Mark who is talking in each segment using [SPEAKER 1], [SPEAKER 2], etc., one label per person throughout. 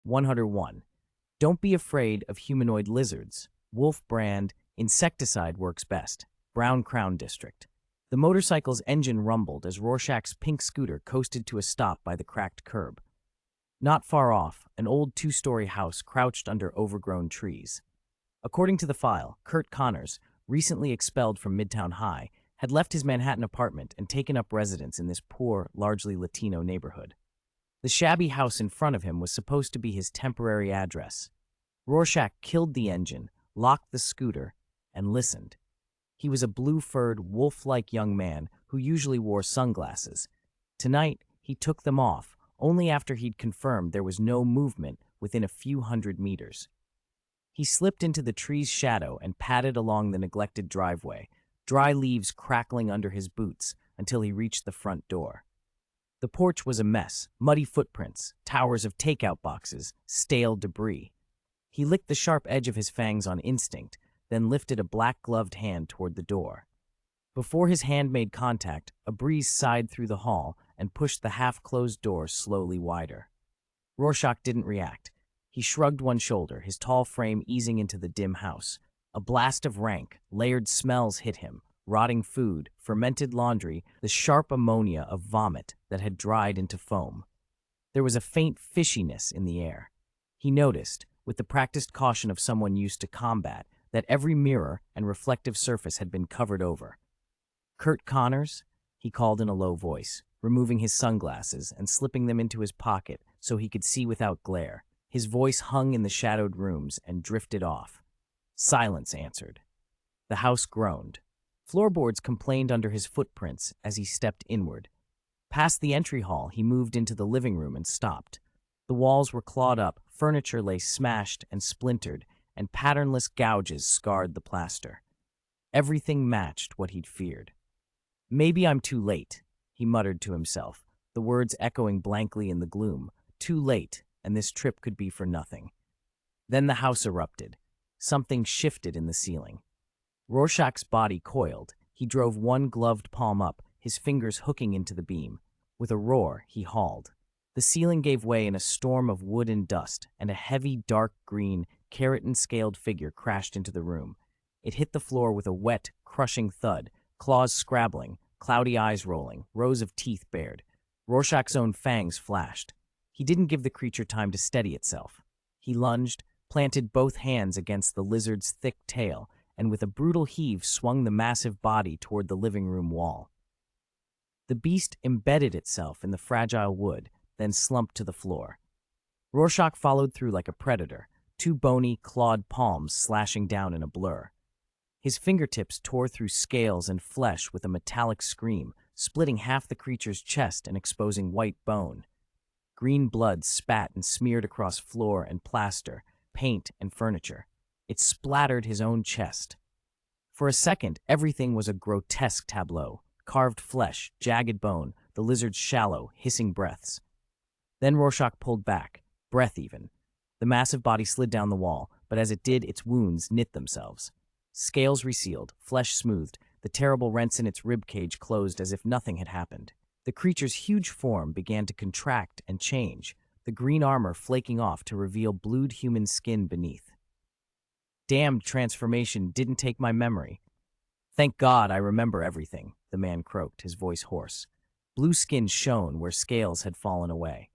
[SPEAKER 1] 101. Don't be afraid of humanoid lizards. Wolf brand insecticide works best. Brown Crown District. The motorcycle's engine rumbled as Rorschach's pink scooter coasted to a stop by the cracked curb. Not far off, an old two-story house crouched under overgrown trees. According to the file, Kurt Connors, recently expelled from Midtown High, had left his Manhattan apartment and taken up residence in this poor, largely Latino neighborhood. The shabby house in front of him was supposed to be his temporary address. Rorschach killed the engine, locked the scooter, and listened. He was a blue-furred, wolf-like young man who usually wore sunglasses. Tonight, he took them off, only after he'd confirmed there was no movement within a few hundred meters. He slipped into the tree's shadow and padded along the neglected driveway, dry leaves crackling under his boots until he reached the front door. The porch was a mess, muddy footprints, towers of takeout boxes, stale debris. He licked the sharp edge of his fangs on instinct, then lifted a black-gloved hand toward the door. Before his hand made contact, a breeze sighed through the hall and pushed the half-closed door slowly wider. Rorschach didn't react. He shrugged one shoulder, his tall frame easing into the dim house. A blast of rank, layered smells hit him: rotting food, fermented laundry, the sharp ammonia of vomit that had dried into foam. There was a faint fishiness in the air. He noticed, with the practiced caution of someone used to combat, that every mirror and reflective surface had been covered over. "Kurt Connors?" he called in a low voice, removing his sunglasses and slipping them into his pocket so he could see without glare. His voice hung in the shadowed rooms and drifted off. Silence answered. The house groaned. Floorboards complained under his footprints as he stepped inward. Past the entry hall, he moved into the living room and stopped. The walls were clawed up, furniture lay smashed and splintered, and patternless gouges scarred the plaster. Everything matched what he'd feared. "Maybe I'm too late," he muttered to himself, the words echoing blankly in the gloom. Too late, and this trip could be for nothing. Then the house erupted. Something shifted in the ceiling. Rorschach's body coiled. He drove one gloved palm up, his fingers hooking into the beam. With a roar, he hauled. The ceiling gave way in a storm of wood and dust, and a heavy, dark green, keratin-scaled figure crashed into the room. It hit the floor with a wet, crushing thud, claws scrabbling, cloudy eyes rolling, rows of teeth bared. Rorschach's own fangs flashed. He didn't give the creature time to steady itself. He lunged, planted both hands against the lizard's thick tail, and with a brutal heave swung the massive body toward the living room wall. The beast embedded itself in the fragile wood, then slumped to the floor. Rorschach followed through like a predator, two bony, clawed palms slashing down in a blur. His fingertips tore through scales and flesh with a metallic scream, splitting half the creature's chest and exposing white bone. Green blood spat and smeared across floor and plaster, paint and furniture. It splattered his own chest. For a second, everything was a grotesque tableau: carved flesh, jagged bone, the lizard's shallow, hissing breaths. Then Rorschach pulled back, breath even. The massive body slid down the wall, but as it did, its wounds knit themselves. Scales resealed, flesh smoothed, the terrible rents in its ribcage closed as if nothing had happened. The creature's huge form began to contract and change, the green armor flaking off to reveal blued human skin beneath. "Damned transformation didn't take my memory. Thank God I remember everything," the man croaked, his voice hoarse. Blue skin shone where scales had fallen away.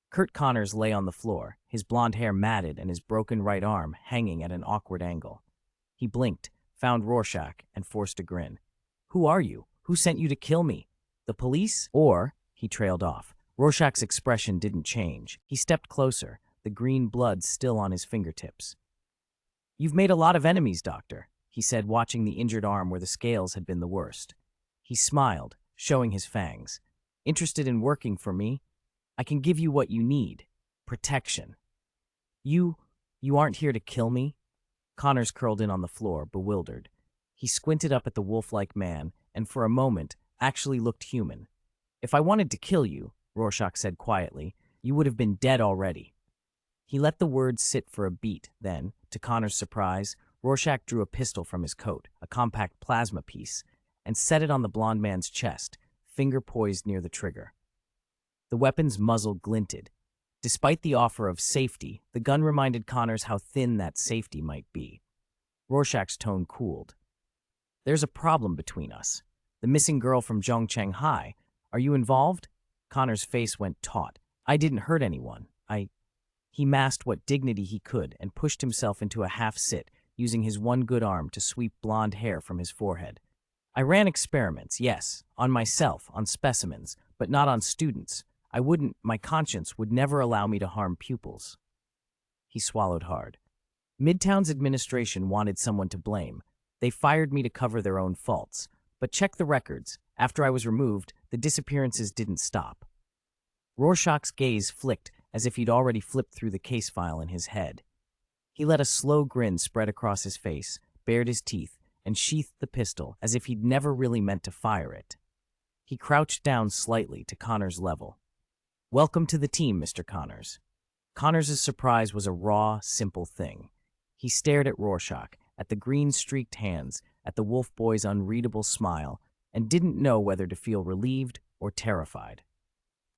[SPEAKER 1] Kurt Connors lay on the floor, his blonde hair matted and his broken right arm hanging at an awkward angle. He blinked, found Rorschach, and forced a grin. "Who are you? Who sent you to kill me? The police? Or," he trailed off. Rorschach's expression didn't change. He stepped closer, the green blood still on his fingertips. "You've made a lot of enemies, Doctor," he said, watching the injured arm where the scales had been the worst. He smiled, showing his fangs. "Interested in working for me? I can give you what you need. Protection." You aren't here to kill me?" Connors curled in on the floor, bewildered. He squinted up at the wolf-like man, and for a moment, actually looked human. "If I wanted to kill you," Rorschach said quietly, "you would have been dead already." He let the words sit for a beat, then, to Connors' surprise, Rorschach drew a pistol from his coat, a compact plasma piece, and set it on the blond man's chest, finger poised near the trigger. The weapon's muzzle glinted. Despite the offer of safety, the gun reminded Connors how thin that safety might be. Rorschach's tone cooled. "There's a problem between us. The missing girl from Zhongcheng High. Are you involved?" Connor's face went taut. "I didn't hurt anyone. He masked what dignity he could and pushed himself into a half-sit, using his one good arm to sweep blonde hair from his forehead. "I ran experiments, yes, on myself, on specimens, but not on students. My conscience would never allow me to harm pupils." He swallowed hard. "Midtown's administration wanted someone to blame. They fired me to cover their own faults. But check the records. After I was removed, the disappearances didn't stop." Rorschach's gaze flicked as if he'd already flipped through the case file in his head. He let a slow grin spread across his face, bared his teeth, and sheathed the pistol as if he'd never really meant to fire it. He crouched down slightly to Connors' level. "Welcome to the team, Mr. Connors." Connors' surprise was a raw, simple thing. He stared at Rorschach, at the green-streaked hands, at the wolf boy's unreadable smile, and didn't know whether to feel relieved or terrified.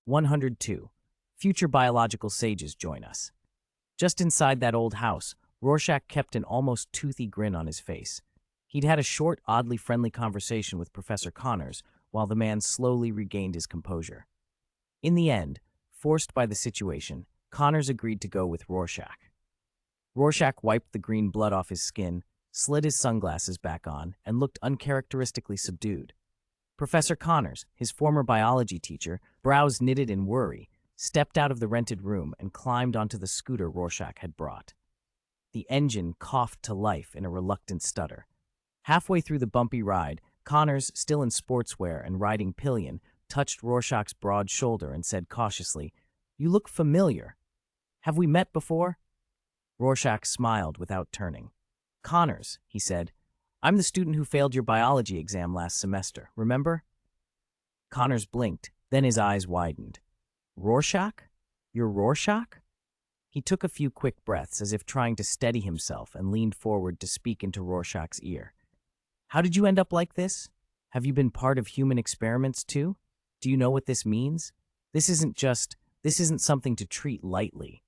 [SPEAKER 1] 102. Future biological sages join us. Just inside that old house, Rorschach kept an almost toothy grin on his face. He'd had a short, oddly friendly conversation with Professor Connors while the man slowly regained his composure. In the end, forced by the situation, Connors agreed to go with Rorschach. Rorschach wiped the green blood off his skin, slid his sunglasses back on, and looked uncharacteristically subdued. Professor Connors, his former biology teacher, brows knitted in worry, stepped out of the rented room and climbed onto the scooter Rorschach had brought. The engine coughed to life in a reluctant stutter. Halfway through the bumpy ride, Connors, still in sportswear and riding pillion, touched Rorschach's broad shoulder and said cautiously, "You look familiar. Have we met before?" Rorschach smiled without turning. "Connors," he said, "I'm the student who failed your biology exam last semester, remember?" Connors blinked, then his eyes widened. "Rorschach? You're Rorschach?" He took a few quick breaths as if trying to steady himself and leaned forward to speak into Rorschach's ear. "How did you end up like this? Have you been part of human experiments too? Do you know what this means? This isn't something to treat lightly."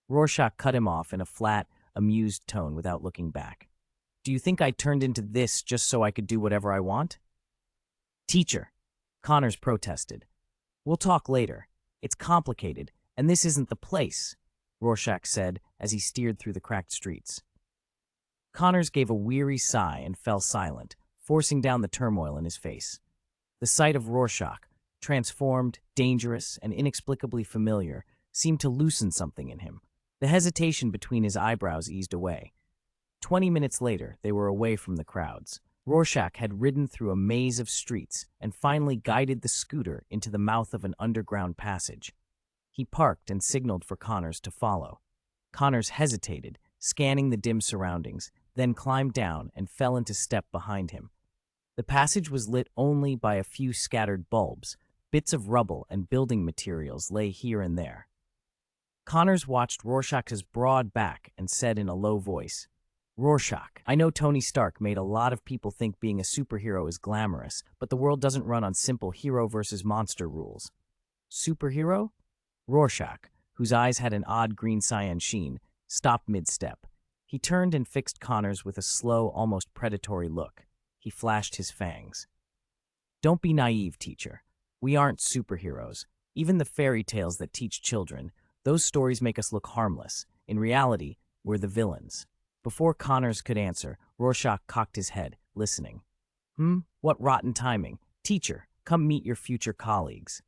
[SPEAKER 1] Rorschach cut him off in a flat, amused tone without looking back. "Do you think I turned into this just so I could do whatever I want?" "Teacher," Connors protested. "We'll talk later. It's complicated, and this isn't the place," Rorschach said as he steered through the cracked streets. Connors gave a weary sigh and fell silent, forcing down the turmoil in his face. The sight of Rorschach, transformed, dangerous, and inexplicably familiar, seemed to loosen something in him. The hesitation between his eyebrows eased away. 20 minutes later, they were away from the crowds. Rorschach had ridden through a maze of streets and finally guided the scooter into the mouth of an underground passage. He parked and signaled for Connors to follow. Connors hesitated, scanning the dim surroundings, then climbed down and fell into step behind him. The passage was lit only by a few scattered bulbs. Bits of rubble and building materials lay here and there. Connors watched Rorschach's broad back and said in a low voice, "Rorschach, I know Tony Stark made a lot of people think being a superhero is glamorous, but the world doesn't run on simple hero versus monster rules." "Superhero?" Rorschach, whose eyes had an odd green cyan sheen, stopped mid-step. He turned and fixed Connors with a slow, almost predatory look. He flashed his fangs. "Don't be naive, teacher. We aren't superheroes. Even the fairy tales that teach children, those stories make us look harmless. In reality, we're the villains." Before Connors could answer, Rorschach cocked his head, listening. What rotten timing. Teacher, come meet your future colleagues."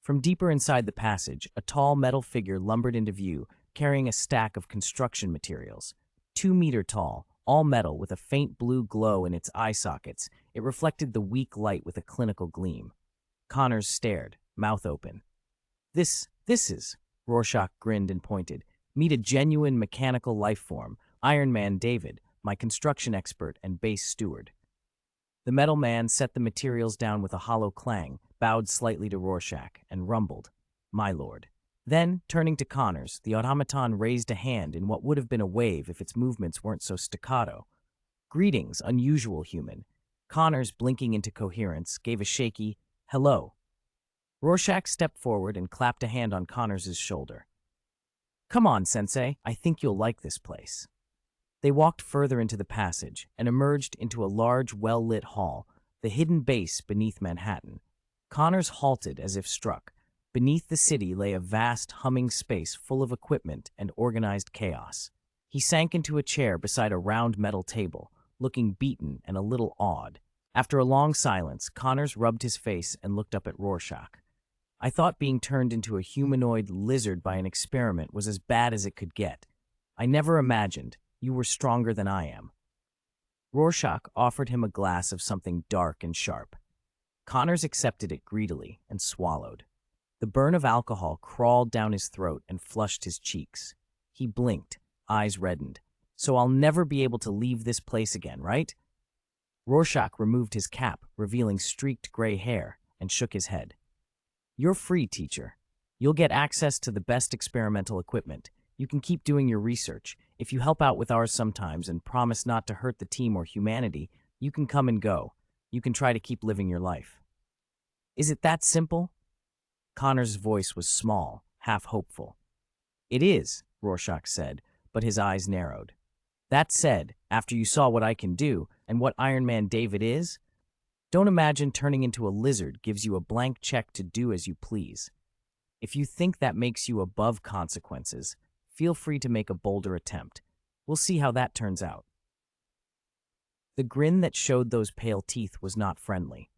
[SPEAKER 1] From deeper inside the passage, a tall metal figure lumbered into view, carrying a stack of construction materials. 2 meter tall, all metal with a faint blue glow in its eye sockets, it reflected the weak light with a clinical gleam. Connors stared, mouth open. This is, Rorschach grinned and pointed, "meet a genuine mechanical life form, Iron Man David, my construction expert and base steward." The metal man set the materials down with a hollow clang, bowed slightly to Rorschach, and rumbled, "My lord." Then, turning to Connors, the automaton raised a hand in what would have been a wave if its movements weren't so staccato. "Greetings, unusual human." Connors, blinking into coherence, gave a shaky, "Hello." Rorschach stepped forward and clapped a hand on Connors' shoulder. "Come on, Sensei, I think you'll like this place." They walked further into the passage and emerged into a large, well-lit hall, the hidden base beneath Manhattan. Connors halted as if struck. Beneath the city lay a vast, humming space full of equipment and organized chaos. He sank into a chair beside a round metal table, looking beaten and a little awed. After a long silence, Connors rubbed his face and looked up at Rorschach. "I thought being turned into a humanoid lizard by an experiment was as bad as it could get. I never imagined you were stronger than I am." Rorschach offered him a glass of something dark and sharp. Connors accepted it greedily and swallowed. The burn of alcohol crawled down his throat and flushed his cheeks. He blinked, eyes reddened. "So I'll never be able to leave this place again, right?" Rorschach removed his cap, revealing streaked gray hair, and shook his head. "You're free, teacher. You'll get access to the best experimental equipment. You can keep doing your research. If you help out with ours sometimes and promise not to hurt the team or humanity, you can come and go. You can try to keep living your life." "Is it that simple?" Connor's voice was small, half hopeful. "It is," Rorschach said, but his eyes narrowed. "That said, after you saw what I can do and what Iron Man David is, don't imagine turning into a lizard gives you a blank check to do as you please. If you think that makes you above consequences, feel free to make a bolder attempt. We'll see how that turns out." The grin that showed those pale teeth was not friendly.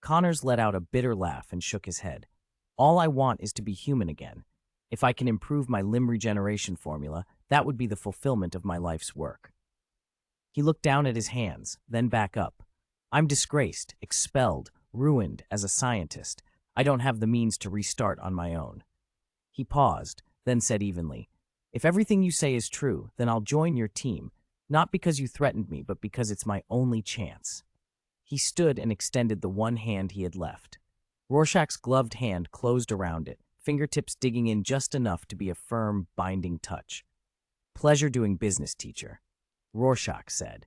[SPEAKER 1] Connors let out a bitter laugh and shook his head. "All I want is to be human again. If I can improve my limb regeneration formula, that would be the fulfillment of my life's work." He looked down at his hands, then back up. "I'm disgraced, expelled, ruined as a scientist. I don't have the means to restart on my own." He paused, then said evenly, "If everything you say is true, then I'll join your team, not because you threatened me, but because it's my only chance." He stood and extended the one hand he had left. Rorschach's gloved hand closed around it, fingertips digging in just enough to be a firm, binding touch. "Pleasure doing business, teacher," Rorschach said.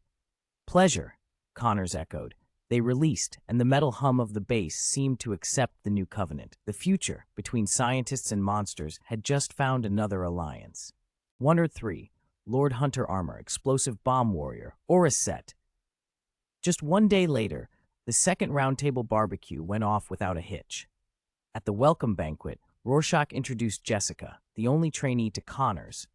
[SPEAKER 1] "Pleasure," Connors echoed. They released, and the metal hum of the base seemed to accept the new covenant. The future, between scientists and monsters, had just found another alliance. Wonder 3, Lord Hunter Armor, Explosive Bomb Warrior, or a set. Just one day later, the second roundtable barbecue went off without a hitch. At the welcome banquet, Rorschach introduced Jessica, the only trainee, to Connors.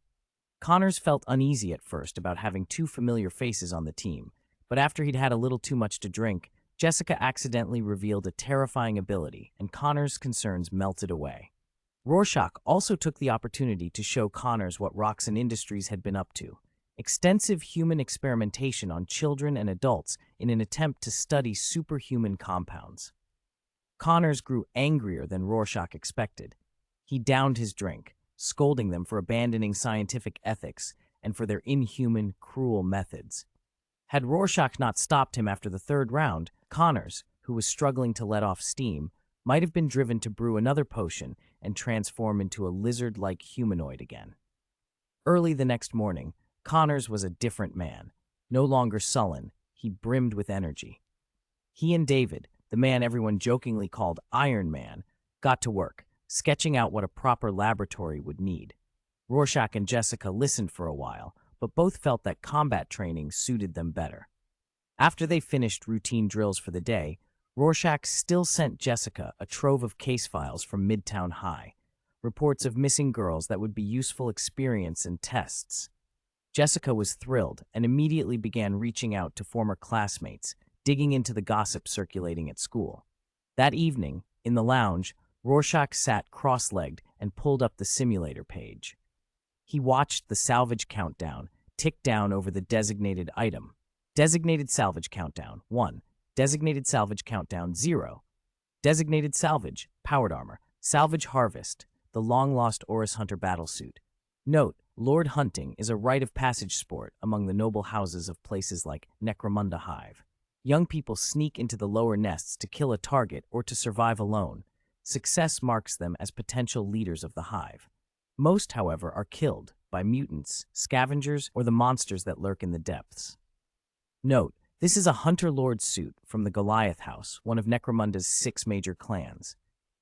[SPEAKER 1] Connors felt uneasy at first about having two familiar faces on the team, but after he'd had a little too much to drink, Jessica accidentally revealed a terrifying ability, and Connors' concerns melted away. Rorschach also took the opportunity to show Connors what Roxxon Industries had been up to: extensive human experimentation on children and adults in an attempt to study superhuman compounds. Connors grew angrier than Rorschach expected. He downed his drink, scolding them for abandoning scientific ethics and for their inhuman, cruel methods. Had Rorschach not stopped him after the third round, Connors, who was struggling to let off steam, might have been driven to brew another potion and transform into a lizard-like humanoid again. Early the next morning, Connors was a different man. No longer sullen, he brimmed with energy. He and David, the man everyone jokingly called Iron Man, got to work, sketching out what a proper laboratory would need. Rorschach and Jessica listened for a while, but both felt that combat training suited them better. After they finished routine drills for the day, Rorschach still sent Jessica a trove of case files from Midtown High, reports of missing girls that would be useful experience and tests. Jessica was thrilled and immediately began reaching out to former classmates, digging into the gossip circulating at school. That evening, in the lounge, Rorschach sat cross-legged and pulled up the simulator page. He watched the salvage countdown tick down over the designated item. Designated salvage countdown 1. Designated salvage countdown 0. Designated salvage, powered armor. Salvage harvest, the long-lost Orus Hunter battlesuit. Note, Lord Hunting is a rite of passage sport among the noble houses of places like Necromunda Hive. Young people sneak into the lower nests to kill a target or to survive alone. Success marks them as potential leaders of the hive. Most, however, are killed by mutants, scavengers, or the monsters that lurk in the depths. Note, this is a Hunter Lord suit from the Goliath House, one of Necromunda's 6 major clans.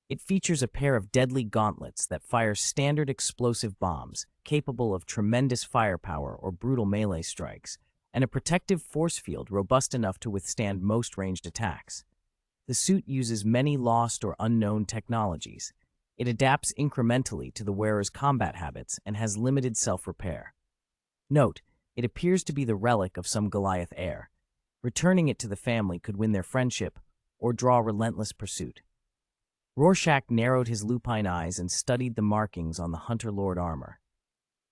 [SPEAKER 1] It features a pair of deadly gauntlets that fire standard explosive bombs, capable of tremendous firepower or brutal melee strikes, and a protective force field robust enough to withstand most ranged attacks. The suit uses many lost or unknown technologies. It adapts incrementally to the wearer's combat habits and has limited self-repair. Note, it appears to be the relic of some Goliath heir. Returning it to the family could win their friendship or draw relentless pursuit. Rorschach narrowed his lupine eyes and studied the markings on the Hunter Lord armor.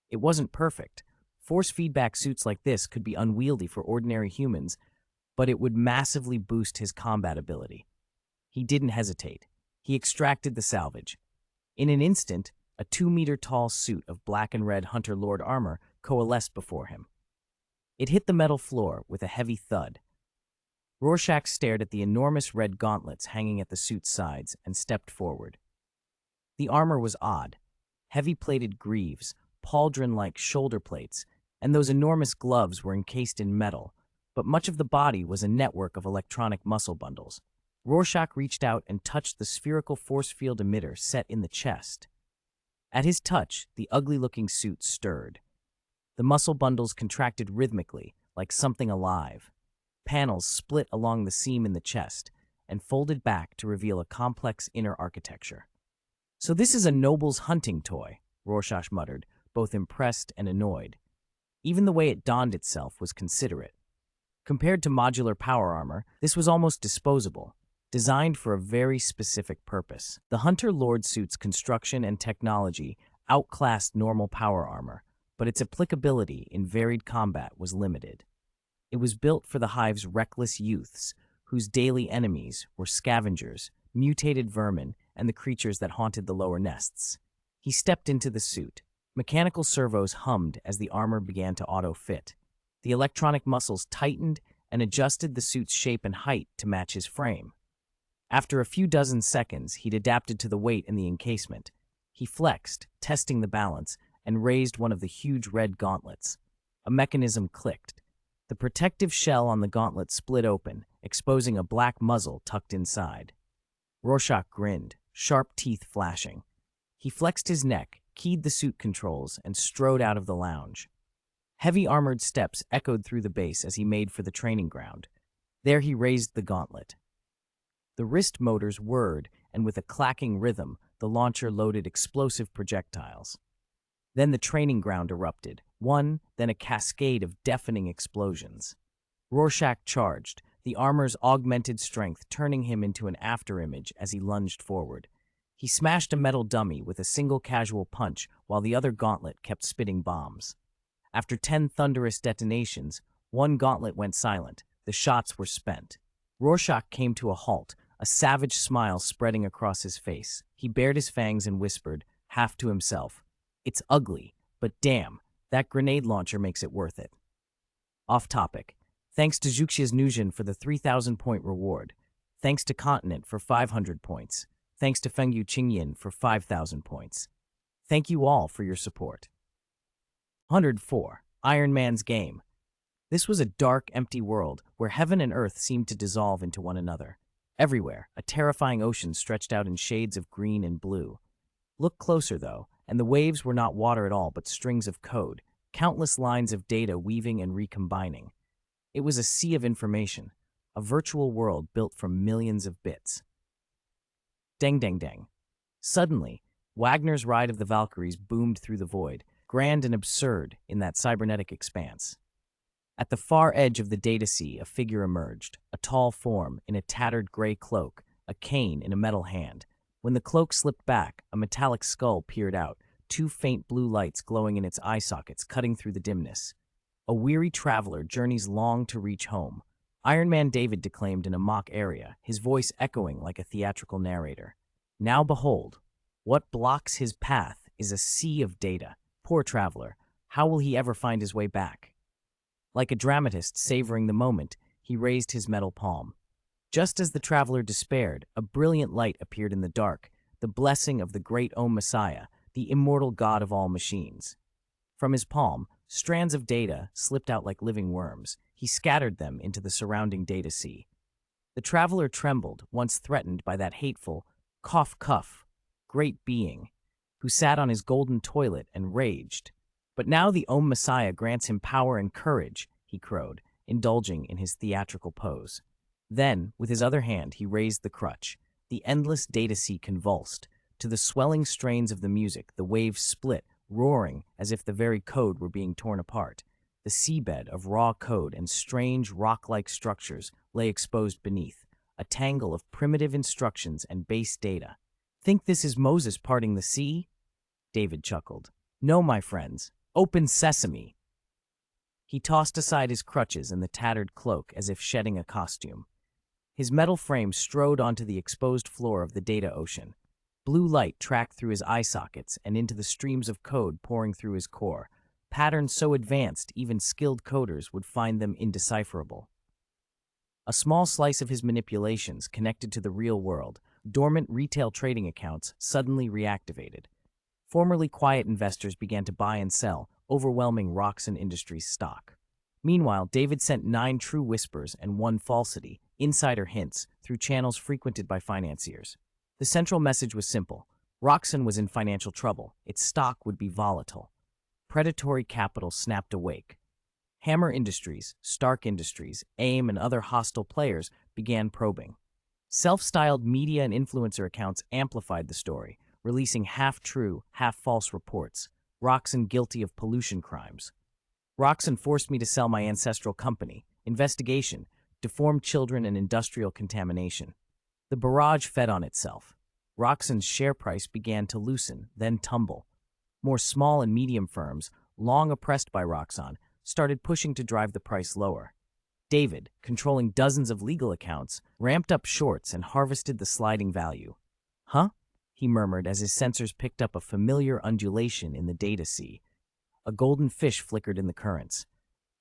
[SPEAKER 1] It wasn't perfect. Force feedback suits like this could be unwieldy for ordinary humans, but it would massively boost his combat ability. He didn't hesitate. He extracted the salvage. In an instant, a 2-meter-tall suit of black and red Hunter Lord armor coalesced before him. It hit the metal floor with a heavy thud. Rorschach stared at the enormous red gauntlets hanging at the suit's sides and stepped forward. The armor was odd. Heavy-plated greaves, pauldron-like shoulder plates, and those enormous gloves were encased in metal, but much of the body was a network of electronic muscle bundles. Rorschach reached out and touched the spherical force field emitter set in the chest. At his touch, the ugly-looking suit stirred. The muscle bundles contracted rhythmically, like something alive. Panels split along the seam in the chest and folded back to reveal a complex inner architecture. "So this is a noble's hunting toy," Rorschach muttered, both impressed and annoyed. Even the way it donned itself was considerate. Compared to modular power armor, this was almost disposable, designed for a very specific purpose. The Hunter Lord suit's construction and technology outclassed normal power armor, but its applicability in varied combat was limited. It was built for the Hive's reckless youths, whose daily enemies were scavengers, mutated vermin, and the creatures that haunted the lower nests. He stepped into the suit. Mechanical servos hummed as the armor began to auto-fit. The electronic muscles tightened and adjusted the suit's shape and height to match his frame. After a few dozen seconds, he'd adapted to the weight in the encasement. He flexed, testing the balance, and raised one of the huge red gauntlets. A mechanism clicked. The protective shell on the gauntlet split open, exposing a black muzzle tucked inside. Rorschach grinned, sharp teeth flashing. He flexed his neck, keyed the suit controls, and strode out of the lounge. Heavy armored steps echoed through the base as he made for the training ground. There he raised the gauntlet. The wrist motors whirred, and with a clacking rhythm, the launcher loaded explosive projectiles. Then the training ground erupted, one, then a cascade of deafening explosions. Rorschach charged, the armor's augmented strength turning him into an afterimage as he lunged forward. He smashed a metal dummy with a single casual punch while the other gauntlet kept spitting bombs. After 10 thunderous detonations, one gauntlet went silent. The shots were spent. Rorschach came to a halt, a savage smile spreading across his face. He bared his fangs and whispered, half to himself, "It's ugly, but damn, that grenade launcher makes it worth it." Off topic. Thanks to Zhuxia's Nuzhin for the 3,000-point reward. Thanks to Continent for 500 points. Thanks to Fengyu Qingyin for 5,000 points. Thank you all for your support. 104. Iron Man's Game. This was a dark, empty world where heaven and earth seemed to dissolve into one another. Everywhere, a terrifying ocean stretched out in shades of green and blue. Look closer, though, and the waves were not water at all but strings of code, countless lines of data weaving and recombining. It was a sea of information, a virtual world built from millions of bits. Deng deng deng. Suddenly, Wagner's Ride of the Valkyries boomed through the void, grand and absurd in that cybernetic expanse. At the far edge of the data sea, a figure emerged, a tall form in a tattered gray cloak, a cane in a metal hand. When the cloak slipped back, a metallic skull peered out, 2 faint blue lights glowing in its eye sockets, cutting through the dimness. A weary traveler journeys long to reach home. Iron Man David declaimed in a mock aria, his voice echoing like a theatrical narrator. Now behold, what blocks his path is a sea of data. Poor traveler, how will he ever find his way back? Like a dramatist savoring the moment, he raised his metal palm. Just as the traveler despaired, a brilliant light appeared in the dark, the blessing of the great Om Messiah, the immortal god of all machines. From his palm, strands of data slipped out like living worms. He scattered them into the surrounding data sea. The traveler trembled, once threatened by that hateful, Cough Cuff, great being, who sat on his golden toilet and raged. But now the Om Messiah grants him power and courage, he crowed, indulging in his theatrical pose. Then, with his other hand, he raised the crutch. The endless data sea convulsed. To the swelling strains of the music, the waves split, roaring as if the very code were being torn apart. The seabed of raw code and strange rock-like structures lay exposed beneath, a tangle of primitive instructions and base data. Think this is Moses parting the sea? David chuckled. No, my friends. Open sesame. He tossed aside his crutches and the tattered cloak as if shedding a costume. His metal frame strode onto the exposed floor of the data ocean. Blue light tracked through his eye sockets and into the streams of code pouring through his core, patterns so advanced even skilled coders would find them indecipherable. A small slice of his manipulations connected to the real world, dormant retail trading accounts suddenly reactivated. Formerly quiet investors began to buy and sell, overwhelming Roxxon Industries stock. Meanwhile, David sent 9 true whispers and 1 falsity, insider hints, through channels frequented by financiers. The central message was simple. Roxxon was in financial trouble. Its stock would be volatile. Predatory capital snapped awake. Hammer Industries, Stark Industries, AIM, and other hostile players began probing. Self-styled media and influencer accounts amplified the story, releasing half-true, half-false reports. Roxxon guilty of pollution crimes. Roxxon forced me to sell my ancestral company. Investigation, deformed children and industrial contamination. The barrage fed on itself. Roxxon's share price began to loosen, then tumble. More small and medium firms, long oppressed by Roxxon, started pushing to drive the price lower. David, controlling dozens of legal accounts, ramped up shorts and harvested the sliding value. Huh? He murmured as his sensors picked up a familiar undulation in the data sea. A golden fish flickered in the currents.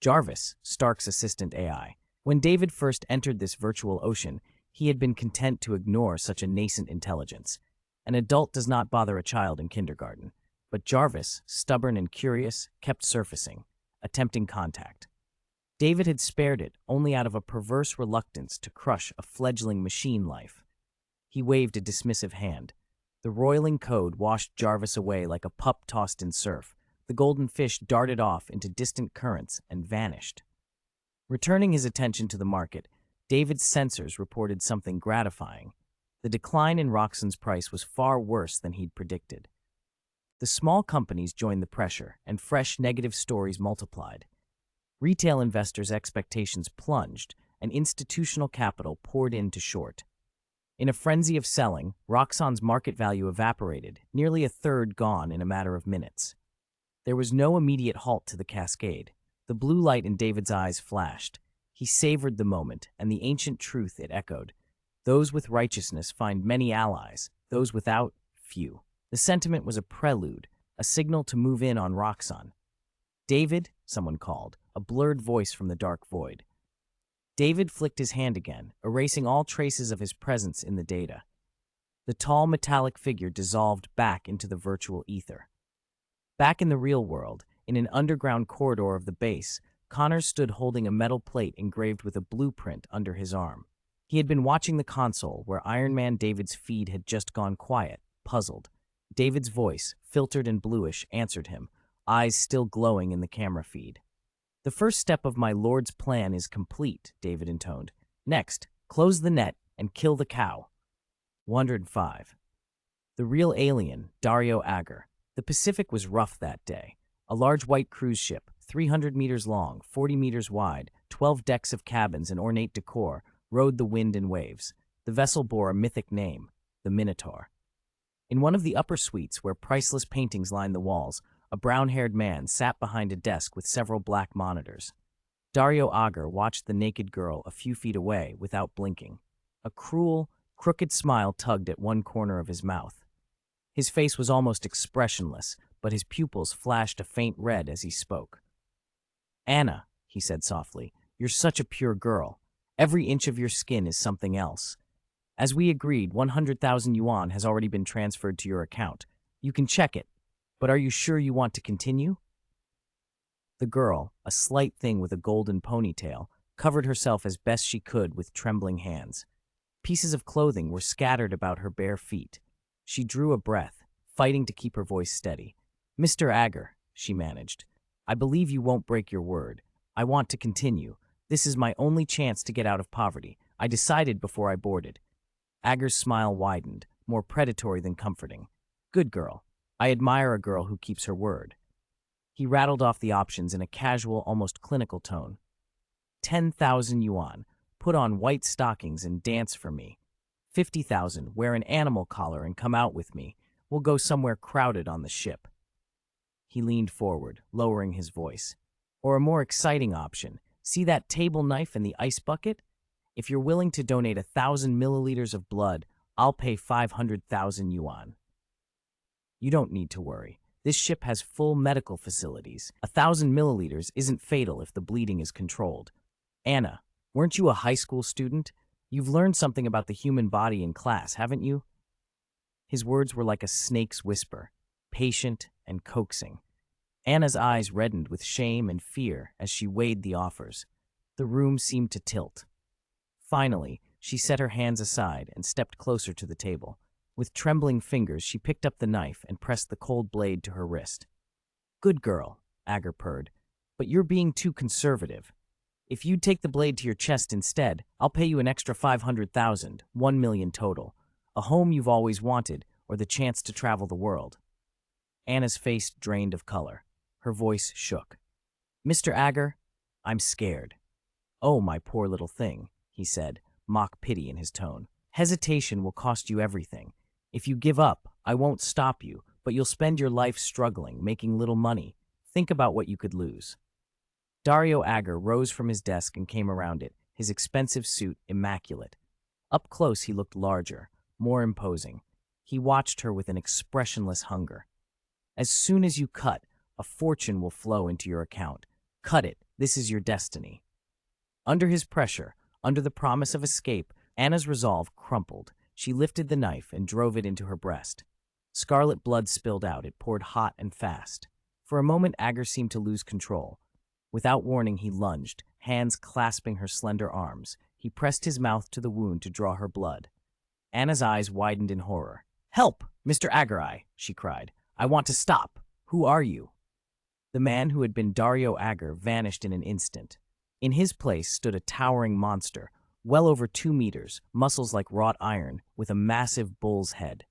[SPEAKER 1] Jarvis, Stark's assistant AI. When David first entered this virtual ocean, he had been content to ignore such a nascent intelligence. An adult does not bother a child in kindergarten. But Jarvis, stubborn and curious, kept surfacing, attempting contact. David had spared it only out of a perverse reluctance to crush a fledgling machine life. He waved a dismissive hand. The roiling code washed Jarvis away like a pup tossed in surf. The golden fish darted off into distant currents and vanished. Returning his attention to the market, David's sensors reported something gratifying. The decline in Roxxon's price was far worse than he'd predicted. The small companies joined the pressure, and fresh negative stories multiplied. Retail investors' expectations plunged, and institutional capital poured in to short. In a frenzy of selling, Roxxon's market value evaporated, nearly a third gone in a matter of minutes. There was no immediate halt to the cascade. The blue light in David's eyes flashed. He savored the moment and the ancient truth it echoed. Those with righteousness find many allies, those without, few. The sentiment was a prelude, a signal to move in on Roxxon. David, someone called, a blurred voice from the dark void. David flicked his hand again, erasing all traces of his presence in the data. The tall metallic figure dissolved back into the virtual ether. Back in the real world, in an underground corridor of the base, Connors stood holding a metal plate engraved with a blueprint under his arm. He had been watching the console where Iron Man David's feed had just gone quiet, puzzled. David's voice, filtered and bluish, answered him, eyes still glowing in the camera feed. "The first step of my lord's plan is complete," David intoned. "Next, close the net and kill the cow." 105. The real alien, Dario Agger. The Pacific was rough that day. A large white cruise ship, 300 meters long, 40 meters wide, 12 decks of cabins and ornate decor, rode the wind and waves. The vessel bore a mythic name, the Minotaur. In one of the upper suites, where priceless paintings lined the walls, a brown-haired man sat behind a desk with several black monitors. Dario Agger watched the naked girl a few feet away without blinking. A cruel, crooked smile tugged at one corner of his mouth. His face was almost expressionless, but his pupils flashed a faint red as he spoke. "Anna," he said softly, "you're such a pure girl. Every inch of your skin is something else. As we agreed, 100,000 yuan has already been transferred to your account. You can check it, but are you sure you want to continue?" The girl, a slight thing with a golden ponytail, covered herself as best she could with trembling hands. Pieces of clothing were scattered about her bare feet. She drew a breath, fighting to keep her voice steady. "Mr. Agar," she managed, "I believe you won't break your word. I want to continue. This is my only chance to get out of poverty. I decided before I boarded." Agar's smile widened, more predatory than comforting. "Good girl. I admire a girl who keeps her word." He rattled off the options in a casual, almost clinical tone. 10,000 yuan. Put on white stockings and dance for me. 50,000. Wear an animal collar and come out with me. We'll go somewhere crowded on the ship. He leaned forward, lowering his voice. "Or a more exciting option. See that table knife and the ice bucket? If you're willing to donate 1,000 milliliters of blood, I'll pay 500,000 yuan. You don't need to worry. This ship has full medical facilities. 1,000 milliliters isn't fatal if the bleeding is controlled. Anna, weren't you a high school student? You've learned something about the human body in class, haven't you?" His words were like a snake's whisper, patient and coaxing. Anna's eyes reddened with shame and fear as she weighed the offers. The room seemed to tilt. Finally, she set her hands aside and stepped closer to the table. With trembling fingers, she picked up the knife and pressed the cold blade to her wrist. "Good girl," Agar purred, "but you're being too conservative. If you'd take the blade to your chest instead, I'll pay you an extra 500,000, 1 million total, a home you've always wanted, or the chance to travel the world." Anna's face drained of color. Her voice shook. "Mr. Agar, I'm scared." "Oh, my poor little thing," he said, mock pity in his tone. "Hesitation will cost you everything. If you give up, I won't stop you, but you'll spend your life struggling, making little money. Think about what you could lose." Dario Agar rose from his desk and came around it, his expensive suit immaculate. Up close he looked larger, more imposing. He watched her with an expressionless hunger. "As soon as you cut, a fortune will flow into your account. Cut it, this is your destiny." Under his pressure, under the promise of escape, Anna's resolve crumpled. She lifted the knife and drove it into her breast. Scarlet blood spilled out. It poured hot and fast. For a moment, Agar seemed to lose control. Without warning, he lunged, hands clasping her slender arms. He pressed his mouth to the wound to draw her blood. Anna's eyes widened in horror. "Help, Mr. Agar!" she cried. "I want to stop. Who are you?" The man who had been Dario Agar vanished in an instant. In his place stood a towering monster, well over 2 meters, muscles like wrought iron, with a massive bull's head.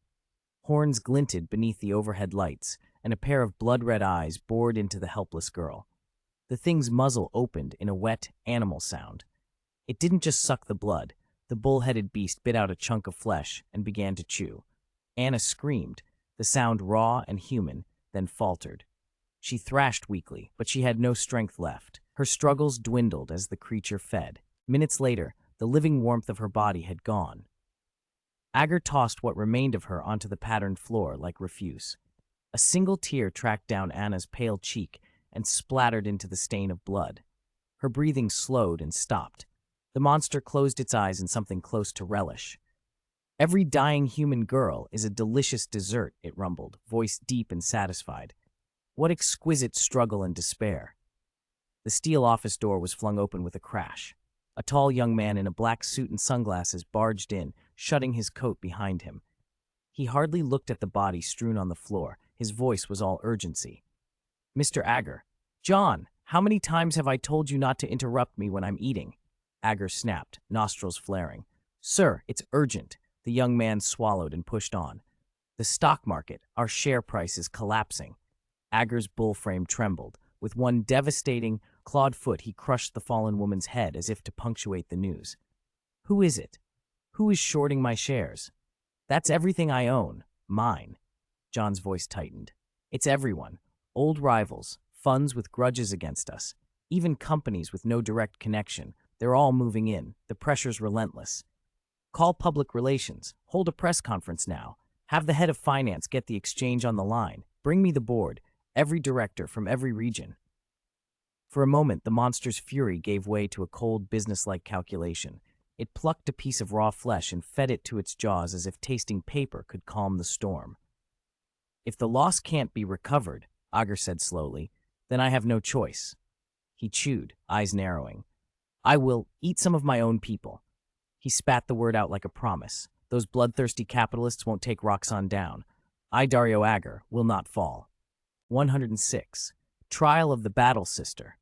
[SPEAKER 1] Horns glinted beneath the overhead lights, and a pair of blood-red eyes bored into the helpless girl. The thing's muzzle opened in a wet, animal sound. It didn't just suck the blood. The bull-headed beast bit out a chunk of flesh and began to chew. Anna screamed, the sound raw and human, then faltered. She thrashed weakly, but she had no strength left. Her struggles dwindled as the creature fed. Minutes later, the living warmth of her body had gone. Agar tossed what remained of her onto the patterned floor like refuse. A single tear tracked down Anna's pale cheek and splattered into the stain of blood. Her breathing slowed and stopped. The monster closed its eyes in something close to relish. "Every dying human girl is a delicious dessert," it rumbled, voice deep and satisfied. "What exquisite struggle and despair." The steel office door was flung open with a crash. A tall young man in a black suit and sunglasses barged in, shutting his coat behind him. He hardly looked at the body strewn on the floor. His voice was all urgency. "Mr. Agar." "John, how many times have I told you not to interrupt me when I'm eating?" Agar snapped, nostrils flaring. "Sir, it's urgent." The young man swallowed and pushed on. "The stock market, our share price is collapsing." Agar's bull frame trembled. With one devastating, clawed foot, he crushed the fallen woman's head as if to punctuate the news. "Who is it? Who is shorting my shares?" "That's everything I own. Mine." John's voice tightened. "It's everyone. Old rivals, funds with grudges against us, even companies with no direct connection. They're all moving in. The pressure's relentless. Call public relations. Hold a press conference now. Have the head of finance get the exchange on the line. Bring me the board. Every director from every region." For a moment, the monster's fury gave way to a cold, businesslike calculation. It plucked a piece of raw flesh and fed it to its jaws as if tasting paper could calm the storm. "If the loss can't be recovered," Agar said slowly, "then I have no choice." He chewed, eyes narrowing. "I will eat some of my own people." He spat the word out like a promise. Those bloodthirsty capitalists won't take Roxxon down. I, Dario Agger, will not fall. 106. Trial of the Battle Sister.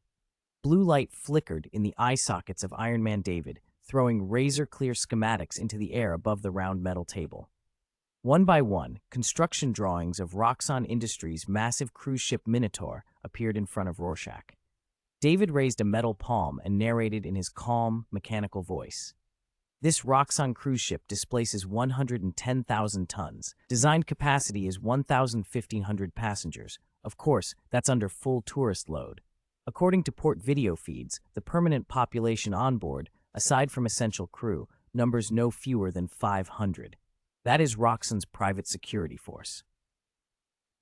[SPEAKER 1] Blue light flickered in the eye sockets of Iron Man David, throwing razor-clear schematics into the air above the round metal table. One by one, construction drawings of Roxxon Industries' massive cruise ship Minotaur appeared in front of Rorschach. David raised a metal palm and narrated in his calm, mechanical voice. This Roxxon cruise ship displaces 110,000 tons. Designed capacity is 1,500 passengers. Of course, that's under full tourist load. According to port video feeds, the permanent population on board, aside from essential crew, numbers no fewer than 500. That is Roxxon's private security force.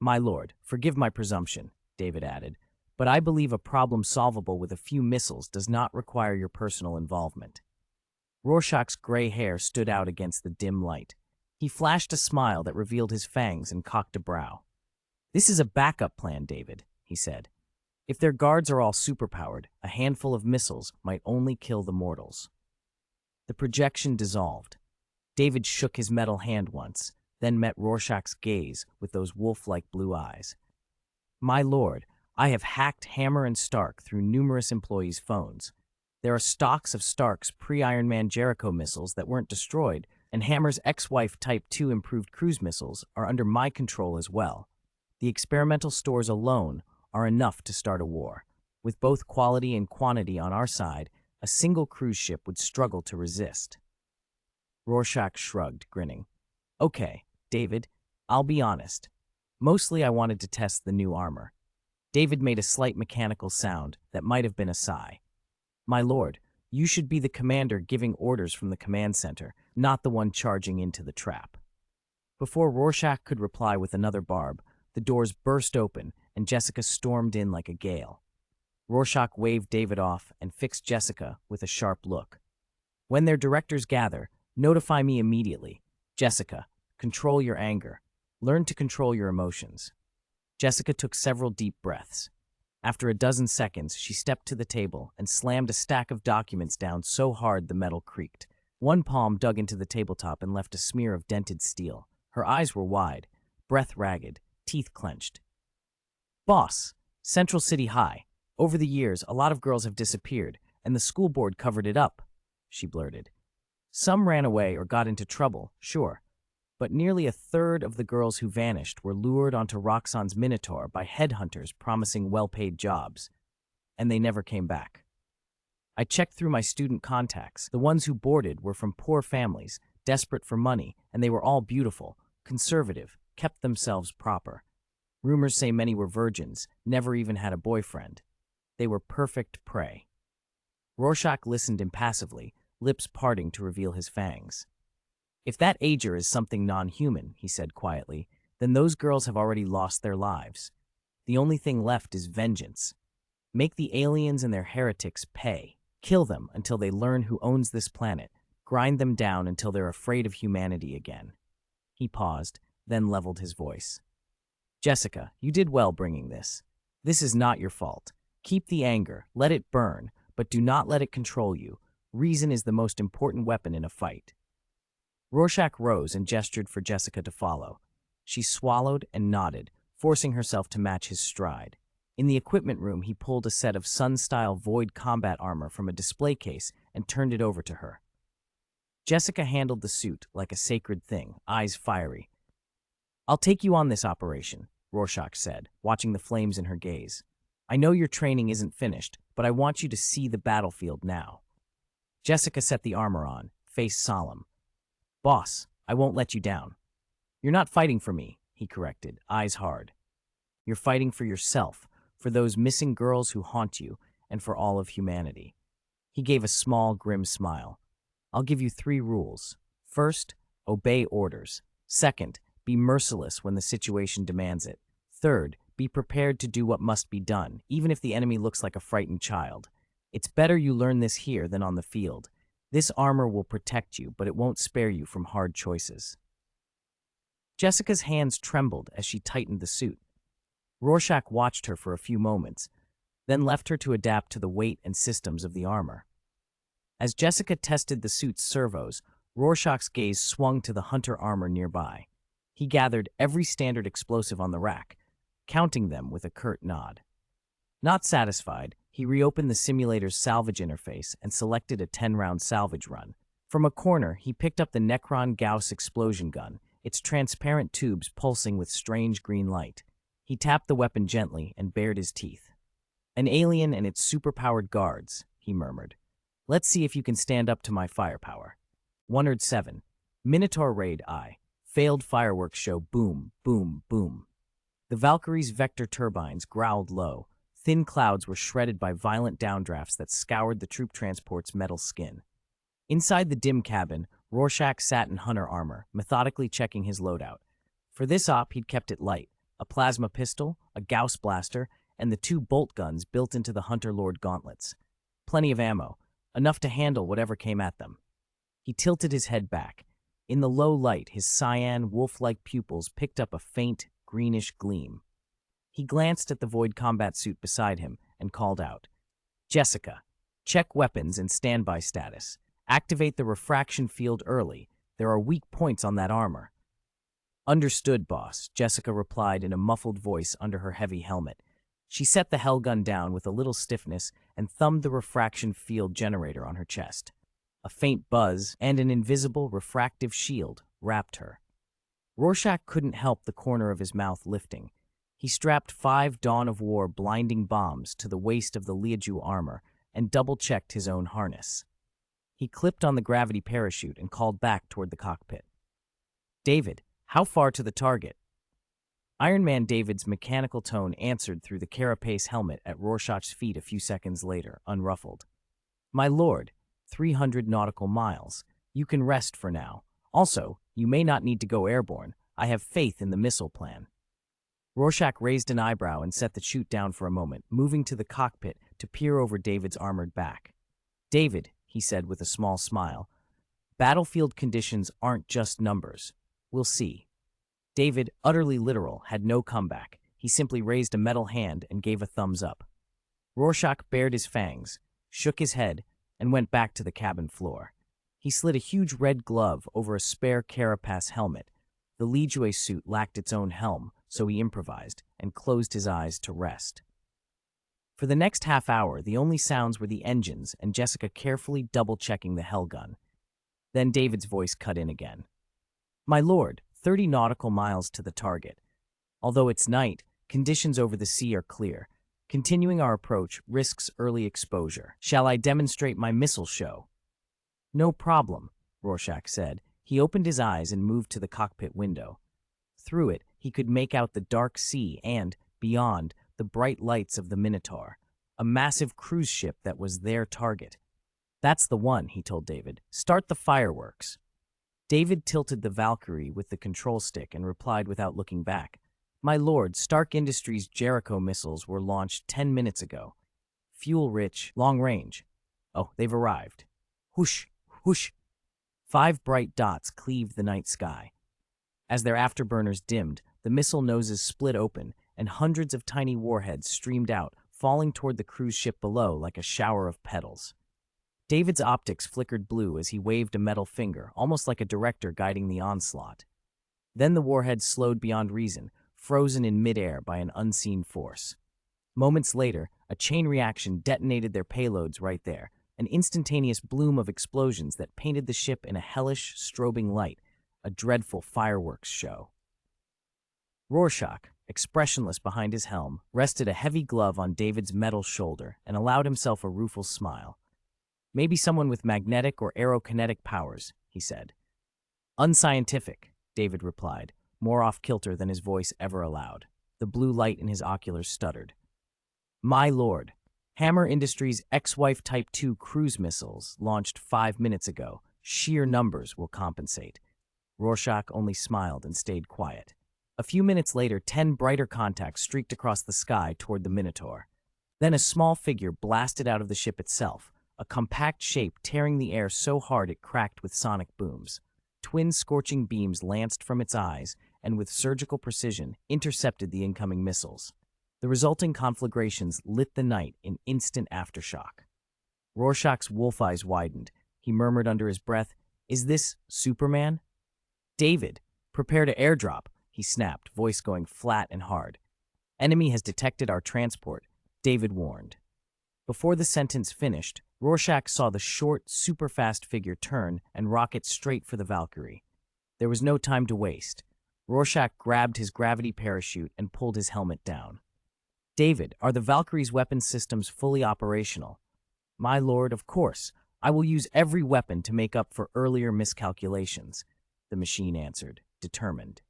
[SPEAKER 1] My lord, forgive my presumption, David added, but I believe a problem solvable with a few missiles does not require your personal involvement. Rorschach's gray hair stood out against the dim light. He flashed a smile that revealed his fangs and cocked a brow. This is a backup plan, David, he said. If their guards are all superpowered, a handful of missiles might only kill the mortals. The projection dissolved. David shook his metal hand once, then met Rorschach's gaze with those wolf-like blue eyes. My lord, I have hacked Hammer and Stark through numerous employees' phones. There are stocks of Stark's pre-Iron Man Jericho missiles that weren't destroyed, and Hammer's ex-wife Type 2 improved cruise missiles are under my control as well. The experimental stores alone are enough to start a war. With both quality and quantity on our side, a single cruise ship would struggle to resist. Rorschach shrugged, grinning. Okay, David, I'll be honest. Mostly I wanted to test the new armor. David made a slight mechanical sound that might have been a sigh. My lord, you should be the commander giving orders from the command center, not the one charging into the trap. Before Rorschach could reply with another barb, the doors burst open and Jessica stormed in like a gale. Rorschach waved David off and fixed Jessica with a sharp look. When their directors gather, notify me immediately. Jessica, control your anger. Learn to control your emotions. Jessica took several deep breaths. After a dozen seconds, she stepped to the table and slammed a stack of documents down so hard the metal creaked. One palm dug into the tabletop and left a smear of dented steel. Her eyes were wide, breath ragged, teeth clenched. Boss, Central City High. Over the years, a lot of girls have disappeared, and the school board covered it up, she blurted. Some ran away or got into trouble, sure, but nearly a third of the girls who vanished were lured onto Roxxon's Minotaur by headhunters promising well-paid jobs, and they never came back. I checked through my student contacts. The ones who boarded were from poor families, desperate for money, and they were all beautiful, conservative, kept themselves proper. Rumors say many were virgins, never even had a boyfriend. They were perfect prey. Rorschach listened impassively, lips parting to reveal his fangs. If that ager is something non-human, he said quietly, then those girls have already lost their lives. The only thing left is vengeance. Make the aliens and their heretics pay. Kill them until they learn who owns this planet. Grind them down until they're afraid of humanity again. He paused, then leveled his voice. Jessica, you did well bringing this. This is not your fault. Keep the anger, let it burn, but do not let it control you. Reason is the most important weapon in a fight. Rorschach rose and gestured for Jessica to follow. She swallowed and nodded, forcing herself to match his stride. In the equipment room, he pulled a set of Sun-style Void combat armor from a display case and turned it over to her. Jessica handled the suit like a sacred thing, eyes fiery. I'll take you on this operation, Rorschach said, watching the flames in her gaze. I know your training isn't finished, but I want you to see the battlefield now. Jessica set the armor on, face solemn. Boss, I won't let you down. You're not fighting for me, he corrected, eyes hard. You're fighting for yourself, for those missing girls who haunt you, and for all of humanity. He gave a small, grim smile. I'll give you 3 rules. First, obey orders. Second, be merciless when the situation demands it. Third, be prepared to do what must be done, even if the enemy looks like a frightened child. It's better you learn this here than on the field. This armor will protect you, but it won't spare you from hard choices. Jessica's hands trembled as she tightened the suit. Rorschach watched her for a few moments, then left her to adapt to the weight and systems of the armor. As Jessica tested the suit's servos, Rorschach's gaze swung to the hunter armor nearby. He gathered every standard explosive on the rack, counting them with a curt nod. Not satisfied, he reopened the simulator's salvage interface and selected a 10-round salvage run. From a corner, he picked up the Necron Gauss explosion gun, its transparent tubes pulsing with strange green light. He tapped the weapon gently and bared his teeth. "An alien and its superpowered guards," he murmured. "Let's see if you can stand up to my firepower." 107. Minotaur Raid I. Failed fireworks show boom, boom, boom. The Valkyrie's vector turbines growled low. Thin clouds were shredded by violent downdrafts that scoured the troop transport's metal skin. Inside the dim cabin, Rorschach sat in hunter armor, methodically checking his loadout. For this op, he'd kept it light: a plasma pistol, a Gauss blaster, and the 2 bolt guns built into the Hunter Lord gauntlets. Plenty of ammo, enough to handle whatever came at them. He tilted his head back. In the low light, his cyan, wolf-like pupils picked up a faint, greenish gleam. He glanced at the void combat suit beside him and called out, "Jessica, check weapons and standby status. Activate the refraction field early. There are weak points on that armor." "Understood, boss," Jessica replied in a muffled voice under her heavy helmet. She set the Hellgun down with a little stiffness and thumbed the refraction field generator on her chest. A faint buzz and an invisible refractive shield wrapped her. Rorschach couldn't help the corner of his mouth lifting. He strapped 5 Dawn of War blinding bombs to the waist of the Liaju armor and double-checked his own harness. He clipped on the gravity parachute and called back toward the cockpit. "David, how far to the target?" Iron Man David's mechanical tone answered through the carapace helmet at Rorschach's feet a few seconds later, unruffled. "My lord, 300 nautical miles. You can rest for now. Also, you may not need to go airborne. I have faith in the missile plan." Rorschach raised an eyebrow and set the chute down for a moment, moving to the cockpit to peer over David's armored back. "David," he said with a small smile, "battlefield conditions aren't just numbers. We'll see." David, utterly literal, had no comeback. He simply raised a metal hand and gave a thumbs up. Rorschach bared his fangs, shook his head, and went back to the cabin floor. He slid a huge red glove over a spare carapace helmet. The Lijué suit lacked its own helm, so he improvised and closed his eyes to rest. For the next half hour, the only sounds were the engines and Jessica carefully double-checking the Hellgun. Then David's voice cut in again. "My lord, 30 nautical miles to the target. Although it's night, conditions over the sea are clear. Continuing our approach risks early exposure. Shall I demonstrate my missile show?" "No problem," Rorschach said. He opened his eyes and moved to the cockpit window. Through it, he could make out the dark sea and, beyond, the bright lights of the Minotaur, a massive cruise ship that was their target. "That's the one," he told David. "Start the fireworks." David tilted the Valkyrie with the control stick and replied without looking back. "My lord, Stark Industries' Jericho missiles were launched 10 minutes ago. Fuel-rich, long-range. Oh, they've arrived." Whoosh, whoosh. 5 bright dots cleaved the night sky. As their afterburners dimmed, the missile noses split open, and hundreds of tiny warheads streamed out, falling toward the cruise ship below like a shower of petals. David's optics flickered blue as he waved a metal finger, almost like a director guiding the onslaught. Then the warheads slowed beyond reason, frozen in midair by an unseen force. Moments later, a chain reaction detonated their payloads right there, an instantaneous bloom of explosions that painted the ship in a hellish, strobing light, a dreadful fireworks show. Rorschach, expressionless behind his helm, rested a heavy glove on David's metal shoulder and allowed himself a rueful smile. "Maybe someone with magnetic or aerokinetic powers," he said. "Unscientific," David replied, more off-kilter than his voice ever allowed. The blue light in his oculars stuttered. "My lord, Hammer Industries' X-Wife Type 2 cruise missiles launched 5 minutes ago. Sheer numbers will compensate." Rorschach only smiled and stayed quiet. A few minutes later, 10 brighter contacts streaked across the sky toward the Minotaur. Then a small figure blasted out of the ship itself, a compact shape tearing the air so hard it cracked with sonic booms. Twin scorching beams lanced from its eyes and with surgical precision intercepted the incoming missiles. The resulting conflagrations lit the night in instant aftershock. Rorschach's wolf eyes widened. He murmured under his breath, "Is this Superman?" "David, prepare to airdrop," he snapped, voice going flat and hard. "Enemy has detected our transport," David warned. Before the sentence finished, Rorschach saw the short, super-fast figure turn and rocket straight for the Valkyrie. There was no time to waste. Rorschach grabbed his gravity parachute and pulled his helmet down. "David, are the Valkyrie's weapon systems fully operational?" "My lord, of course. I will use every weapon to make up for earlier miscalculations," the machine answered, determined.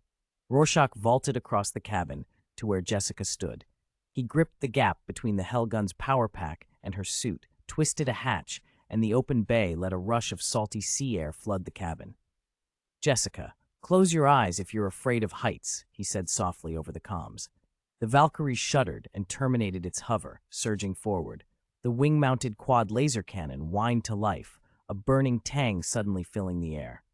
[SPEAKER 1] Rorschach vaulted across the cabin to where Jessica stood. He gripped the gap between the Hellgun's power pack and her suit, twisted a hatch, and the open bay let a rush of salty sea air flood the cabin. "Jessica, close your eyes if you're afraid of heights," he said softly over the comms. The Valkyrie shuddered and terminated its hover, surging forward. The wing-mounted quad laser cannon whined to life, a burning tang suddenly filling the air.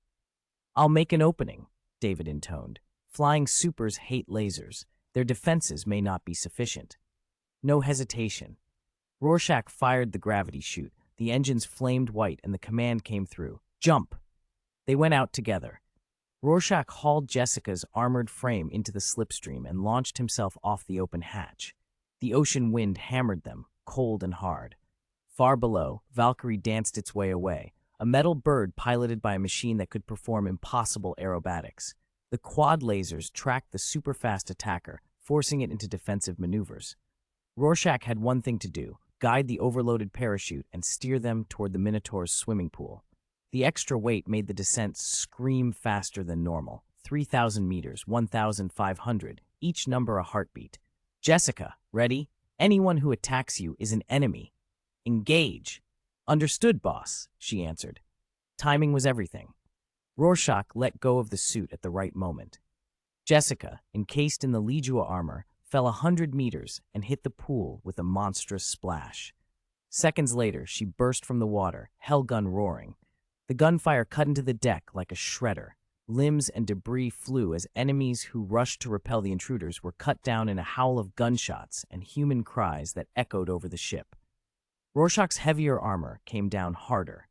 [SPEAKER 1] "I'll make an opening," David intoned. "Flying supers hate lasers. Their defenses may not be sufficient." No hesitation. Rorschach fired the gravity chute. The engines flamed white and the command came through. "Jump!" They went out together. Rorschach hauled Jessica's armored frame into the slipstream and launched himself off the open hatch. The ocean wind hammered them, cold and hard. Far below, Valkyrie danced its way away, a metal bird piloted by a machine that could perform impossible aerobatics. The quad lasers tracked the super-fast attacker, forcing it into defensive maneuvers. Rorschach had one thing to do: guide the overloaded parachute and steer them toward the Minotaur's swimming pool. The extra weight made the descent scream faster than normal. 3,000 meters, 1,500, each number a heartbeat. "Jessica, ready? Anyone who attacks you is an enemy. Engage." "Understood, boss," she answered. Timing was everything. Rorschach let go of the suit at the right moment. Jessica, encased in the Legua armor, fell 100 meters and hit the pool with a monstrous splash. Seconds later, she burst from the water, Hellgun roaring. The gunfire cut into the deck like a shredder. Limbs and debris flew as enemies who rushed to repel the intruders were cut down in a howl of gunshots and human cries that echoed over the ship. Rorschach's heavier armor came down harder.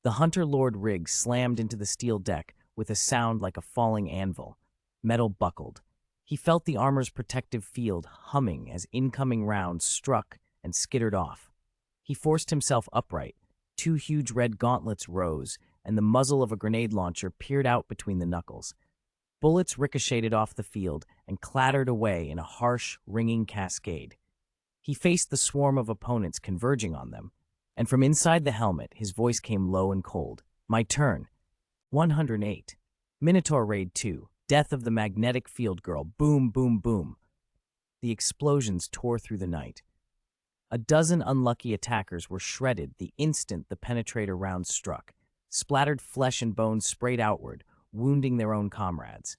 [SPEAKER 1] The Hunter Lord rig slammed into the steel deck with a sound like a falling anvil. Metal buckled. He felt the armor's protective field humming as incoming rounds struck and skittered off. He forced himself upright. Two huge red gauntlets rose, and the muzzle of a grenade launcher peered out between the knuckles. Bullets ricocheted off the field and clattered away in a harsh, ringing cascade. He faced the swarm of opponents converging on them, and from inside the helmet, his voice came low and cold. "My turn." 108. Minotaur Raid 2. Death of the Magnetic Field Girl. Boom, boom, boom. The explosions tore through the night. A dozen unlucky attackers were shredded the instant the penetrator round struck. Splattered flesh and bones sprayed outward, wounding their own comrades.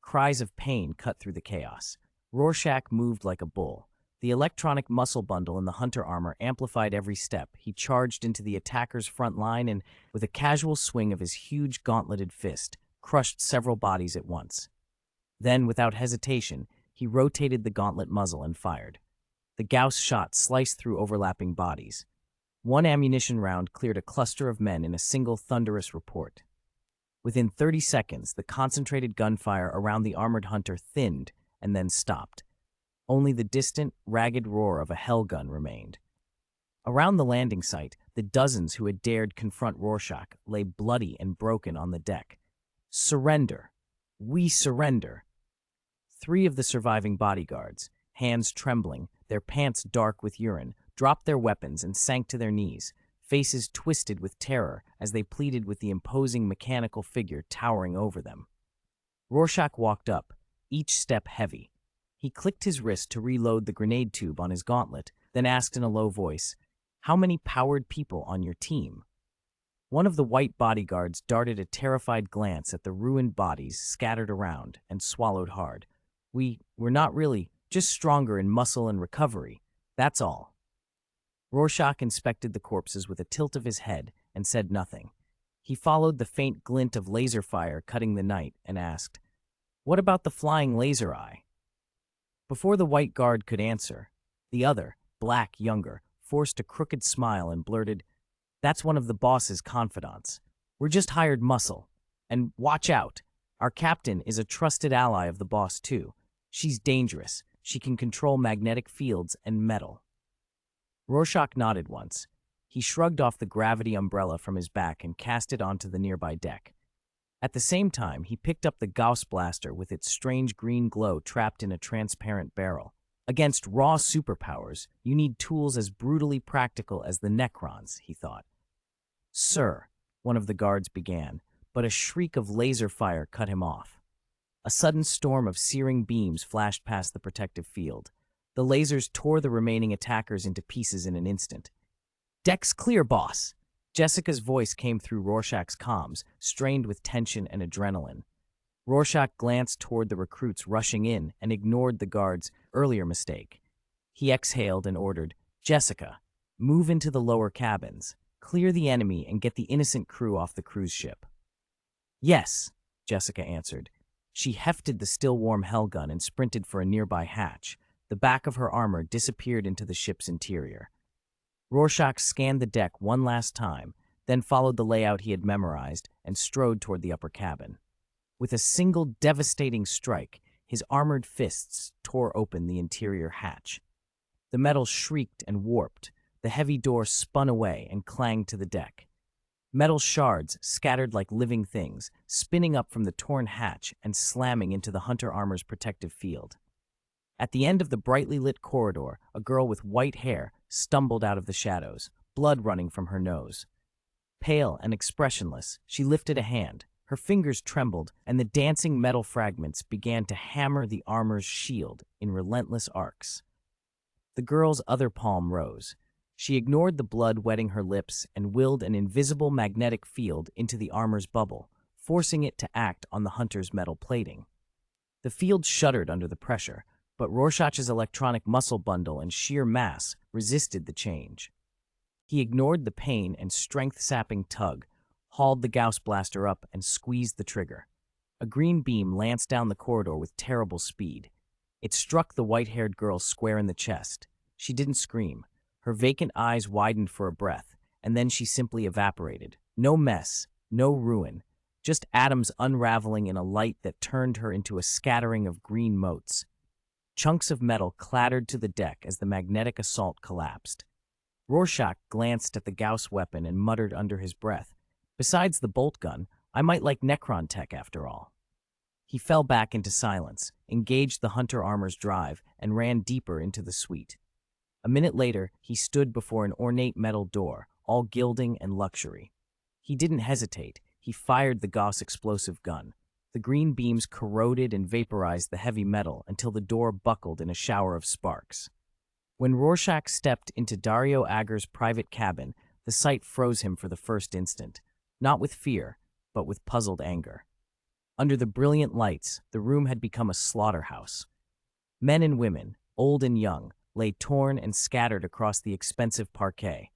[SPEAKER 1] Cries of pain cut through the chaos. Rorschach moved like a bull. The electronic muscle bundle in the hunter armor amplified every step. He charged into the attacker's front line and, with a casual swing of his huge gauntleted fist, crushed several bodies at once. Then, without hesitation, he rotated the gauntlet muzzle and fired. The Gauss shot sliced through overlapping bodies. One ammunition round cleared a cluster of men in a single thunderous report. Within 30 seconds, the concentrated gunfire around the armored hunter thinned and then stopped. Only the distant, ragged roar of a Hellgun remained. Around the landing site, the dozens who had dared confront Rorschach lay bloody and broken on the deck. "Surrender! We surrender!" 3 of the surviving bodyguards, hands trembling, their pants dark with urine, dropped their weapons and sank to their knees, faces twisted with terror as they pleaded with the imposing mechanical figure towering over them. Rorschach walked up, each step heavy. He clicked his wrist to reload the grenade tube on his gauntlet, then asked in a low voice, "How many powered people on your team?" One of the white bodyguards darted a terrified glance at the ruined bodies scattered around and swallowed hard. We're not really, just stronger in muscle and recovery. That's all." Rorschach inspected the corpses with a tilt of his head and said nothing. He followed the faint glint of laser fire cutting the night and asked, "What about the flying laser eye?" Before the white guard could answer, the other, black younger, forced a crooked smile and blurted, That's one of the boss's confidants. We're just hired muscle. And watch out. Our captain is a trusted ally of the boss, too. She's dangerous. She can control magnetic fields and metal. Rorschach nodded once. He shrugged off the gravity umbrella from his back and cast it onto the nearby deck. At the same time, he picked up the Gauss blaster with its strange green glow trapped in a transparent barrel. Against raw superpowers, you need tools as brutally practical as the Necrons, he thought. Sir, one of the guards began, but a shriek of laser fire cut him off. A sudden storm of searing beams flashed past the protective field. The lasers tore the remaining attackers into pieces in an instant. "Deck's clear, boss!" Jessica's voice came through Rorschach's comms, strained with tension and adrenaline. Rorschach glanced toward the recruits rushing in and ignored the guard's earlier mistake. He exhaled and ordered, "Jessica, move into the lower cabins. Clear the enemy and get the innocent crew off the cruise ship." "Yes," Jessica answered. She hefted the still-warm Hellgun and sprinted for a nearby hatch. The back of her armor disappeared into the ship's interior. Rorschach scanned the deck one last time, then followed the layout he had memorized and strode toward the upper cabin. With a single devastating strike, his armored fists tore open the interior hatch. The metal shrieked and warped. The heavy door spun away and clanged to the deck. Metal shards scattered like living things, spinning up from the torn hatch and slamming into the hunter armor's protective field. At the end of the brightly lit corridor, a girl with white hair stumbled out of the shadows, blood running from her nose. Pale and expressionless, she lifted a hand. Her fingers trembled, and the dancing metal fragments began to hammer the armor's shield in relentless arcs. The girl's other palm rose. She ignored the blood wetting her lips and willed an invisible magnetic field into the armor's bubble, forcing it to act on the hunter's metal plating. The field shuddered under the pressure, but Rorschach's electronic muscle bundle and sheer mass resisted the change. He ignored the pain and strength-sapping tug, hauled the Gauss blaster up, and squeezed the trigger. A green beam lanced down the corridor with terrible speed. It struck the white-haired girl square in the chest. She didn't scream. Her vacant eyes widened for a breath, and then she simply evaporated. No mess, no ruin, just atoms unraveling in a light that turned her into a scattering of green motes. Chunks of metal clattered to the deck as the magnetic assault collapsed. Rorschach glanced at the Gauss weapon and muttered under his breath, "Besides the bolt gun, I might like Necron tech after all." He fell back into silence, engaged the hunter armor's drive, and ran deeper into the suite. A minute later, he stood before an ornate metal door, all gilding and luxury. He didn't hesitate. He fired the Gauss explosive gun. The green beams corroded and vaporized the heavy metal until the door buckled in a shower of sparks. When Rorschach stepped into Dario Agger's private cabin, the sight froze him for the first instant, not with fear, but with puzzled anger. Under the brilliant lights, the room had become a slaughterhouse. Men and women, old and young, lay torn and scattered across the expensive parquet.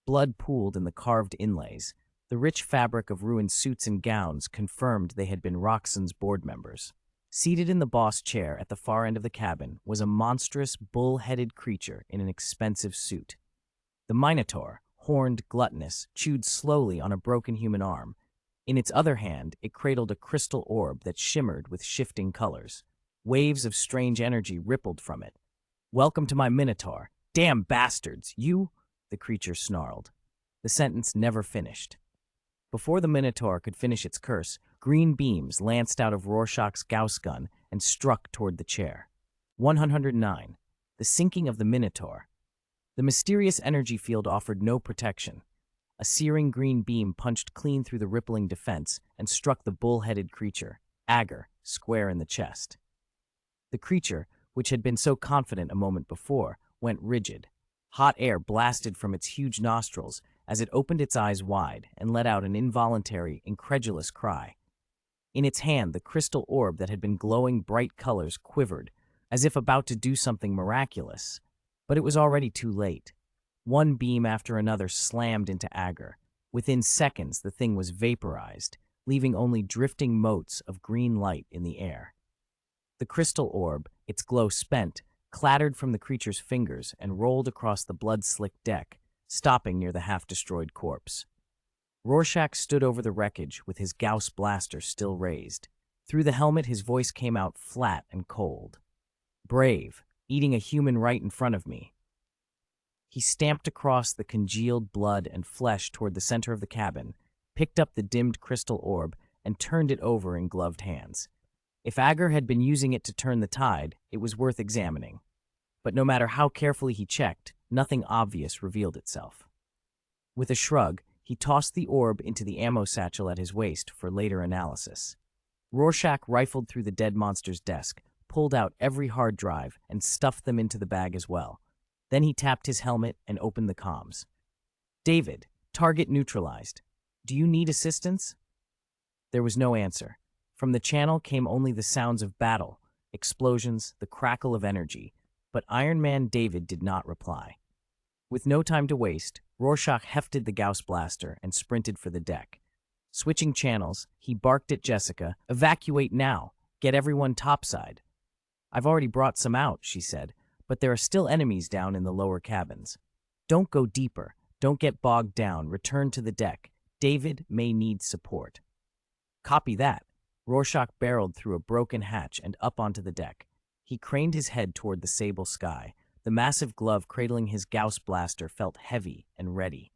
[SPEAKER 1] Blood pooled in the carved inlays. The rich fabric of ruined suits and gowns confirmed they had been Roxxon's board members. Seated in the boss chair at the far end of the cabin was a monstrous, bull-headed creature in an expensive suit. The Minotaur, horned, gluttonous, chewed slowly on a broken human arm. In its other hand, it cradled a crystal orb that shimmered with shifting colors. Waves of strange energy rippled from it. "Welcome to my Minotaur. Damn bastards, you—" the creature snarled. The sentence never finished. Before the Minotaur could finish its curse, green beams lanced out of Rorschach's Gauss gun and struck toward the chair. 109. The sinking of the Minotaur. The mysterious energy field offered no protection. A searing green beam punched clean through the rippling defense and struck the bull-headed creature, Agger, square in the chest. The creature, which had been so confident a moment before, went rigid. Hot air blasted from its huge nostrils as it opened its eyes wide and let out an involuntary, incredulous cry. In its hand, the crystal orb that had been glowing bright colors quivered, as if about to do something miraculous. But it was already too late. One beam after another slammed into Agger. Within seconds, the thing was vaporized, leaving only drifting motes of green light in the air. The crystal orb, its glow spent, clattered from the creature's fingers and rolled across the blood-slicked deck, stopping near the half-destroyed corpse. Rorschach stood over the wreckage with his Gauss blaster still raised. Through the helmet, his voice came out flat and cold. "Brave, eating a human right in front of me." He stamped across the congealed blood and flesh toward the center of the cabin, picked up the dimmed crystal orb, and turned it over in gloved hands. If Agar had been using it to turn the tide, it was worth examining. But no matter how carefully he checked, nothing obvious revealed itself. With a shrug, he tossed the orb into the ammo satchel at his waist for later analysis. Rorschach rifled through the dead monster's desk, pulled out every hard drive, and stuffed them into the bag as well. Then he tapped his helmet and opened the comms. "David, target neutralized. Do you need assistance?" There was no answer. From the channel came only the sounds of battle, explosions, the crackle of energy, but Iron Man David did not reply. With no time to waste, Rorschach hefted the Gauss blaster and sprinted for the deck. Switching channels, he barked at Jessica, "Evacuate now! Get everyone topside." "I've already brought some out," she said, "but there are still enemies down in the lower cabins. Don't go deeper. Don't get bogged down. Return to the deck. David may need support." "Copy that." Rorschach barreled through a broken hatch and up onto the deck. He craned his head toward the sable sky. The massive glove cradling his Gauss blaster felt heavy and ready.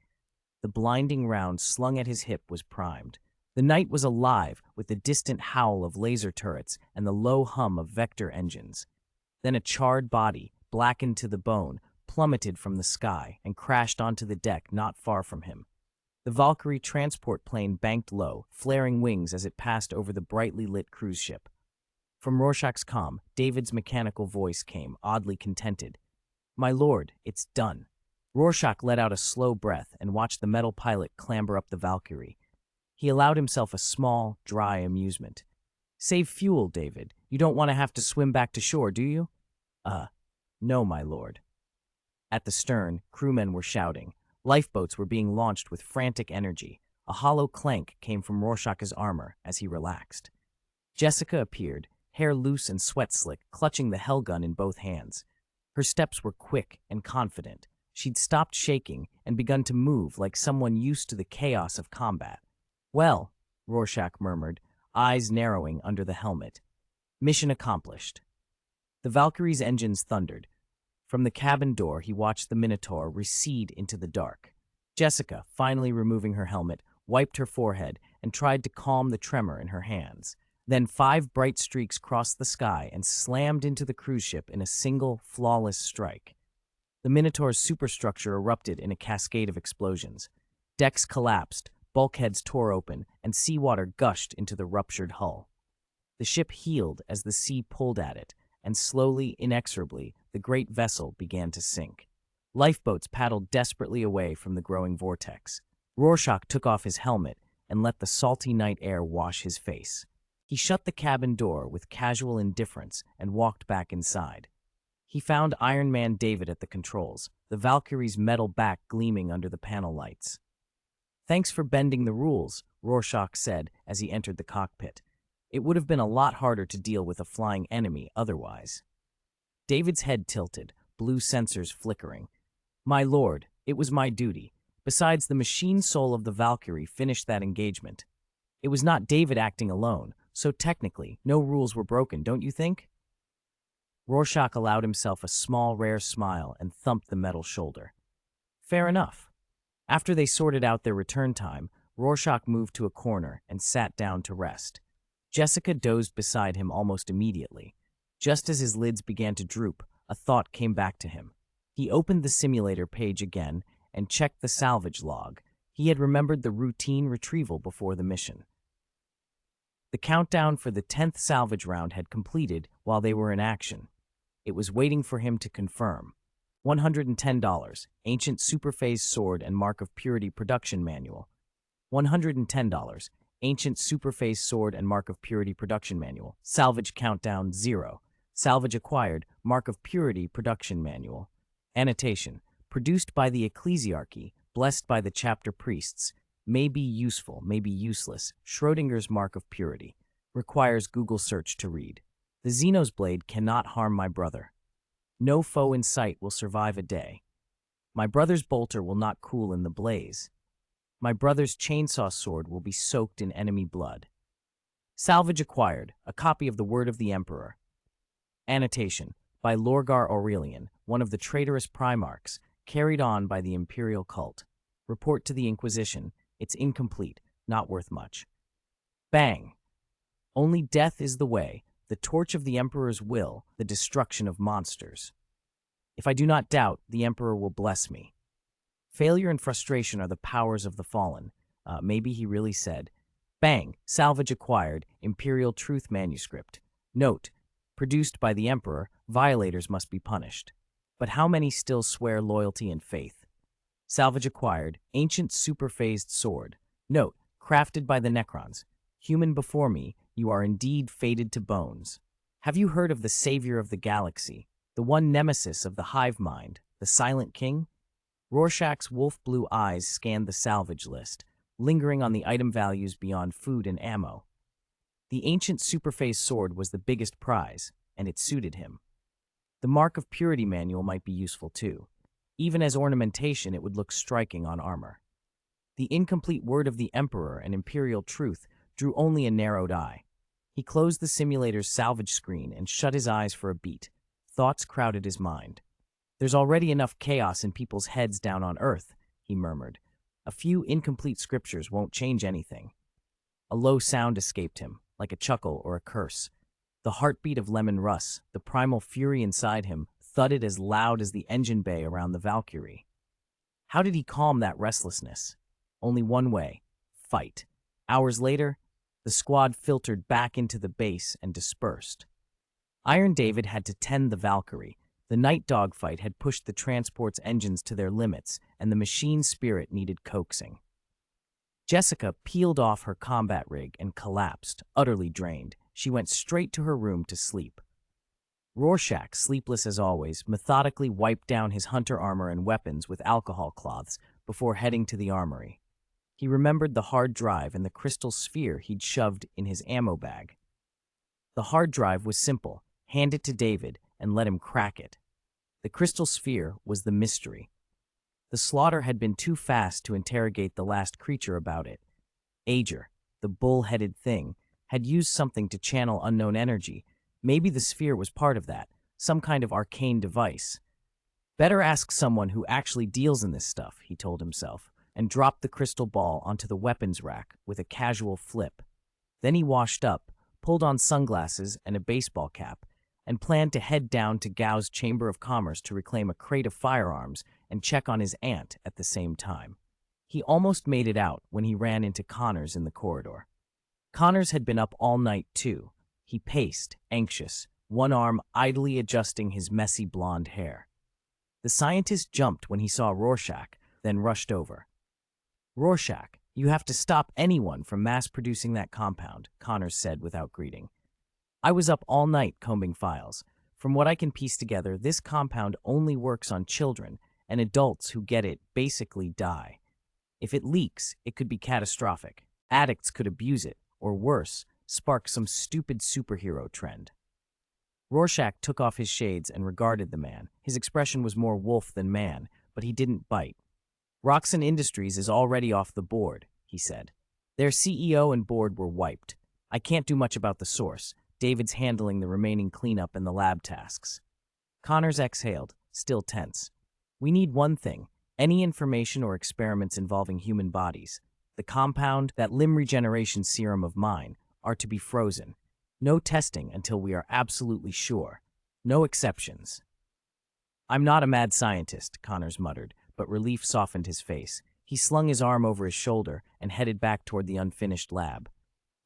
[SPEAKER 1] The blinding round slung at his hip was primed. The night was alive with the distant howl of laser turrets and the low hum of vector engines. Then a charred body, blackened to the bone, plummeted from the sky and crashed onto the deck not far from him. The Valkyrie transport plane banked low, flaring wings as it passed over the brightly lit cruise ship. From Rorschach's comm, David's mechanical voice came, oddly contented. "My lord, it's done." Rorschach let out a slow breath and watched the metal pilot clamber up the Valkyrie. He allowed himself a small, dry amusement. "Save fuel, David. You don't want to have to swim back to shore, do you?" No, my lord." At the stern, crewmen were shouting. Lifeboats were being launched with frantic energy. A hollow clank came from Rorschach's armor as he relaxed. Jessica appeared, hair loose and sweat slick, clutching the Hellgun in both hands. Her steps were quick and confident. She'd stopped shaking and begun to move like someone used to the chaos of combat. "Well," Rorschach murmured, eyes narrowing under the helmet. "Mission accomplished." The Valkyrie's engines thundered. From the cabin door, he watched the Minotaur recede into the dark. Jessica, finally removing her helmet, wiped her forehead and tried to calm the tremor in her hands. Then 5 bright streaks crossed the sky and slammed into the cruise ship in a single, flawless strike. The Minotaur's superstructure erupted in a cascade of explosions. Decks collapsed, bulkheads tore open, and seawater gushed into the ruptured hull. The ship heeled as the sea pulled at it, and slowly, inexorably, the great vessel began to sink. Lifeboats paddled desperately away from the growing vortex. Rorschach took off his helmet and let the salty night air wash his face. He shut the cabin door with casual indifference and walked back inside. He found Iron Man David at the controls, the Valkyrie's metal back gleaming under the panel lights. "Thanks for bending the rules," Rorschach said as he entered the cockpit. "It would have been a lot harder to deal with a flying enemy otherwise." David's head tilted, blue sensors flickering. "My lord, it was my duty. Besides, the machine soul of the Valkyrie finished that engagement. It was not David acting alone, so technically, no rules were broken, don't you think?" Rorschach allowed himself a small, rare smile and thumped the metal shoulder. "Fair enough." After they sorted out their return time, Rorschach moved to a corner and sat down to rest. Jessica dozed beside him almost immediately. Just as his lids began to droop, a thought came back to him. He opened the simulator page again and checked the salvage log. He had remembered the routine retrieval before the mission. The countdown for the 10th salvage round had completed while they were in action. It was waiting for him to confirm. $110, Ancient Superphase Sword and Mark of Purity Production Manual. $110, Ancient Superphase Sword and Mark of Purity Production Manual. Salvage countdown 0. Salvage acquired, Mark of Purity Production Manual. Annotation, produced by the Ecclesiarchy, blessed by the chapter priests. May be useful, may be useless. Schrodinger's Mark of Purity. Requires Google search to read. The Xenos blade cannot harm my brother. No foe in sight will survive a day. My brother's bolter will not cool in the blaze. My brother's chainsaw sword will be soaked in enemy blood. Salvage acquired, a copy of the Word of the Emperor. Annotation, by Lorgar Aurelian, one of the traitorous Primarchs, carried on by the Imperial cult. Report to the Inquisition, it's incomplete, not worth much. Bang! Only death is the way, the torch of the Emperor's will, the destruction of monsters. If I do not doubt, the Emperor will bless me. Failure and frustration are the powers of the fallen. Maybe he really said. Bang! Salvage acquired, Imperial Truth Manuscript. Note, produced by the Emperor, violators must be punished. But how many still swear loyalty and faith? Salvage acquired, Ancient Superphased Sword. Note, crafted by the Necrons. Human before me, you are indeed fated to bones. Have you heard of the Savior of the Galaxy, the one nemesis of the hive mind, the Silent King? Rorschach's wolf-blue eyes scanned the salvage list, lingering on the item values beyond food and ammo. The Ancient Superphased Sword was the biggest prize, and it suited him. The Mark of Purity manual might be useful too. Even as ornamentation, it would look striking on armor. The incomplete Word of the Emperor and Imperial Truth drew only a narrowed eye. He closed the simulator's salvage screen and shut his eyes for a beat. Thoughts crowded his mind. There's already enough chaos in people's heads down on Earth, he murmured. A few incomplete scriptures won't change anything. A low sound escaped him, like a chuckle or a curse. The heartbeat of Lemon Russ, the primal fury inside him, thudded as loud as the engine bay around the Valkyrie. How did he calm that restlessness? Only one way: fight. Hours later, the squad filtered back into the base and dispersed. Iron David had to tend the Valkyrie. The night dogfight had pushed the transport's engines to their limits, and the machine's spirit needed coaxing. Jessica peeled off her combat rig and collapsed, utterly drained. She went straight to her room to sleep. Rorschach, sleepless as always, methodically wiped down his hunter armor and weapons with alcohol cloths before heading to the armory. He remembered the hard drive and the crystal sphere he'd shoved in his ammo bag. The hard drive was simple: hand it to David and let him crack it. The crystal sphere was the mystery. The slaughter had been too fast to interrogate the last creature about it. Ager, the bull-headed thing, had used something to channel unknown energy. Maybe the sphere was part of that, some kind of arcane device. Better ask someone who actually deals in this stuff, he told himself, and dropped the crystal ball onto the weapons rack with a casual flip. Then he washed up, pulled on sunglasses and a baseball cap, and planned to head down to Gao's Chamber of Commerce to reclaim a crate of firearms and check on his aunt at the same time. He almost made it out when he ran into Connors in the corridor. Connors had been up all night, too. He paced, anxious, one arm idly adjusting his messy blonde hair. The scientist jumped when he saw Rorschach, then rushed over. "Rorschach, you have to stop anyone from mass-producing that compound," Connors said without greeting. "I was up all night combing files. From what I can piece together, this compound only works on children, and adults who get it basically die. If it leaks, it could be catastrophic. Addicts could abuse it, or worse, spark some stupid superhero trend." Rorschach took off his shades and regarded the man. His expression was more wolf than man, but he didn't bite. "Roxxon Industries is already off the board," he said. "Their CEO and board were wiped. I can't do much about the source. David's handling the remaining cleanup and the lab tasks." Connors exhaled, still tense. "We need one thing: any information or experiments involving human bodies. The compound, that limb regeneration serum of mine, are to be frozen. No testing until we are absolutely sure. No exceptions." "I'm not a mad scientist," Connors muttered, but relief softened his face. He slung his arm over his shoulder and headed back toward the unfinished lab.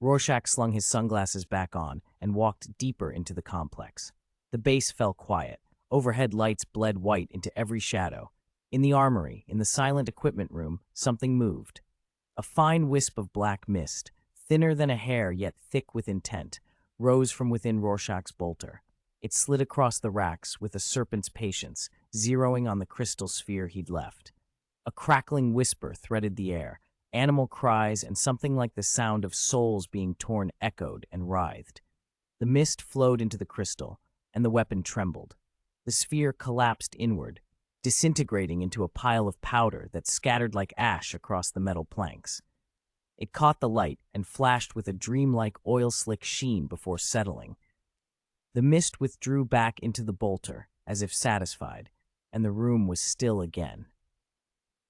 [SPEAKER 1] Rorschach slung his sunglasses back on and walked deeper into the complex. The base fell quiet. Overhead lights bled white into every shadow. In the armory, in the silent equipment room, something moved. A fine wisp of black mist, thinner than a hair yet thick with intent, rose from within Rorschach's bolter. It slid across the racks with a serpent's patience, zeroing on the crystal sphere he'd left. A crackling whisper threaded the air. Animal cries and something like the sound of souls being torn echoed and writhed. The mist flowed into the crystal, and the weapon trembled. The sphere collapsed inward. disintegrating into a pile of powder that scattered like ash across the metal planks. It caught the light and flashed with a dreamlike oil-slick sheen before settling. The mist withdrew back into the bolter, as if satisfied, and the room was still again.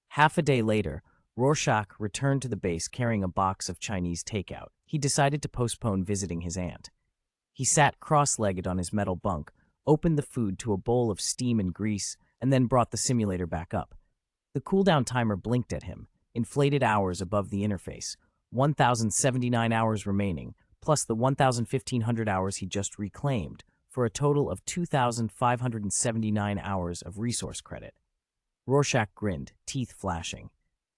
[SPEAKER 1] Half a day later, Rorschach returned to the base carrying a box of Chinese takeout. He decided to postpone visiting his aunt. He sat cross-legged on his metal bunk, opened the food to a bowl of steam and grease, and then brought the simulator back up. The cooldown timer blinked at him, inflated hours above the interface, 1,079 hours remaining, plus the 1,500 hours he just reclaimed, for a total of 2,579 hours of resource credit. Rorschach grinned, teeth flashing.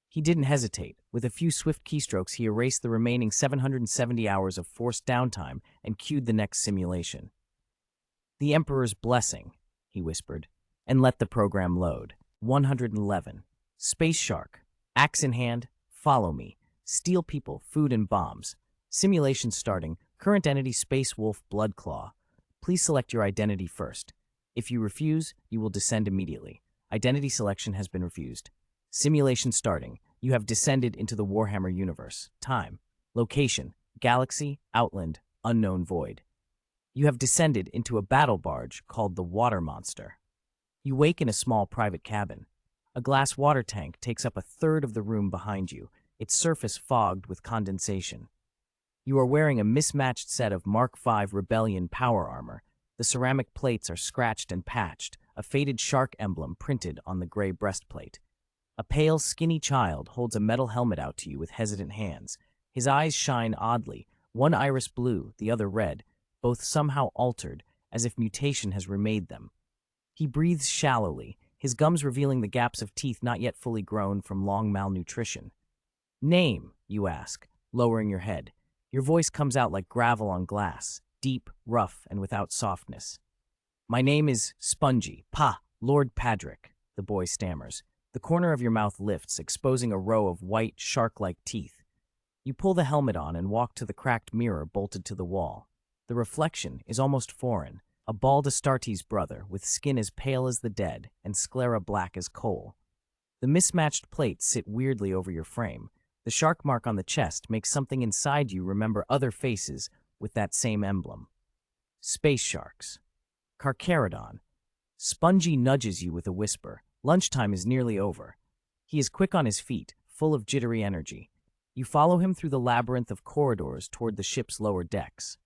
[SPEAKER 1] He didn't hesitate. With a few swift keystrokes, he erased the remaining 770 hours of forced downtime and queued the next simulation. "The Emperor's blessing," he whispered, and let the program load. 111. Space Shark. Axe in hand. Follow me. Steal people, food, and bombs. Simulation starting. Current entity Space Wolf Bloodclaw. Please select your identity first. If you refuse, you will descend immediately. Identity selection has been refused. Simulation starting. You have descended into the Warhammer universe. Time. Location. Galaxy, Outland, Unknown Void. You have descended into a battle barge called the Water Monster. You wake in a small private cabin. A glass water tank takes up a third of the room behind you, its surface fogged with condensation. You are wearing a mismatched set of Mark V Rebellion power armor. The ceramic plates are scratched and patched, a faded shark emblem printed on the gray breastplate. A pale, skinny child holds a metal helmet out to you with hesitant hands. His eyes shine oddly, one iris blue, the other red, both somehow altered, as if mutation has remade them. He breathes shallowly, his gums revealing the gaps of teeth not yet fully grown from long malnutrition. "Name," you ask, lowering your head. Your voice comes out like gravel on glass, deep, rough, and without softness. "My name is Spongy, Lord Padrick," the boy stammers. The corner of your mouth lifts, exposing a row of white, shark-like teeth. You pull the helmet on and walk to the cracked mirror bolted to the wall. The reflection is almost foreign, a bald Astartes brother with skin as pale as the dead and sclera black as coal. The mismatched plates sit weirdly over your frame. The shark mark on the chest makes something inside you remember other faces with that same emblem. Space sharks. Carcharodon. Spongy nudges you with a whisper. Lunchtime is nearly over. He is quick on his feet, full of jittery energy. You follow him through the labyrinth of corridors toward the ship's lower decks.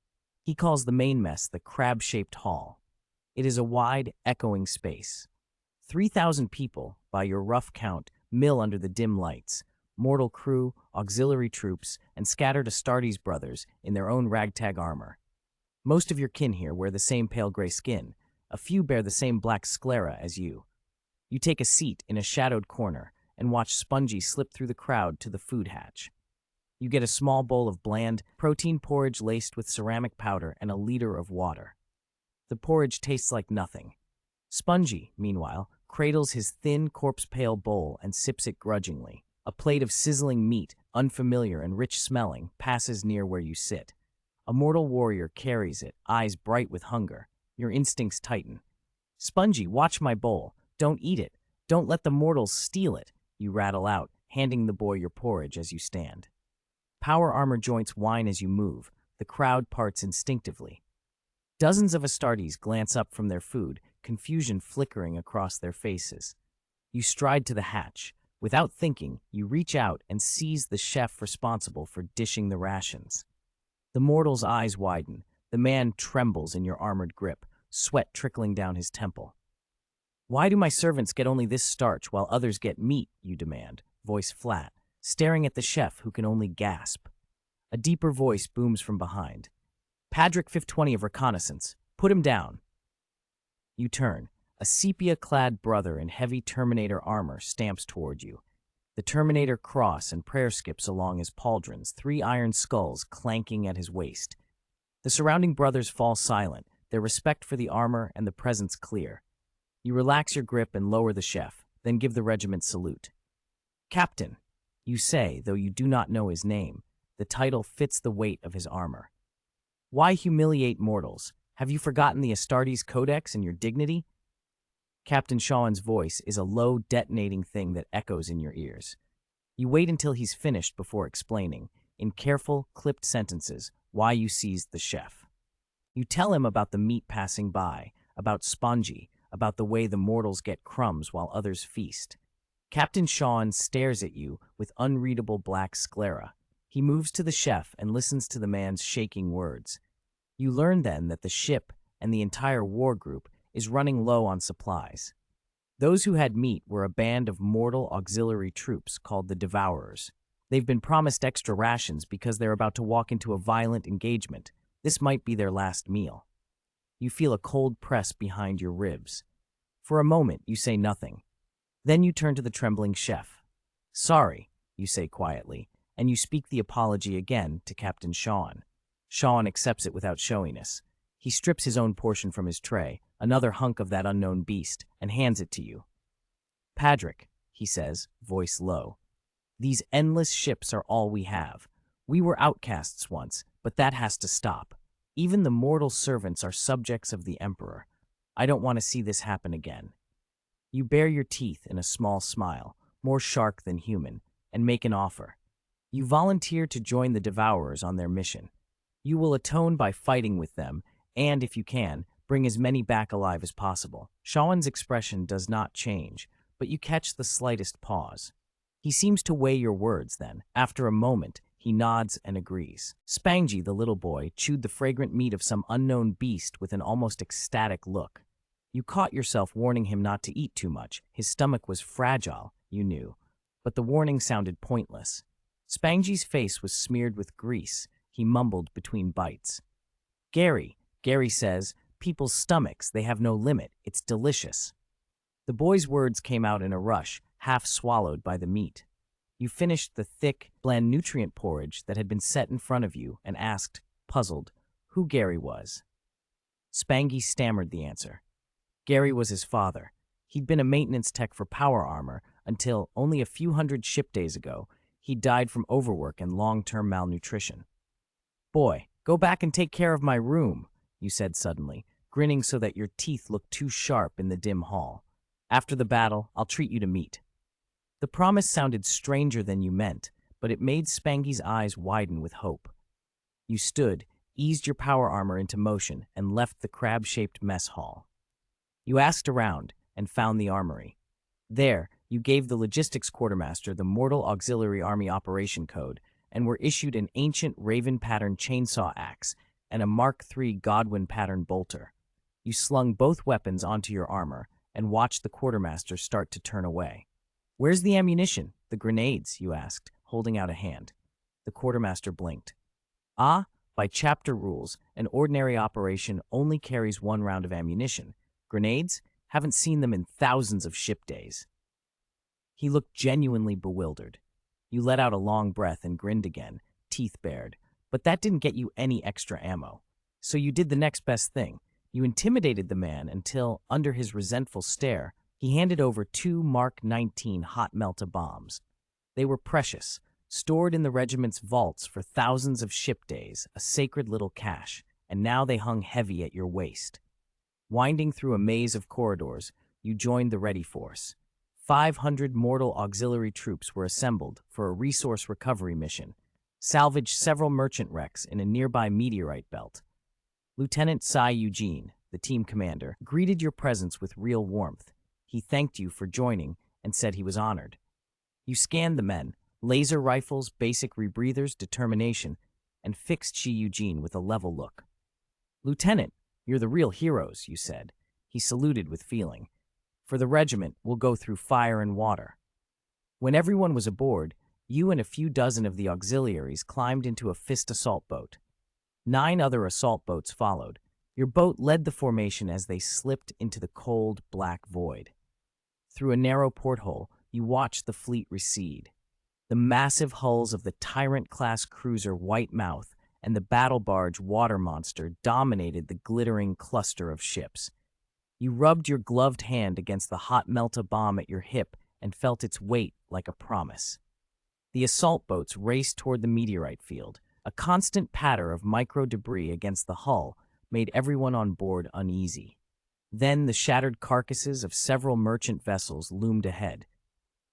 [SPEAKER 1] He calls the main mess the crab-shaped hall. It is a wide, echoing space. 3,000 people, by your rough count, mill under the dim lights. Mortal crew, auxiliary troops, and scattered Astartes brothers in their own ragtag armor. Most of your kin here wear the same pale gray skin. A few bear the same black sclera as you. You take a seat in a shadowed corner and watch Spongy slip through the crowd to the food hatch. You get a small bowl of bland, protein porridge laced with ceramic powder and a liter of water. The porridge tastes like nothing. Spongy, meanwhile, cradles his thin, corpse-pale bowl and sips it grudgingly. A plate of sizzling meat, unfamiliar and rich-smelling, passes near where you sit. A mortal warrior carries it, eyes bright with hunger. Your instincts tighten. "Spongy, watch my bowl. Don't eat it. Don't let the mortals steal it," you rattle out, handing the boy your porridge as you stand. Power armor joints whine as you move. The crowd parts instinctively. Dozens of Astartes glance up from their food, confusion flickering across their faces. You stride to the hatch. Without thinking, you reach out and seize the chef responsible for dishing the rations. The mortal's eyes widen. The man trembles in your armored grip, sweat trickling down his temple. "Why do my servants get only this starch while others get meat?" you demand, voice flat, staring at the chef who can only gasp. A deeper voice booms from behind. "Padrick 520 of Reconnaissance. Put him down." You turn. A sepia-clad brother in heavy Terminator armor stamps toward you. The Terminator cross and prayer skips along his pauldrons, 3 iron skulls clanking at his waist. The surrounding brothers fall silent, their respect for the armor and the presence clear. You relax your grip and lower the chef, then give the regiment salute. "Captain," you say, though you do not know his name. The title fits the weight of his armor. "Why humiliate mortals? Have you forgotten the Astartes Codex and your dignity?" Captain Sean's voice is a low, detonating thing that echoes in your ears. You wait until he's finished before explaining, in careful, clipped sentences, why you seized the chef. You tell him about the meat passing by, about Spongy, about the way the mortals get crumbs while others feast. Captain Sean stares at you with unreadable black sclera. He moves to the chef and listens to the man's shaking words. You learn then that the ship and the entire war group is running low on supplies. Those who had meat were a band of mortal auxiliary troops called the Devourers. They've been promised extra rations because they're about to walk into a violent engagement. This might be their last meal. You feel a cold press behind your ribs. For a moment, you say nothing. Then you turn to the trembling chef. "Sorry," you say quietly, and you speak the apology again to Captain Sean. Sean accepts it without showiness. He strips his own portion from his tray, another hunk of that unknown beast, and hands it to you. "Padrick," he says, voice low, "these endless ships are all we have. We were outcasts once, but that has to stop. Even the mortal servants are subjects of the Emperor. I don't want to see this happen again." You bare your teeth in a small smile, more shark than human, and make an offer. You volunteer to join the Devourers on their mission. You will atone by fighting with them, and, if you can, bring as many back alive as possible. Sean's expression does not change, but you catch the slightest pause. He seems to weigh your words then. After a moment, he nods and agrees. Spangy, the little boy, chewed the fragrant meat of some unknown beast with an almost ecstatic look. You caught yourself warning him not to eat too much. His stomach was fragile, you knew, but the warning sounded pointless. Spangy's face was smeared with grease. He mumbled between bites. Gary says, people's stomachs, they have no limit. It's delicious." The boy's words came out in a rush, half swallowed by the meat. You finished the thick, bland nutrient porridge that had been set in front of you and asked, puzzled, who Gary was. Spangy stammered the answer. Gary was his father. He'd been a maintenance tech for power armor until, only a few hundred ship days ago, he died from overwork and long-term malnutrition. "Boy, go back and take care of my room," you said suddenly, grinning so that your teeth looked too sharp in the dim hall. "After the battle, I'll treat you to meat." The promise sounded stranger than you meant, but it made Spangy's eyes widen with hope. You stood, eased your power armor into motion, and left the crab-shaped mess hall. You asked around and found the armory. There, you gave the logistics quartermaster the Mortal Auxiliary Army Operation Code and were issued an ancient Raven-pattern chainsaw axe and a Mark III Godwin-pattern bolter. You slung both weapons onto your armor and watched the quartermaster start to turn away. "Where's the ammunition, the grenades?" you asked, holding out a hand. The quartermaster blinked. "Ah, by chapter rules, an ordinary operation only carries one round of ammunition. Grenades? Haven't seen them in thousands of ship days." He looked genuinely bewildered. You let out a long breath and grinned again, teeth bared. But that didn't get you any extra ammo. So you did the next best thing. You intimidated the man until, under his resentful stare, he handed over 2 Mark 19 hot melta bombs. They were precious, stored in the regiment's vaults for thousands of ship days, a sacred little cache, and now they hung heavy at your waist. Winding through a maze of corridors, you joined the ready force. 500 mortal auxiliary troops were assembled for a resource recovery mission, salvaged several merchant wrecks in a nearby meteorite belt. Lieutenant Cy Eugene, the team commander, greeted your presence with real warmth. He thanked you for joining and said he was honored. You scanned the men, laser rifles, basic rebreathers, determination, and fixed Cy Eugene with a level look. "Lieutenant, you're the real heroes," you said. He saluted with feeling. "For the regiment, we'll go through fire and water." When everyone was aboard, you and a few dozen of the auxiliaries climbed into a fist assault boat. 9 other assault boats followed. Your boat led the formation as they slipped into the cold, black void. Through a narrow porthole, you watched the fleet recede. The massive hulls of the Tyrant-class cruiser White Mouth and the battle barge Water Monster dominated the glittering cluster of ships. You rubbed your gloved hand against the hot melta bomb at your hip and felt its weight like a promise. The assault boats raced toward the meteorite field. A constant patter of micro-debris against the hull made everyone on board uneasy. Then the shattered carcasses of several merchant vessels loomed ahead.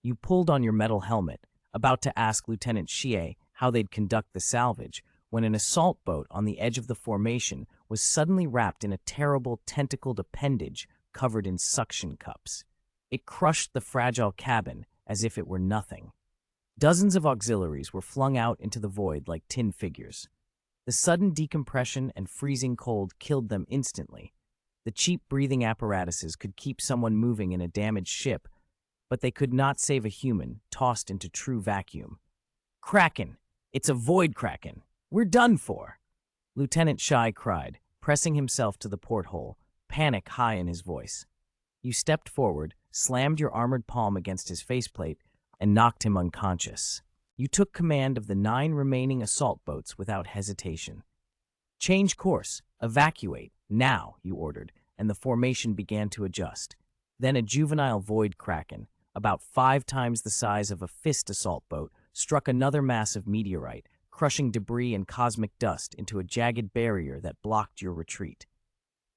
[SPEAKER 1] You pulled on your metal helmet, about to ask Lieutenant Xie how they'd conduct the salvage, when an assault boat on the edge of the formation was suddenly wrapped in a terrible tentacled appendage covered in suction cups. It crushed the fragile cabin as if it were nothing. Dozens of auxiliaries were flung out into the void like tin figures. The sudden decompression and freezing cold killed them instantly. The cheap breathing apparatuses could keep someone moving in a damaged ship, but they could not save a human tossed into true vacuum. "Kraken! It's a void kraken! We're done for!" Lieutenant Shai cried, pressing himself to the porthole, panic high in his voice. You stepped forward, slammed your armored palm against his faceplate, and knocked him unconscious. You took command of the 9 remaining assault boats without hesitation. "Change course. Evacuate. Now," you ordered, and the formation began to adjust. Then a juvenile void kraken, about 5 times the size of a fist assault boat, struck another massive meteorite, crushing debris and cosmic dust into a jagged barrier that blocked your retreat.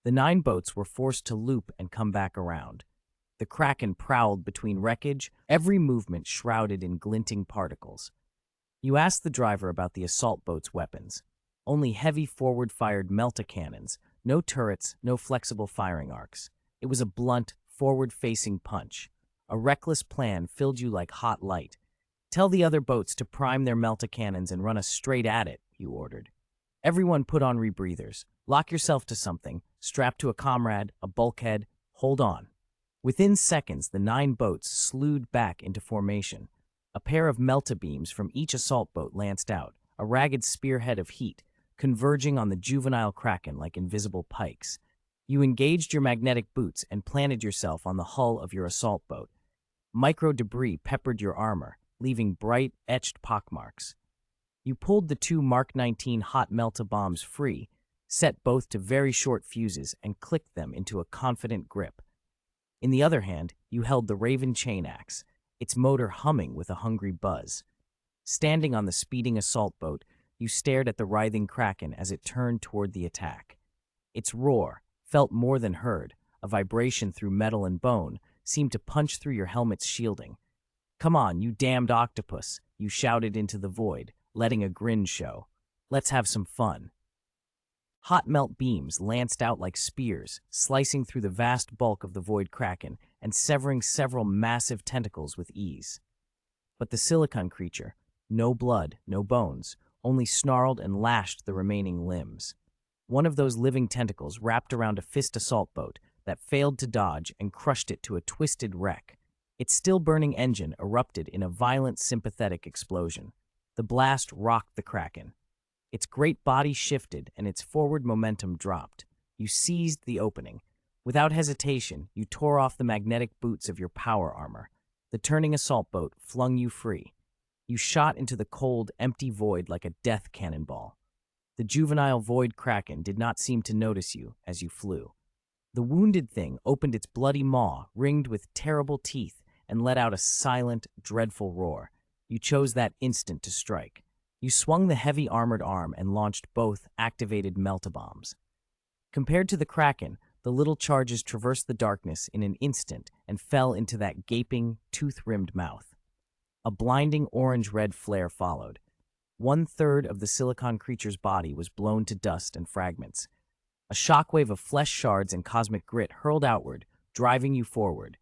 [SPEAKER 1] The 9 boats were forced to loop and come back around. The kraken prowled between wreckage, every movement shrouded in glinting particles. You asked the driver about the assault boat's weapons. Only heavy forward-fired melta-cannons, no turrets, no flexible firing arcs. It was a blunt, forward-facing punch. A reckless plan filled you like hot light. "Tell the other boats to prime their melta-cannons and run us straight at it," you ordered. "Everyone put on rebreathers. Lock yourself to something, strap to a comrade, a bulkhead, hold on." Within seconds, the 9 boats slewed back into formation. A pair of melta-beams from each assault boat lanced out, a ragged spearhead of heat, converging on the juvenile kraken like invisible pikes. You engaged your magnetic boots and planted yourself on the hull of your assault boat. Micro-debris peppered your armor, leaving bright, etched pockmarks. You pulled the 2 Mark 19 hot melta-bombs free, set both to very short fuses, and clicked them into a confident grip. In the other hand, you held the Raven chain axe, its motor humming with a hungry buzz. Standing on the speeding assault boat, you stared at the writhing kraken as it turned toward the attack. Its roar, felt more than heard, a vibration through metal and bone, seemed to punch through your helmet's shielding. "Come on, you damned octopus," you shouted into the void, letting a grin show. "Let's have some fun." Hot melt beams lanced out like spears, slicing through the vast bulk of the void kraken and severing several massive tentacles with ease. But the silicon creature, no blood, no bones, only snarled and lashed the remaining limbs. One of those living tentacles wrapped around a fist assault boat that failed to dodge and crushed it to a twisted wreck. Its still-burning engine erupted in a violent sympathetic explosion. The blast rocked the kraken. Its great body shifted and its forward momentum dropped. You seized the opening. Without hesitation, you tore off the magnetic boots of your power armor. The turning assault boat flung you free. You shot into the cold, empty void like a death cannonball. The juvenile void kraken did not seem to notice you as you flew. The wounded thing opened its bloody maw, ringed with terrible teeth, and let out a silent, dreadful roar. You chose that instant to strike. You swung the heavy armored arm and launched both activated melta-bombs. Compared to the kraken, the little charges traversed the darkness in an instant and fell into that gaping, tooth-rimmed mouth. A blinding orange-red flare followed. 1/3 of the silicon creature's body was blown to dust and fragments. A shockwave of flesh shards and cosmic grit hurled outward, driving you forward.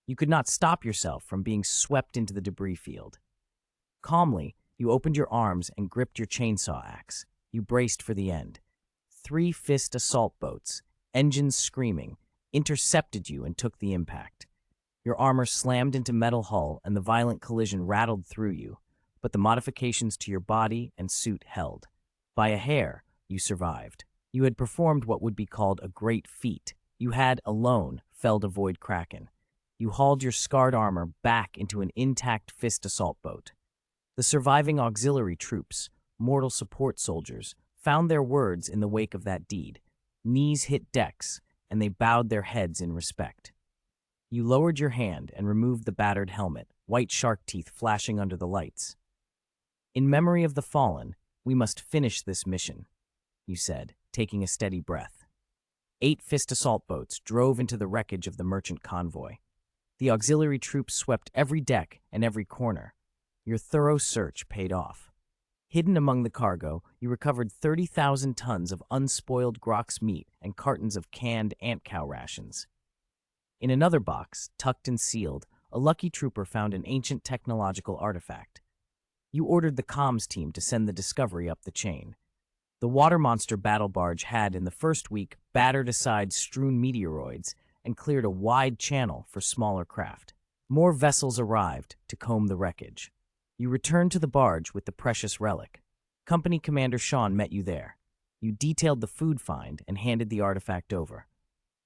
[SPEAKER 1] You could not stop yourself from being swept into the debris field. Calmly, you opened your arms and gripped your chainsaw axe. You braced for the end. 3 fist assault boats, engines screaming, intercepted you and took the impact. Your armor slammed into metal hull and the violent collision rattled through you, but the modifications to your body and suit held. By a hair, you survived. You had performed what would be called a great feat. You had, alone, felled a void kraken. You hauled your scarred armor back into an intact fist assault boat. The surviving auxiliary troops, mortal support soldiers, found their words in the wake of that deed. Knees hit decks, and they bowed their heads in respect. You lowered your hand and removed the battered helmet, white shark teeth flashing under the lights. "In memory of the fallen, we must finish this mission," you said, taking a steady breath. 8 fist assault boats drove into the wreckage of the merchant convoy. The auxiliary troops swept every deck and every corner. Your thorough search paid off. Hidden among the cargo, you recovered 30,000 tons of unspoiled grox meat and cartons of canned ant cow rations. In another box, tucked and sealed, a lucky trooper found an ancient technological artifact. You ordered the comms team to send the discovery up the chain. The water monster battle barge had, in the first week, battered aside strewn meteoroids and cleared a wide channel for smaller craft. More vessels arrived to comb the wreckage. You returned to the barge with the precious relic. Company Commander Sean met you there. You detailed the food find and handed the artifact over.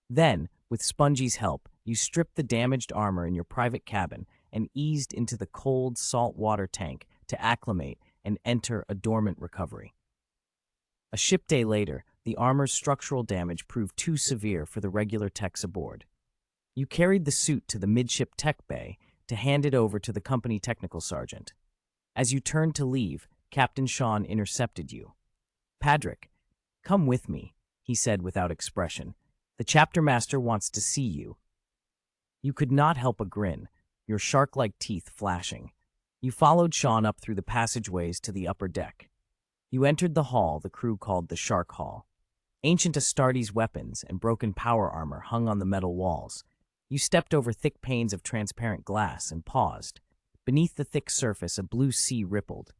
[SPEAKER 1] Then, with Spongy's help, you stripped the damaged armor in your private cabin and eased into the cold, salt water tank to acclimate and enter a dormant recovery. A ship day later, the armor's structural damage proved too severe for the regular techs aboard. You carried the suit to the midship tech bay to hand it over to the company technical sergeant. As you turned to leave, Captain Sean intercepted you. "Padrick, come with me," he said without expression. "The chapter master wants to see you." You could not help a grin, your shark-like teeth flashing. You followed Sean up through the passageways to the upper deck. You entered the hall the crew called the Shark Hall. Ancient Astartes weapons and broken power armor hung on the metal walls. You stepped over thick panes of transparent glass and paused. Beneath the thick surface, a blue sea rippled.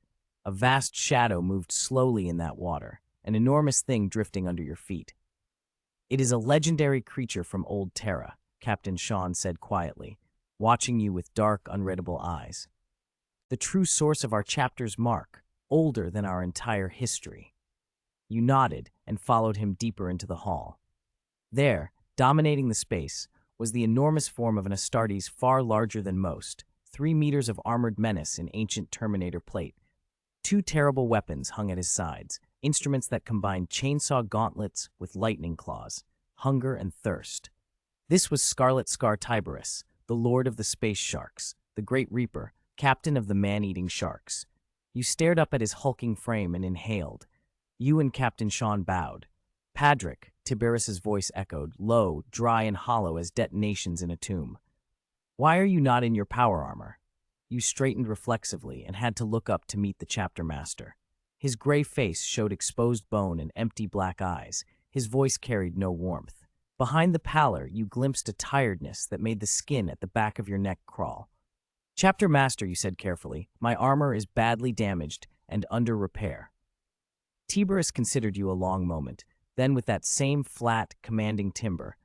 [SPEAKER 1] A vast shadow moved slowly in that water, an enormous thing drifting under your feet. "It is a legendary creature from old Terra," Captain Sean said quietly, watching you with dark, unreadable eyes. "The true source of our chapter's mark, older than our entire history." You nodded and followed him deeper into the hall. There, dominating the space, was the enormous form of an Astartes far larger than most, 3 meters of armored menace in ancient Terminator plate. 2 terrible weapons hung at his sides, instruments that combined chainsaw gauntlets with lightning claws, hunger and thirst. This was Scarlet Scar Tiberus, the lord of the space sharks, the great reaper, captain of the man-eating sharks. You stared up at his hulking frame and inhaled. You and Captain Sean bowed. "Padrick," Tiberius's voice echoed, low, dry, and hollow as detonations in a tomb. "Why are you not in your power armor?" You straightened reflexively and had to look up to meet the chapter master. His gray face showed exposed bone and empty black eyes. His voice carried no warmth. Behind the pallor, you glimpsed a tiredness that made the skin at the back of your neck crawl. "Chapter master," you said carefully, "my armor is badly damaged and under repair." Tiberius considered you a long moment. Then, with that same flat, commanding timbre,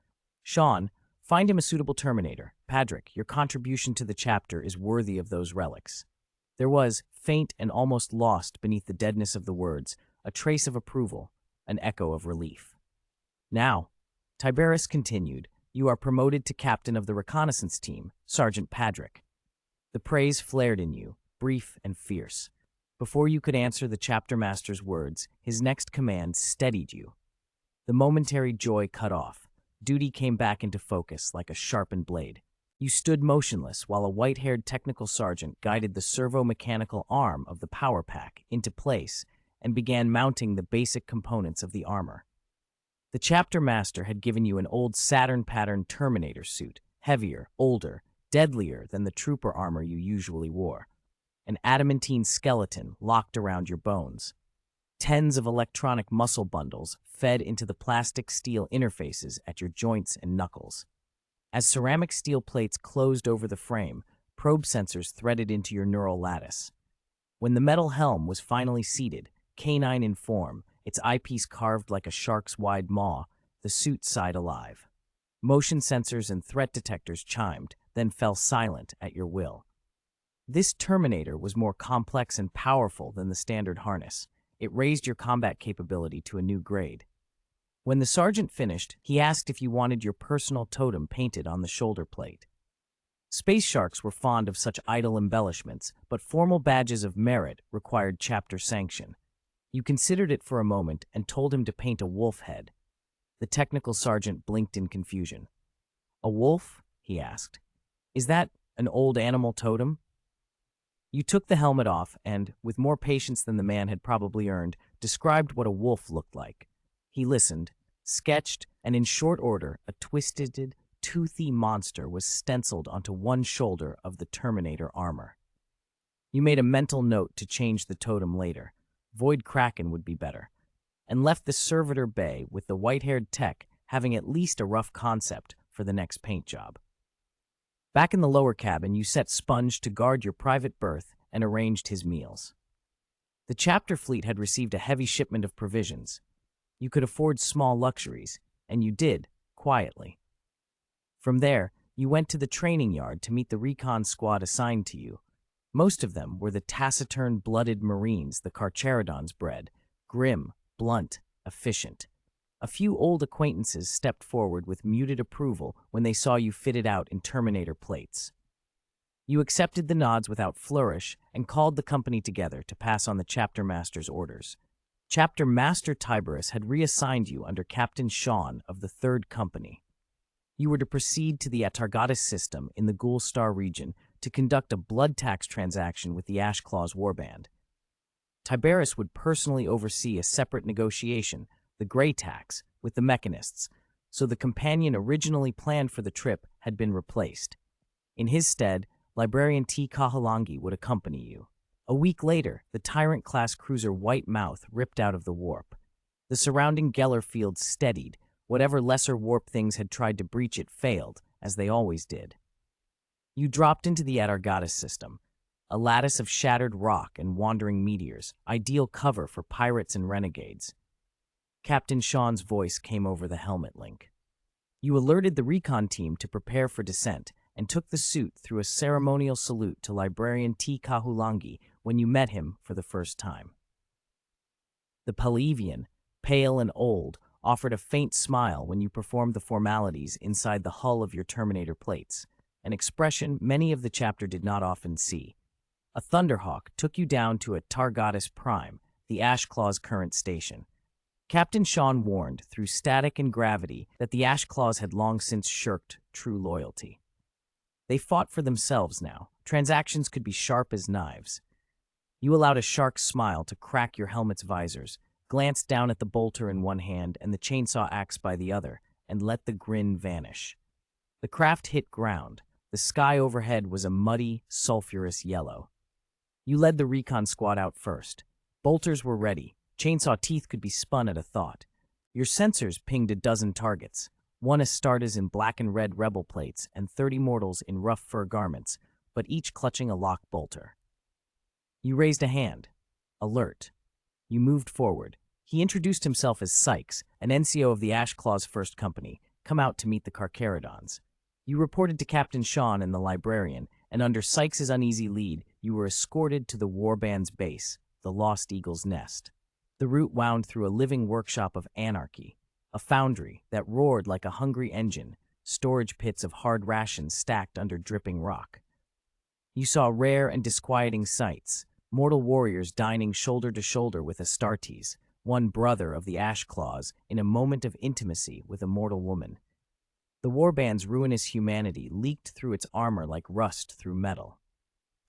[SPEAKER 1] "Sean, find him a suitable Terminator. Padrick, your contribution to the chapter is worthy of those relics." There was, faint and almost lost beneath the deadness of the words, a trace of approval, an echo of relief. "Now," Tiberius continued, "you are promoted to captain of the reconnaissance team, Sergeant Padrick." The praise flared in you, brief and fierce. Before you could answer the chapter master's words, his next command steadied you. The momentary joy cut off. Duty came back into focus like a sharpened blade. You stood motionless while a white-haired technical sergeant guided the servo-mechanical arm of the power pack into place and began mounting the basic components of the armor. The chapter master had given you an old Saturn-patterned Terminator suit, heavier, older, deadlier than the trooper armor you usually wore. An adamantine skeleton locked around your bones. Tens of electronic muscle bundles fed into the plastic steel interfaces at your joints and knuckles. As ceramic steel plates closed over the frame, probe sensors threaded into your neural lattice. When the metal helm was finally seated, canine in form, its eyepiece carved like a shark's wide maw, the suit sighed alive. Motion sensors and threat detectors chimed, then fell silent at your will. This Terminator was more complex and powerful than the standard harness. It raised your combat capability to a new grade. When the sergeant finished, he asked if you wanted your personal totem painted on the shoulder plate. Space sharks were fond of such idle embellishments, but formal badges of merit required chapter sanction. You considered it for a moment and told him to paint a wolf head. The technical sergeant blinked in confusion. "A wolf?" he asked. "Is that an old animal totem?" You took the helmet off and, with more patience than the man had probably earned, described what a wolf looked like. He listened, sketched, and in short order, a twisted, toothy monster was stenciled onto one shoulder of the Terminator armor. You made a mental note to change the totem later. Void Kraken would be better, and left the servitor bay with the white-haired tech having at least a rough concept for the next paint job. Back in the lower cabin, you set Sponge to guard your private berth and arranged his meals. The chapter fleet had received a heavy shipment of provisions. You could afford small luxuries, and you did, quietly. From there, you went to the training yard to meet the recon squad assigned to you. Most of them were the taciturn, blooded Marines the Carcharodons bred, grim, blunt, efficient. A few old acquaintances stepped forward with muted approval when they saw you fitted out in Terminator plates. You accepted the nods without flourish and called the company together to pass on the chapter master's orders. Chapter Master Tiberius had reassigned you under Captain Sean of the 3rd Company. You were to proceed to the Atargatis system in the Ghoul Star region to conduct a blood tax transaction with the Ashclaws warband. Tiberius would personally oversee a separate negotiation, the Grey Tax, with the Mechanists, so the companion originally planned for the trip had been replaced. In his stead, Librarian T. Kahalangi would accompany you. A week later, the Tyrant-class cruiser White Mouth ripped out of the warp. The surrounding Geller fields steadied. Whatever lesser warp things had tried to breach it failed, as they always did. You dropped into the Atargatis system, a lattice of shattered rock and wandering meteors, ideal cover for pirates and renegades. Captain Sean's voice came over the helmet link. You alerted the recon team to prepare for descent and took the suit through a ceremonial salute to Librarian T. Kahulangi when you met him for the first time. The Palaevian, pale and old, offered a faint smile when you performed the formalities inside the hull of your Terminator plates, an expression many of the chapter did not often see. A Thunderhawk took you down to a Targatis Prime, the Ashclaw's current station. Captain Sean warned through static and gravity that the Ashclaws had long since shirked true loyalty. They fought for themselves now. Transactions could be sharp as knives. You allowed a shark's smile to crack your helmet's visors, glanced down at the bolter in one hand and the chainsaw axe by the other, and let the grin vanish. The craft hit ground. The sky overhead was a muddy, sulphurous yellow. You led the recon squad out first. Bolters were ready. Chainsaw teeth could be spun at a thought. Your sensors pinged a dozen targets, one Astartes in black and red rebel plates and 30 mortals in rough fur garments, but each clutching a lock bolter. You raised a hand. Alert. You moved forward. He introduced himself as Sykes, an NCO of the Ashclaws 1st Company, come out to meet the Carcharodons. You reported to Captain Sean and the Librarian, and under Sykes' uneasy lead, you were escorted to the Warband's base, the Lost Eagle's Nest. The route wound through a living workshop of anarchy, a foundry that roared like a hungry engine, storage pits of hard rations stacked under dripping rock. You saw rare and disquieting sights, mortal warriors dining shoulder to shoulder with Astartes, one brother of the Ashclaws, in a moment of intimacy with a mortal woman. The warband's ruinous humanity leaked through its armor like rust through metal.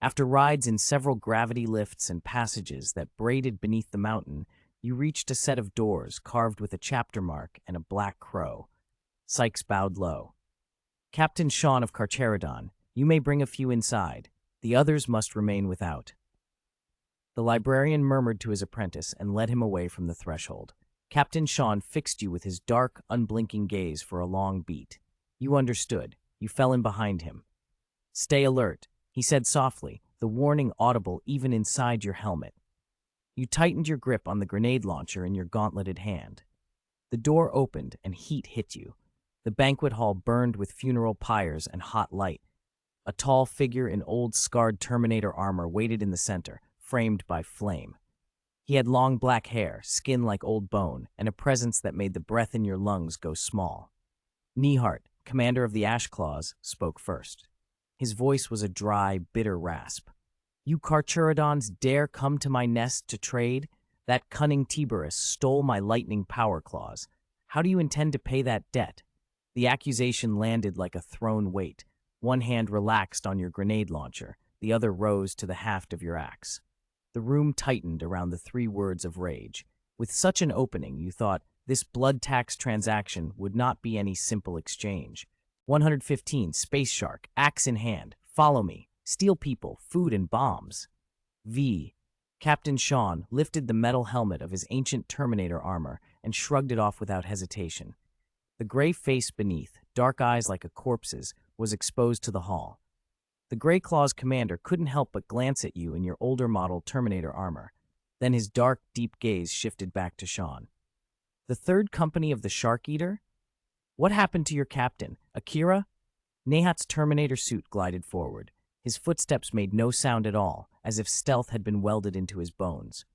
[SPEAKER 1] After rides in several gravity lifts and passages that braided beneath the mountain, you reached a set of doors carved with a chapter mark and a black crow. Sykes bowed low. Captain Sean of Carcharodon, you may bring a few inside. The others must remain without. The librarian murmured to his apprentice and led him away from the threshold. Captain Sean fixed you with his dark, unblinking gaze for a long beat. You understood. You fell in behind him. Stay alert, he said softly, the warning audible even inside your helmet. You tightened your grip on the grenade launcher in your gauntleted hand. The door opened and heat hit you. The banquet hall burned with funeral pyres and hot light. A tall figure in old, scarred Terminator armor waited in the center, framed by flame. He had long black hair, skin like old bone, and a presence that made the breath in your lungs go small. Nehart, commander of the Ashclaws, spoke first. His voice was a dry, bitter rasp. You Carcharodons dare come to my nest to trade? That cunning Tiberius stole my lightning power claws. How do you intend to pay that debt? The accusation landed like a thrown weight. One hand relaxed on your grenade launcher, the other rose to the haft of your axe. The room tightened around the 3 words of rage. With such an opening, you thought, This blood tax transaction would not be any simple exchange. 115, Space Shark, axe in hand. Follow me. Steal people, food, and bombs. V. Captain Sean lifted the metal helmet of his ancient Terminator armor and shrugged it off without hesitation. The gray face beneath, dark eyes like a corpse's, was exposed to the hall. The Grey Claw's commander couldn't help but glance at you in your older model Terminator armor. Then his dark, deep gaze shifted back to Sean. The third company of the Shark Eater? What happened to your captain, Akira? Nehat's Terminator suit glided forward. His footsteps made no sound at all, as if stealth had been welded into his bones.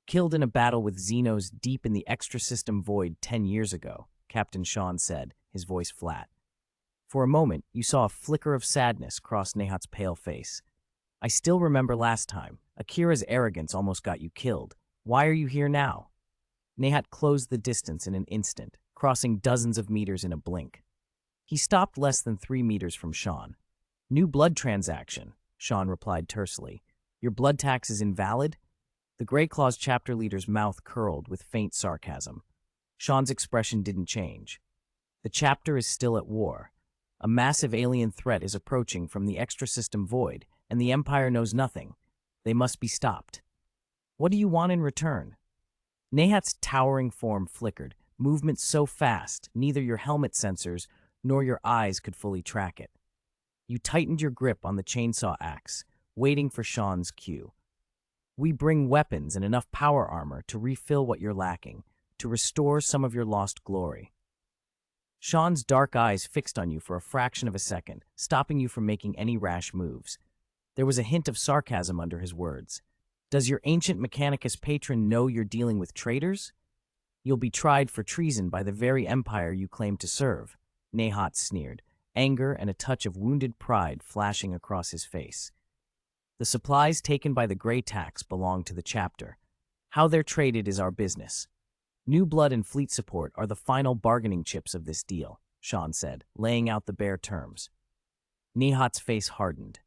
[SPEAKER 1] Killed in a battle with Xenos deep in the extra-system void 10 years ago, Captain Sean said, his voice flat. For a moment, you saw a flicker of sadness cross Nehat's pale face. I still remember last time. Akira's arrogance almost got you killed. Why are you here now? Nehat closed the distance in an instant, crossing dozens of meters in a blink. He stopped less than 3 meters from Sean. New blood transaction, Sean replied tersely. Your blood tax is invalid? The Grey Claw's chapter leader's mouth curled with faint sarcasm. Sean's expression didn't change. The chapter is still at war. A massive alien threat is approaching from the extra-system void, and the Empire knows nothing. They must be stopped. What do you want in return? Nehat's towering form flickered, movement so fast neither your helmet sensors nor your eyes could fully track it. You tightened your grip on the chainsaw axe, waiting for Sean's cue. We bring weapons and enough power armor to refill what you're lacking, to restore some of your lost glory. Sean's dark eyes fixed on you for a fraction of a second, stopping you from making any rash moves. There was a hint of sarcasm under his words. Does your ancient Mechanicus patron know you're dealing with traitors? You'll be tried for treason by the very empire you claim to serve, Nehat sneered, anger and a touch of wounded pride flashing across his face. The supplies taken by the Grey Tax belong to the chapter. How they're traded is our business. New blood and fleet support are the final bargaining chips of this deal, Sean said, laying out the bare terms. Nehat's face hardened.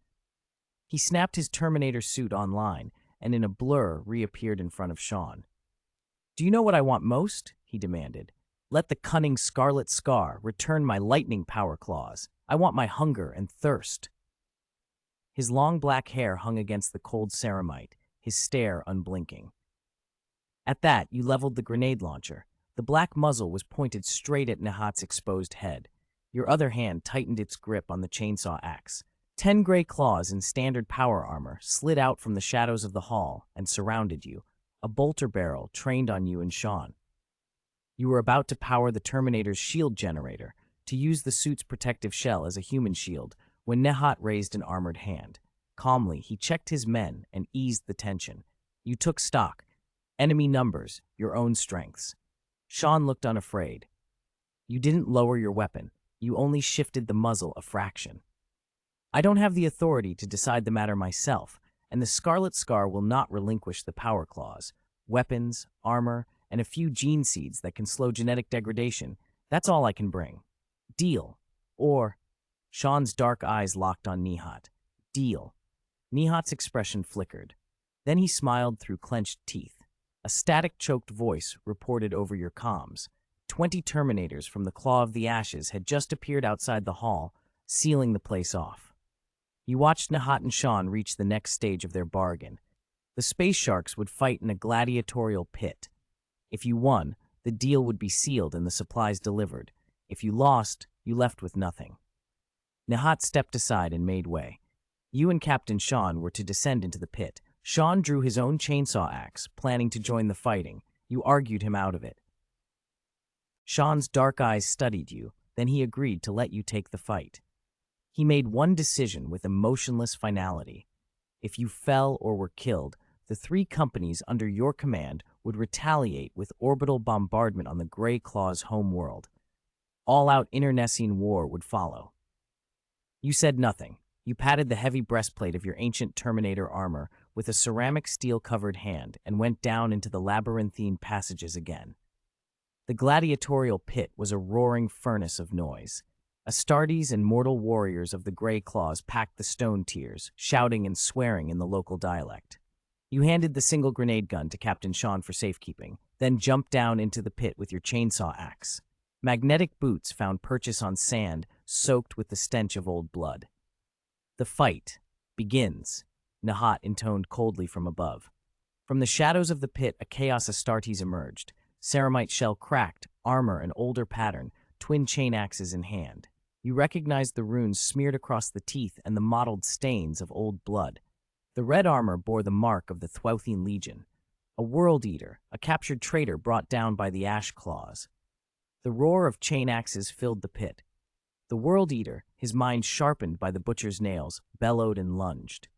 [SPEAKER 1] He snapped his Terminator suit online and in a blur reappeared in front of Sean. Do you know what I want most? He demanded. Let the cunning Scarlet Scar return my lightning power claws. I want my hunger and thirst. His long black hair hung against the cold ceramite, his stare unblinking. At that, you leveled the grenade launcher. The black muzzle was pointed straight at Nehat's exposed head. Your other hand tightened its grip on the chainsaw axe. 10 gray claws in standard power armor slid out from the shadows of the hall and surrounded you, a bolter barrel trained on you and Sean. You were about to power the Terminator's shield generator, to use the suit's protective shell as a human shield, when Nehat raised an armored hand. Calmly, he checked his men and eased the tension. You took stock. Enemy numbers, your own strengths. Sean looked unafraid. You didn't lower your weapon. You only shifted the muzzle a fraction. I don't have the authority to decide the matter myself, and the Scarlet Scar will not relinquish the power claws. Weapons, armor, and a few gene seeds that can slow genetic degradation. That's all I can bring. Deal. Or... Sean's dark eyes locked on Nehat. Deal. Nehat's expression flickered. Then he smiled through clenched teeth. A static-choked voice reported over your comms. 20 Terminators from the Claw of the Ashes had just appeared outside the hall, sealing the place off. You watched Nehat and Sean reach the next stage of their bargain. The Space Sharks would fight in a gladiatorial pit. If you won, the deal would be sealed and the supplies delivered. If you lost, you left with nothing. Nehat stepped aside and made way. You and Captain Sean were to descend into the pit. Sean drew his own chainsaw axe, planning to join the fighting. You argued him out of it. Sean's dark eyes studied you, then he agreed to let you take the fight. He made one decision with emotionless finality. If you fell or were killed, the 3 companies under your command would retaliate with orbital bombardment on the Grey Claw's home world. All-out internecine war would follow. You said nothing. You patted the heavy breastplate of your ancient Terminator armor with a ceramic steel-covered hand and went down into the labyrinthine passages again. The gladiatorial pit was a roaring furnace of noise. Astartes and mortal warriors of the Grey Claws packed the stone tiers, shouting and swearing in the local dialect. You handed the single grenade gun to Captain Sean for safekeeping, then jumped down into the pit with your chainsaw axe. Magnetic boots found purchase on sand soaked with the stench of old blood. The fight begins, Nahat intoned coldly from above. From the shadows of the pit, a chaos Astartes emerged. Ceramite shell cracked, armor an older pattern, twin chain axes in hand. You recognized the runes smeared across the teeth and the mottled stains of old blood. The red armor bore the mark of the Thwauthine Legion, a world eater, a captured traitor brought down by the Ash Claws. The roar of chain axes filled the pit. The world eater, his mind sharpened by the butcher's nails, bellowed and lunged.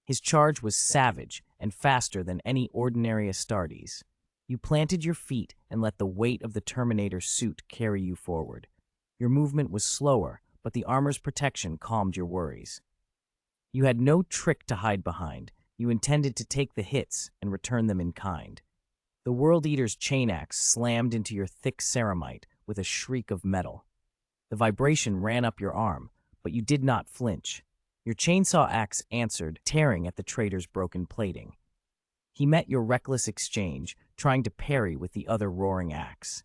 [SPEAKER 1] His charge was savage and faster than any ordinary Astartes. You planted your feet and let the weight of the Terminator suit carry you forward. Your movement was slower, but the armor's protection calmed your worries. You had no trick to hide behind. You intended to take the hits and return them in kind. The World Eater's chain axe slammed into your thick ceramite with a shriek of metal. The vibration ran up your arm, but you did not flinch. Your chainsaw axe answered, tearing at the traitor's broken plating. He met your reckless exchange, trying to parry with the other roaring axe.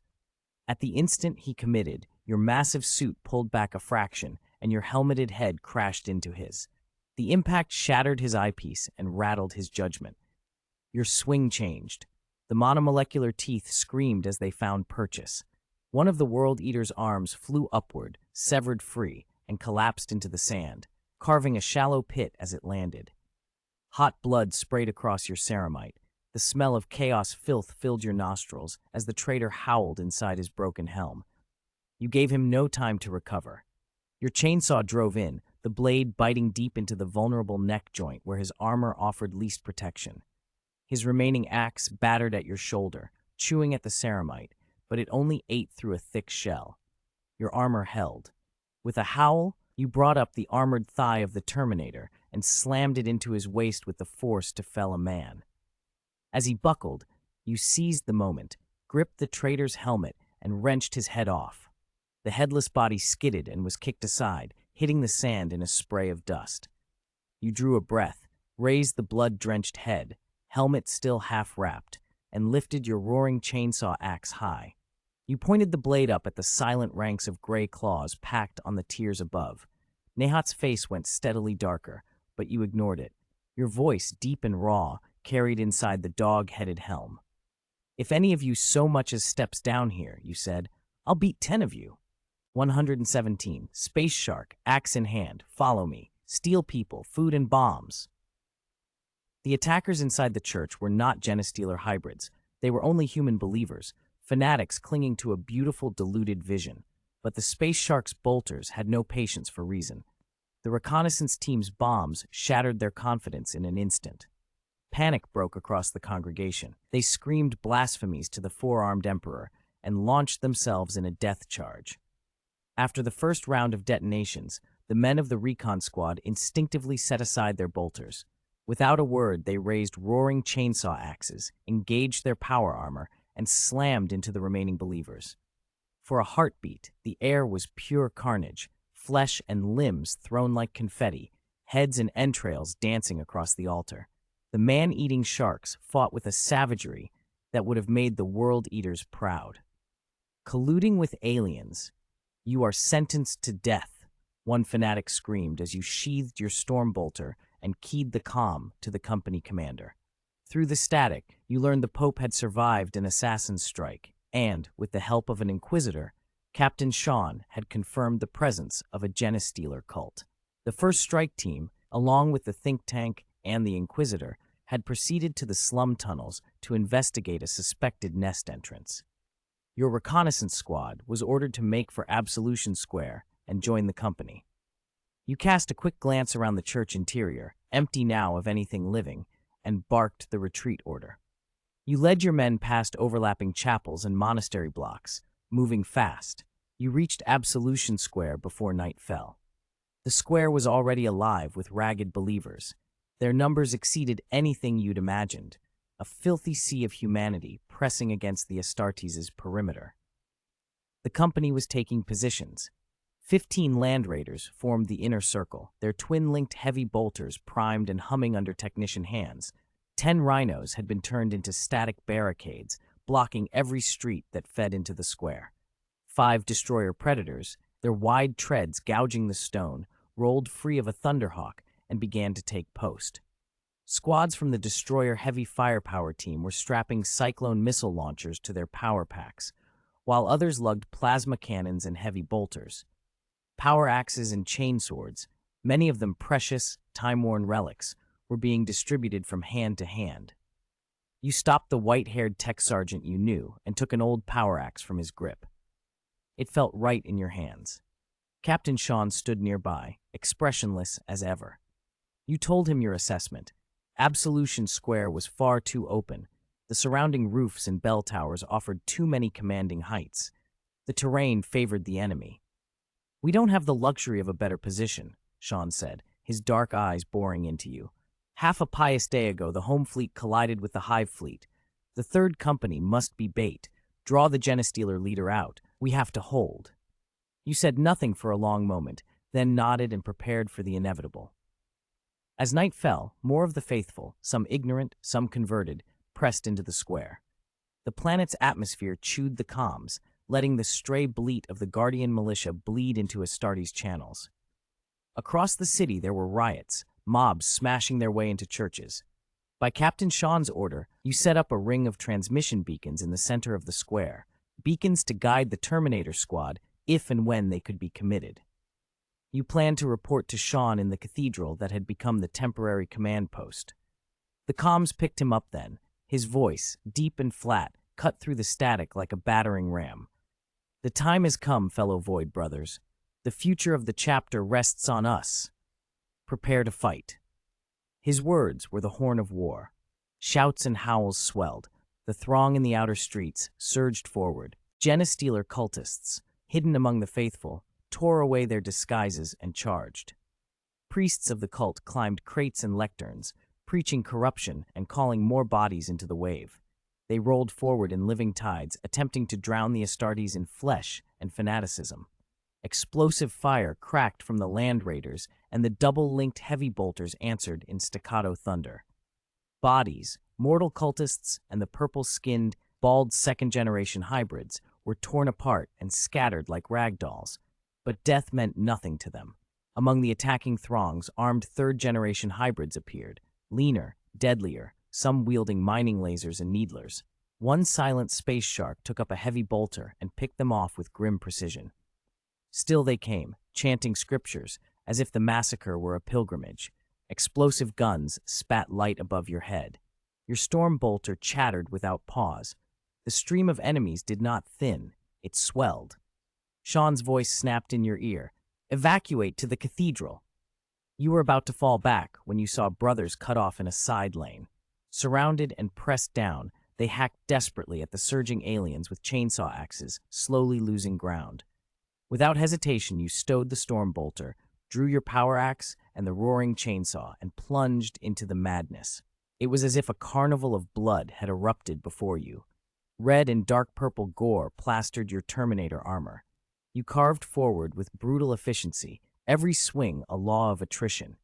[SPEAKER 1] At the instant he committed, your massive suit pulled back a fraction, and your helmeted head crashed into his. The impact shattered his eyepiece and rattled his judgment. Your swing changed. The monomolecular teeth screamed as they found purchase. One of the World Eater's arms flew upward, severed free, and collapsed into the sand, carving a shallow pit as it landed. Hot blood sprayed across your ceramite. The smell of chaos filth filled your nostrils as the traitor howled inside his broken helm. You gave him no time to recover. Your chainsaw drove in, the blade biting deep into the vulnerable neck joint where his armor offered least protection. His remaining axe battered at your shoulder, chewing at the ceramite, but it only ate through a thick shell. Your armor held. With a howl, you brought up the armored thigh of the Terminator and slammed it into his waist with the force to fell a man. As he buckled, you seized the moment, gripped the traitor's helmet, and wrenched his head off. The headless body skidded and was kicked aside, hitting the sand in a spray of dust. You drew a breath, raised the blood-drenched head, helmet still half-wrapped, and lifted your roaring chainsaw axe high. You pointed the blade up at the silent ranks of gray claws packed on the tiers above. Nahat's face went steadily darker, but you ignored it. Your voice, deep and raw, carried inside the dog-headed helm. "If any of you so much as steps down here," you said, "I'll beat 10 of you." 117, Space Shark, axe in hand, follow me, steal people, food and bombs. The attackers inside the church were not Genestealer hybrids. They were only human believers, fanatics clinging to a beautiful, deluded vision. But the Space Shark's bolters had no patience for reason. The reconnaissance team's bombs shattered their confidence in an instant. Panic broke across the congregation. They screamed blasphemies to the four-armed emperor and launched themselves in a death charge. After the first round of detonations, the men of the recon squad instinctively set aside their bolters. Without a word, they raised roaring chainsaw axes, engaged their power armor, and slammed into the remaining believers. For a heartbeat, the air was pure carnage, flesh and limbs thrown like confetti, heads and entrails dancing across the altar. The man-eating sharks fought with a savagery that would have made the World Eaters proud. Colluding with aliens, "You are sentenced to death," one fanatic screamed as you sheathed your stormbolter and keyed the comm to the company commander. Through the static, you learned the Pope had survived an assassin's strike, and, with the help of an inquisitor, Captain Sean had confirmed the presence of a Genestealer cult. The first strike team, along with the think tank and the inquisitor, had proceeded to the slum tunnels to investigate a suspected nest entrance. Your reconnaissance squad was ordered to make for Absolution Square and join the company. You cast a quick glance around the church interior, empty now of anything living, and barked the retreat order. You led your men past overlapping chapels and monastery blocks, moving fast. You reached Absolution Square before night fell. The square was already alive with ragged believers. Their numbers exceeded anything you'd imagined, a filthy sea of humanity pressing against the Astartes' perimeter. The company was taking positions. 15 land raiders formed the inner circle, their twin-linked heavy bolters primed and humming under technician hands. 10 rhinos had been turned into static barricades, blocking every street that fed into the square. 5 destroyer predators, their wide treads gouging the stone, rolled free of a Thunderhawk and began to take post. Squads from the destroyer heavy firepower team were strapping cyclone missile launchers to their power packs, while others lugged plasma cannons and heavy bolters. Power axes and chainswords, many of them precious, time-worn relics, were being distributed from hand to hand. You stopped the white-haired tech sergeant you knew and took an old power axe from his grip. It felt right in your hands. Captain Sean stood nearby, expressionless as ever. You told him your assessment. Absolution Square was far too open. The surrounding roofs and bell towers offered too many commanding heights. The terrain favored the enemy. "We don't have the luxury of a better position," Sean said, his dark eyes boring into you. "Half a pious day ago, the home fleet collided with the hive fleet. The third company must be bait. Draw the Genestealer leader out. We have to hold." You said nothing for a long moment, then nodded and prepared for the inevitable. As night fell, more of the faithful, some ignorant, some converted, pressed into the square. The planet's atmosphere chewed the comms, letting the stray bleat of the Guardian militia bleed into Astartes' channels. Across the city there were riots, mobs smashing their way into churches. By Captain Sean's order, you set up a ring of transmission beacons in the center of the square, beacons to guide the Terminator squad if and when they could be committed. You planned to report to Sean in the cathedral that had become the temporary command post. The comms picked him up then, his voice, deep and flat, cut through the static like a battering ram. "The time has come, fellow Void brothers. The future of the chapter rests on us. Prepare to fight." His words were the horn of war. Shouts and howls swelled. The throng in the outer streets surged forward. Genestealer cultists, hidden among the faithful, tore away their disguises and charged. Priests of the cult climbed crates and lecterns, preaching corruption and calling more bodies into the wave. They rolled forward in living tides, attempting to drown the Astartes in flesh and fanaticism. Explosive fire cracked from the land raiders, and the double-linked heavy bolters answered in staccato thunder. Bodies, mortal cultists, and the purple-skinned, bald second-generation hybrids were torn apart and scattered like ragdolls, but death meant nothing to them. Among the attacking throngs, armed third-generation hybrids appeared, leaner, deadlier, some wielding mining lasers and needlers. One silent space shark took up a heavy bolter and picked them off with grim precision. Still they came, chanting scriptures, as if the massacre were a pilgrimage. Explosive guns spat light above your head. Your storm bolter chattered without pause. The stream of enemies did not thin, it swelled. Sean's voice snapped in your ear. "Evacuate to the cathedral." You were about to fall back when you saw brothers cut off in a side lane. Surrounded and pressed down, they hacked desperately at the surging aliens with chainsaw axes, slowly losing ground. Without hesitation, you stowed the storm bolter, drew your power axe and the roaring chainsaw, and plunged into the madness. It was as if a carnival of blood had erupted before you. Red and dark purple gore plastered your Terminator armor. You carved forward with brutal efficiency, every swing a law of attrition.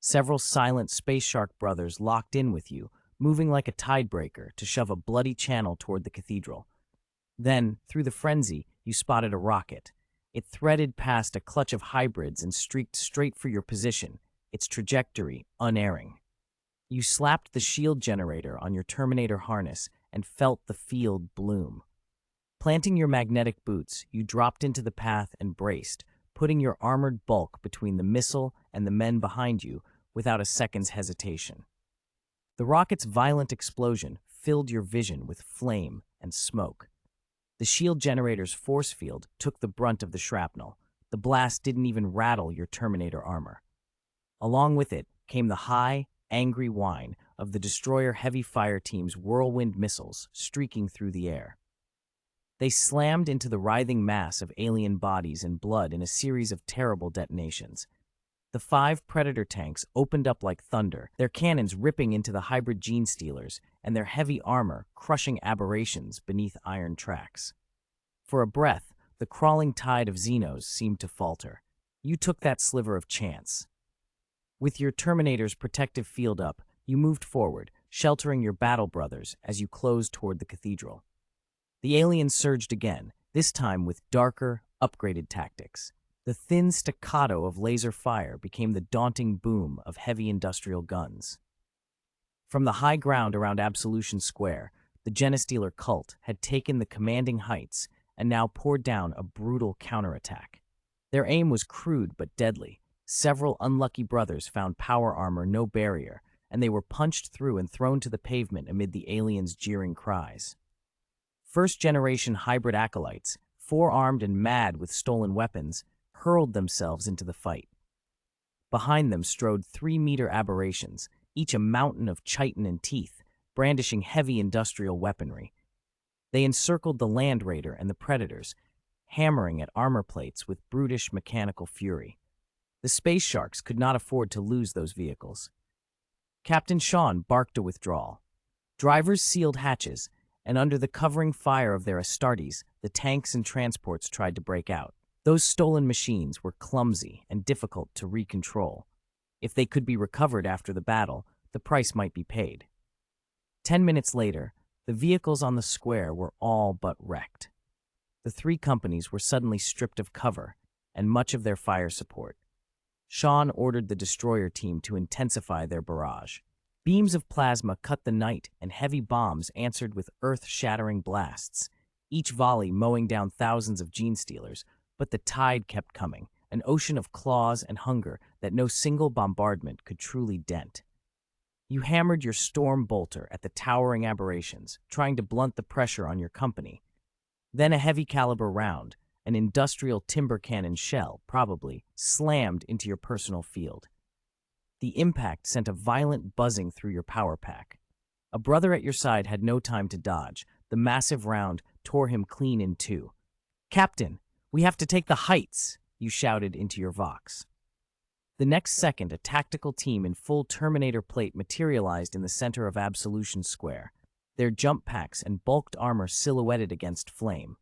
[SPEAKER 1] Several silent space shark brothers locked in with you, moving like a tidebreaker to shove a bloody channel toward the cathedral. Then, through the frenzy, you spotted a rocket. It threaded past a clutch of hybrids and streaked straight for your position, its trajectory unerring. You slapped the shield generator on your Terminator harness and felt the field bloom. Planting your magnetic boots, you dropped into the path and braced, putting your armored bulk between the missile and the men behind you without a second's hesitation. The rocket's violent explosion filled your vision with flame and smoke. The shield generator's force field took the brunt of the shrapnel. The blast didn't even rattle your Terminator armor. Along with it came the high, angry whine of the destroyer heavy fire team's whirlwind missiles streaking through the air. They slammed into the writhing mass of alien bodies and blood in a series of terrible detonations. The 5 Predator tanks opened up like thunder, their cannons ripping into the hybrid gene stealers and their heavy armor crushing aberrations beneath iron tracks. For a breath, the crawling tide of Xenos seemed to falter. You took that sliver of chance. With your Terminator's protective field up, you moved forward, sheltering your battle brothers as you closed toward the cathedral. The aliens surged again, this time with darker, upgraded tactics. The thin staccato of laser fire became the daunting boom of heavy industrial guns. From the high ground around Absolution Square, the Genestealer cult had taken the commanding heights and now poured down a brutal counterattack. Their aim was crude but deadly. Several unlucky brothers found power armor no barrier, and they were punched through and thrown to the pavement amid the aliens' jeering cries. First-generation hybrid acolytes, forearmed and mad with stolen weapons, hurled themselves into the fight. Behind them strode 3-meter aberrations, each a mountain of chitin and teeth, brandishing heavy industrial weaponry. They encircled the Land Raider and the Predators, hammering at armor plates with brutish mechanical fury. The space sharks could not afford to lose those vehicles. Captain Sean barked a withdrawal. Drivers sealed hatches, and under the covering fire of their Astartes, the tanks and transports tried to break out. Those stolen machines were clumsy and difficult to recontrol. If they could be recovered after the battle, the price might be paid. 10 minutes later, the vehicles on the square were all but wrecked. The 3 companies were suddenly stripped of cover and much of their fire support. Sean ordered the destroyer team to intensify their barrage. Beams of plasma cut the night, and heavy bombs answered with earth-shattering blasts, each volley mowing down thousands of Genestealers. But the tide kept coming, an ocean of claws and hunger that no single bombardment could truly dent. You hammered your storm bolter at the towering aberrations, trying to blunt the pressure on your company. Then a heavy-caliber round, an industrial timber cannon shell, probably, slammed into your personal field. The impact sent a violent buzzing through your power pack. A brother at your side had no time to dodge. The massive round tore him clean in two. "Captain, we have to take the heights," you shouted into your Vox. The next second, a tactical team in full Terminator plate materialized in the center of Absolution Square, their jump packs and bulked armor silhouetted against flame.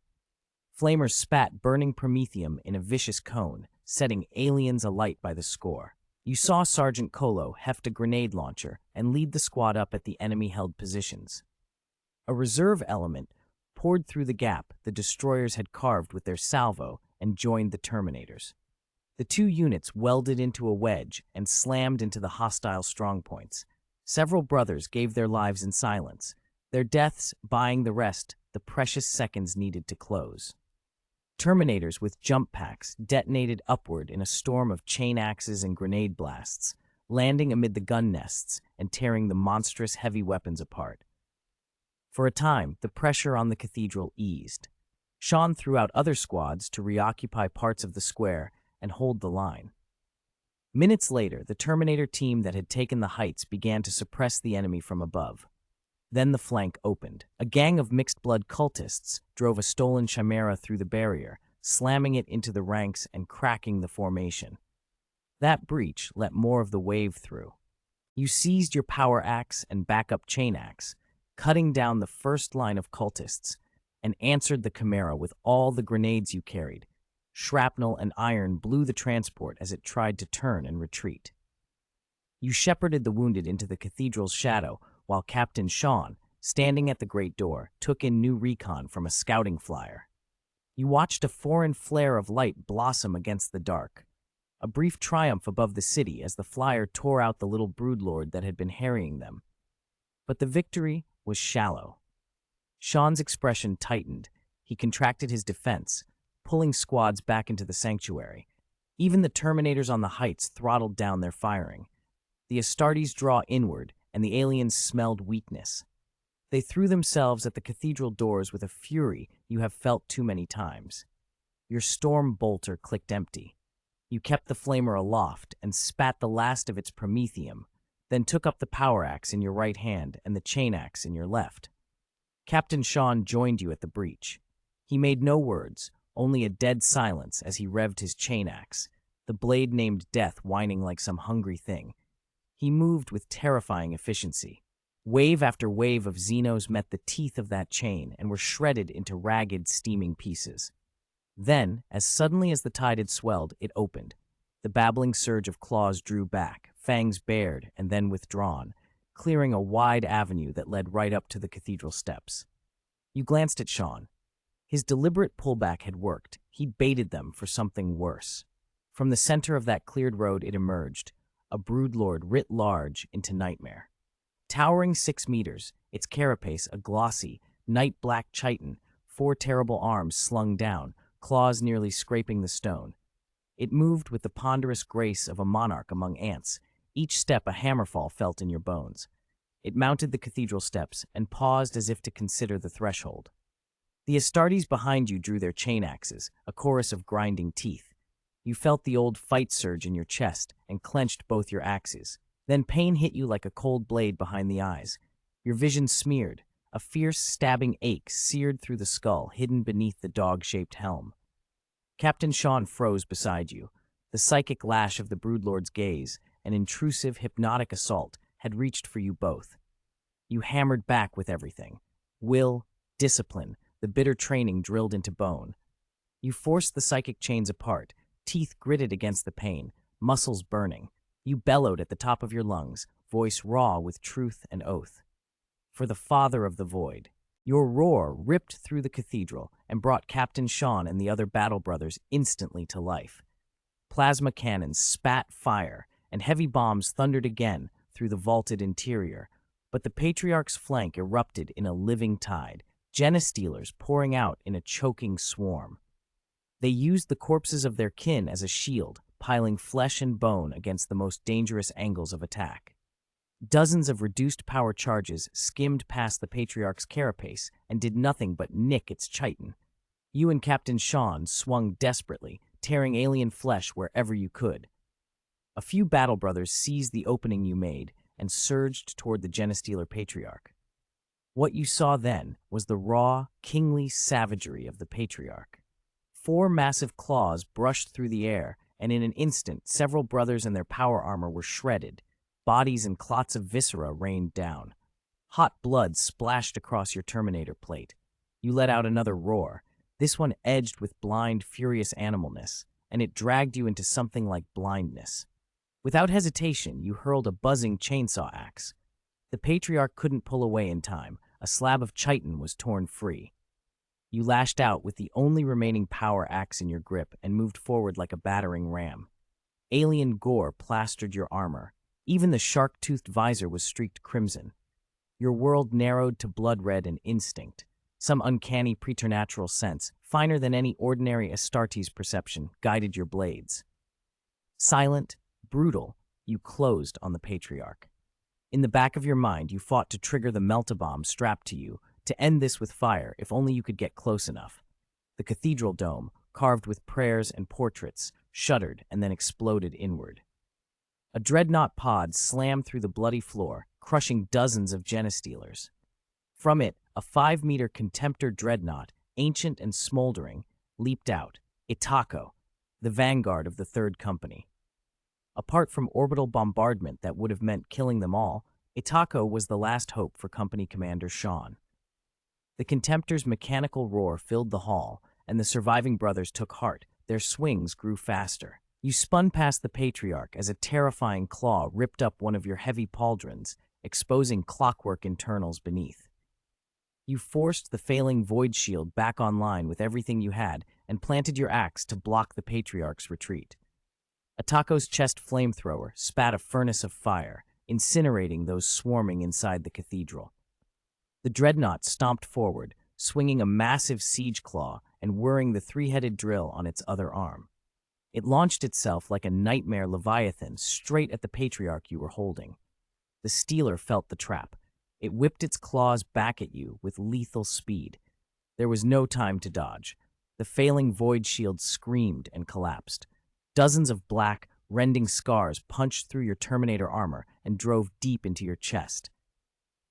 [SPEAKER 1] Flamers spat burning promethium in a vicious cone, setting aliens alight by the score. You saw Sergeant Colo heft a grenade launcher and lead the squad up at the enemy-held positions. A reserve element poured through the gap the destroyers had carved with their salvo and joined the Terminators. The 2 units welded into a wedge and slammed into the hostile strongpoints. Several brothers gave their lives in silence, their deaths buying the rest the precious seconds needed to close. Terminators with jump packs detonated upward in a storm of chain axes and grenade blasts, landing amid the gun nests and tearing the monstrous heavy weapons apart. For a time, the pressure on the cathedral eased. Sean threw out other squads to reoccupy parts of the square and hold the line. Minutes later, the Terminator team that had taken the heights began to suppress the enemy from above. Then the flank opened. A gang of mixed-blood cultists drove a stolen chimera through the barrier, slamming it into the ranks and cracking the formation. That breach let more of the wave through. You seized your power axe and backup chain axe, cutting down the first line of cultists, and answered the chimera with all the grenades you carried. Shrapnel and iron blew the transport as it tried to turn and retreat. You shepherded the wounded into the cathedral's shadow, while Captain Sean, standing at the great door, took in new recon from a scouting flyer. You watched a foreign flare of light blossom against the dark, a brief triumph above the city as the flyer tore out the little broodlord that had been harrying them. But the victory was shallow. Sean's expression tightened. He contracted his defense, pulling squads back into the sanctuary. Even the Terminators on the heights throttled down their firing. The Astartes draw inward, and the aliens smelled weakness. They threw themselves at the cathedral doors with a fury you have felt too many times. Your storm bolter clicked empty. You kept the flamer aloft and spat the last of its promethium, then took up the power axe in your right hand and the chain axe in your left. Captain Sean joined you at the breach. He made no words, only a dead silence as he revved his chain axe, the blade named Death whining like some hungry thing. He moved with terrifying efficiency. Wave after wave of Xenos met the teeth of that chain and were shredded into ragged, steaming pieces. Then, as suddenly as the tide had swelled, it opened. The babbling surge of claws drew back, fangs bared and then withdrawn, clearing a wide avenue that led right up to the cathedral steps. You glanced at Sean. His deliberate pullback had worked. He'd baited them for something worse. From the center of that cleared road it emerged, a broodlord writ large into nightmare. Towering 6 meters, its carapace a glossy, night-black chiton, 4 terrible arms slung down, claws nearly scraping the stone. It moved with the ponderous grace of a monarch among ants, each step a hammerfall felt in your bones. It mounted the cathedral steps and paused as if to consider the threshold. The Astartes behind you drew their chain axes, a chorus of grinding teeth. You felt the old fight surge in your chest and clenched both your axes. Then pain hit you like a cold blade behind the eyes. Your vision smeared. A fierce, stabbing ache seared through the skull, hidden beneath the dog-shaped helm. Captain Sean froze beside you. The psychic lash of the broodlord's gaze, an intrusive, hypnotic assault, had reached for you both. You hammered back with everything. Will, discipline, the bitter training drilled into bone. You forced the psychic chains apart, teeth gritted against the pain, muscles burning. You bellowed at the top of your lungs, voice raw with truth and oath. For the Father of the Void. Your roar ripped through the cathedral and brought Captain Sean and the other battle brothers instantly to life. Plasma cannons spat fire, and heavy bombs thundered again through the vaulted interior, but the Patriarch's flank erupted in a living tide, Genistealers pouring out in a choking swarm. They used the corpses of their kin as a shield, piling flesh and bone against the most dangerous angles of attack. Dozens of reduced-power charges skimmed past the Patriarch's carapace and did nothing but nick its chitin. You and Captain Sean swung desperately, tearing alien flesh wherever you could. A few battle brothers seized the opening you made and surged toward the Genistealer Patriarch. What you saw then was the raw, kingly savagery of the Patriarch. 4 massive claws brushed through the air, and in an instant several brothers and their power armor were shredded. Bodies and clots of viscera rained down. Hot blood splashed across your Terminator plate. You let out another roar, this one edged with blind, furious animalness, and it dragged you into something like blindness. Without hesitation, you hurled a buzzing chainsaw axe. The Patriarch couldn't pull away in time. A slab of chitin was torn free. You lashed out with the only remaining power axe in your grip and moved forward like a battering ram. Alien gore plastered your armor. Even the shark-toothed visor was streaked crimson. Your world narrowed to blood red and instinct. Some uncanny preternatural sense, finer than any ordinary Astartes perception, guided your blades. Silent, brutal, you closed on the Patriarch. In the back of your mind, you fought to trigger the melt-a-bomb strapped to you, to end this with fire if only you could get close enough. The cathedral dome, carved with prayers and portraits, shuddered and then exploded inward. A dreadnought pod slammed through the bloody floor, crushing dozens of Genistealers. From it, a 5-meter Contemptor dreadnought, ancient and smoldering, leaped out, Itako, the vanguard of the Third Company. Apart from orbital bombardment that would have meant killing them all, Itako was the last hope for Company Commander Sean. The Contemptor's mechanical roar filled the hall, and the surviving brothers took heart. Their swings grew faster. You spun past the Patriarch as a terrifying claw ripped up one of your heavy pauldrons, exposing clockwork internals beneath. You forced the failing void shield back online with everything you had and planted your axe to block the Patriarch's retreat. Atako's chest flamethrower spat a furnace of fire, incinerating those swarming inside the cathedral. The dreadnought stomped forward, swinging a massive siege claw and whirring the 3-headed drill on its other arm. It launched itself like a nightmare leviathan straight at the Patriarch you were holding. The Stealer felt the trap. It whipped its claws back at you with lethal speed. There was no time to dodge. The failing void shield screamed and collapsed. Dozens of black, rending scars punched through your Terminator armor and drove deep into your chest.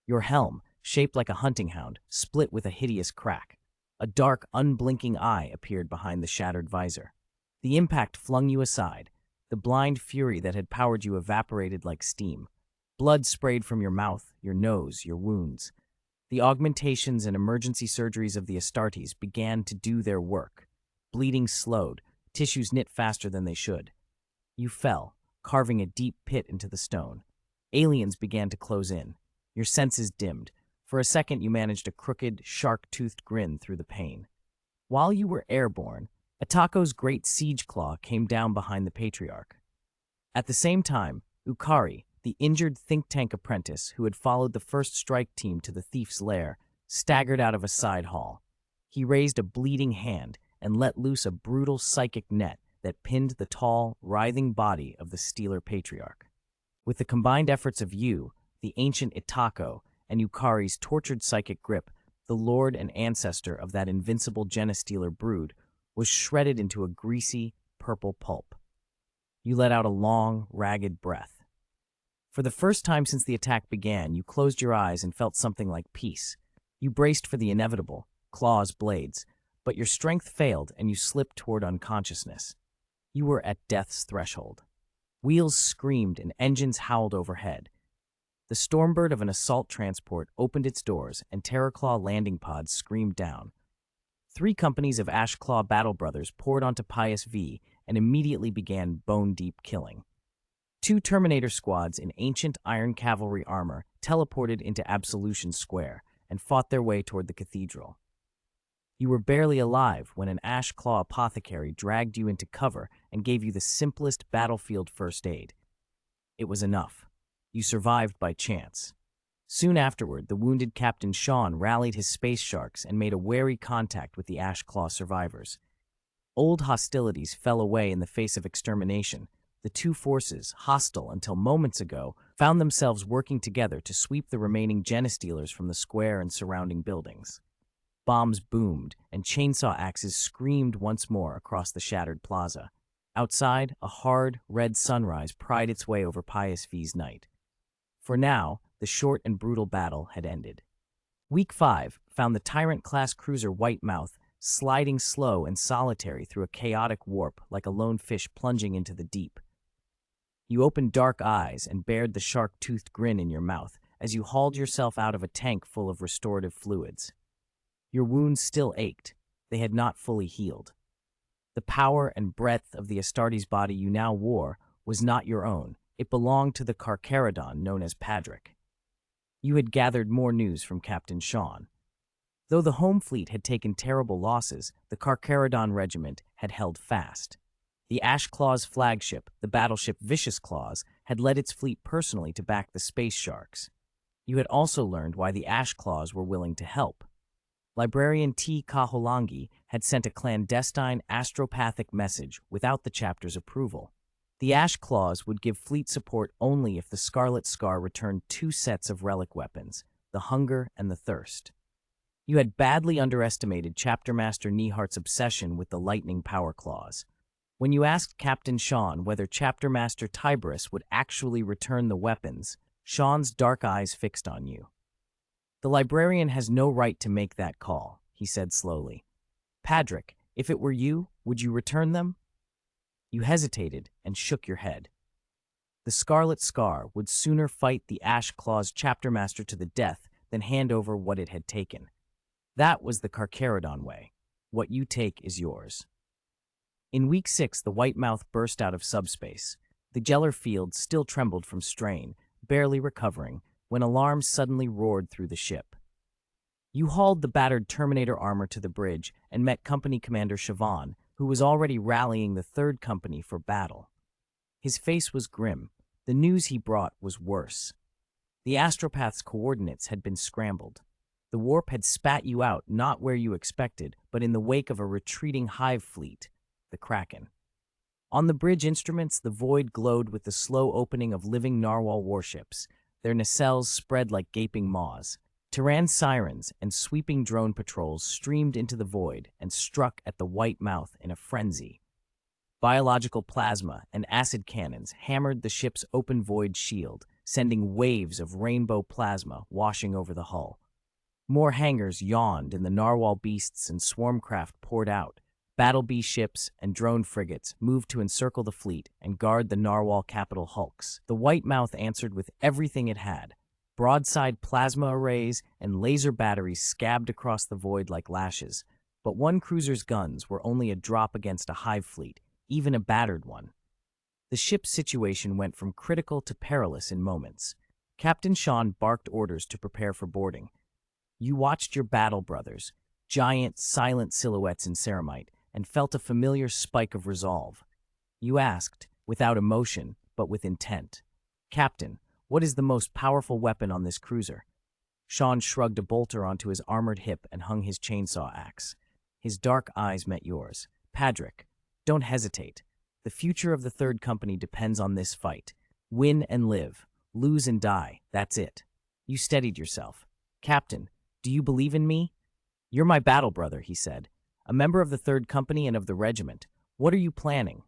[SPEAKER 1] Your helm, shaped like a hunting hound, split with a hideous crack. A dark, unblinking eye appeared behind the shattered visor. The impact flung you aside. The blind fury that had powered you evaporated like steam. Blood sprayed from your mouth, your nose, your wounds. The augmentations and emergency surgeries of the Astartes began to do their work. Bleeding slowed, tissues knit faster than they should. You fell, carving a deep pit into the stone. Aliens began to close in. Your senses dimmed. For a second, you managed a crooked, shark-toothed grin through the pain. While you were airborne, Atako's great siege claw came down behind the Patriarch. At the same time, Ukari, the injured think tank apprentice who had followed the first strike team to the thief's lair, staggered out of a side hall. He raised a bleeding hand and let loose a brutal psychic net that pinned the tall, writhing body of the Steeler Patriarch. With the combined efforts of you, the ancient Itako, and Ukari's tortured psychic grip, the lord and ancestor of that invincible Genestealer brood was shredded into a greasy, purple pulp. You let out a long, ragged breath. For the first time since the attack began, you closed your eyes and felt something like peace. You braced for the inevitable, claws, blades, but your strength failed and you slipped toward unconsciousness. You were at death's threshold. Wheels screamed and engines howled overhead. The Stormbird of an assault transport opened its doors and Terrorclaw landing pods screamed down. 3 companies of Ashclaw Battle Brothers poured onto Pius V and immediately began bone-deep killing. 2 Terminator squads in ancient Iron Cavalry armor teleported into Absolution Square and fought their way toward the cathedral. You were barely alive when an Ashclaw apothecary dragged you into cover and gave you the simplest battlefield first aid. It was enough. You survived by chance. Soon afterward, the wounded Captain Sean rallied his space sharks and made a wary contact with the Ashclaw survivors. Old hostilities fell away in the face of extermination. The 2 forces, hostile until moments ago, found themselves working together to sweep the remaining Genestealers from the square and surrounding buildings. Bombs boomed, and chainsaw axes screamed once more across the shattered plaza. Outside, a hard, red sunrise pried its way over Pius V's night. For now, the short and brutal battle had ended. Week 5 found the Tyrant-class cruiser Whitemouth sliding slow and solitary through a chaotic warp like a lone fish plunging into the deep. You opened dark eyes and bared the shark-toothed grin in your mouth as you hauled yourself out of a tank full of restorative fluids. Your wounds still ached. They had not fully healed. The power and breadth of the Astartes body you now wore was not your own. It belonged to the Carcharodon known as Padric. You had gathered more news from Captain Sean. Though the home fleet had taken terrible losses, the Carcharodon regiment had held fast. The Ashclaw's flagship, the battleship Vicious Claws, had led its fleet personally to back the Space Sharks. You had also learned why the Ashclaws were willing to help. Librarian T. Kaholangi had sent a clandestine astropathic message without the chapter's approval. The Ashclaws would give fleet support only if the Scarlet Scar returned 2 sets of relic weapons, the Hunger and the Thirst. You had badly underestimated Chapter Master Nehart's obsession with the lightning power claws. When you asked Captain Sean whether Chapter Master Tiberius would actually return the weapons, Sean's dark eyes fixed on you. "The librarian has no right to make that call," he said slowly. "Padric, if it were you, would you return them?" You hesitated and shook your head. The Scarlet Scar would sooner fight the Ashclaw's chapter master to the death than hand over what it had taken. That was the Carcharodon way. What you take is yours. In week 6, the Whitemouth burst out of subspace. The Geller field still trembled from strain, barely recovering, when alarms suddenly roared through the ship. You hauled the battered Terminator armor to the bridge and met Company Commander Siobhan, who was already rallying the 3rd Company for battle. His face was grim. The news he brought was worse. The Astropath's coordinates had been scrambled. The warp had spat you out not where you expected, but in the wake of a retreating hive fleet, the Kraken. On the bridge instruments, the void glowed with the slow opening of living narwhal warships, their nacelles spread like gaping maws. Terran sirens and sweeping drone patrols streamed into the void and struck at the Whitemouth in a frenzy. Biological plasma and acid cannons hammered the ship's open void shield, sending waves of rainbow plasma washing over the hull. More hangars yawned and the narwhal beasts and swarmcraft poured out. Battle bee ships and drone frigates moved to encircle the fleet and guard the narwhal capital hulks. The Whitemouth answered with everything it had. Broadside plasma arrays and laser batteries scabbed across the void like lashes, but one cruiser's guns were only a drop against a hive fleet, even a battered one. The ship's situation went from critical to perilous in moments. Captain Sean barked orders to prepare for boarding. You watched your battle brothers, giant, silent silhouettes in ceramite, and felt a familiar spike of resolve. You asked, without emotion, but with intent, Captain, what is the most powerful weapon on this cruiser? Sean shrugged a bolter onto his armored hip and hung his chainsaw axe. His dark eyes met yours. Padrick, don't hesitate. The future of the Third Company depends on this fight. Win and live. Lose and die. That's it. You steadied yourself. Captain, do you believe in me? You're my battle brother, he said. A member of the Third Company and of the regiment. What are you planning?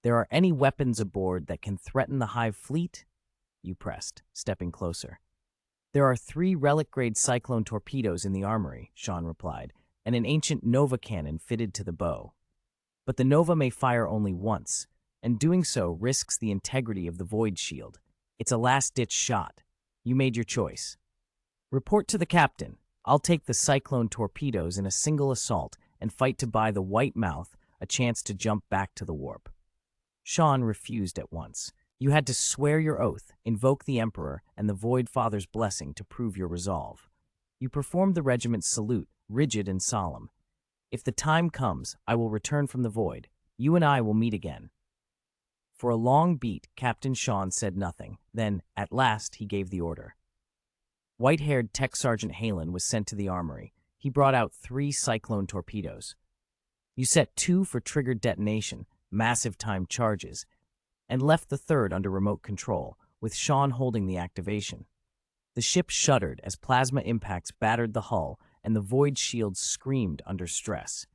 [SPEAKER 1] There are any weapons aboard that can threaten the Hive fleet? You pressed, stepping closer. There are 3 relic-grade cyclone torpedoes in the armory, Sean replied, and an ancient Nova cannon fitted to the bow. But the Nova may fire only once, and doing so risks the integrity of the Void Shield. It's a last-ditch shot. You made your choice. Report to the captain. I'll take the cyclone torpedoes in a single assault and fight to buy the White Mouth a chance to jump back to the warp. Sean refused at once. You had to swear your oath, invoke the Emperor and the Void Father's blessing to prove your resolve. You performed the regiment's salute, rigid and solemn. If the time comes, I will return from the Void. You and I will meet again. For a long beat, Captain Sean said nothing. Then, at last, he gave the order. White-haired Tech Sergeant Halen was sent to the armory. He brought out 3 cyclone torpedoes. You set 2 for triggered detonation, massive timed charges, and left the 3rd under remote control, with Sean holding the activation. The ship shuddered as plasma impacts battered the hull and the Void Shields screamed under stress.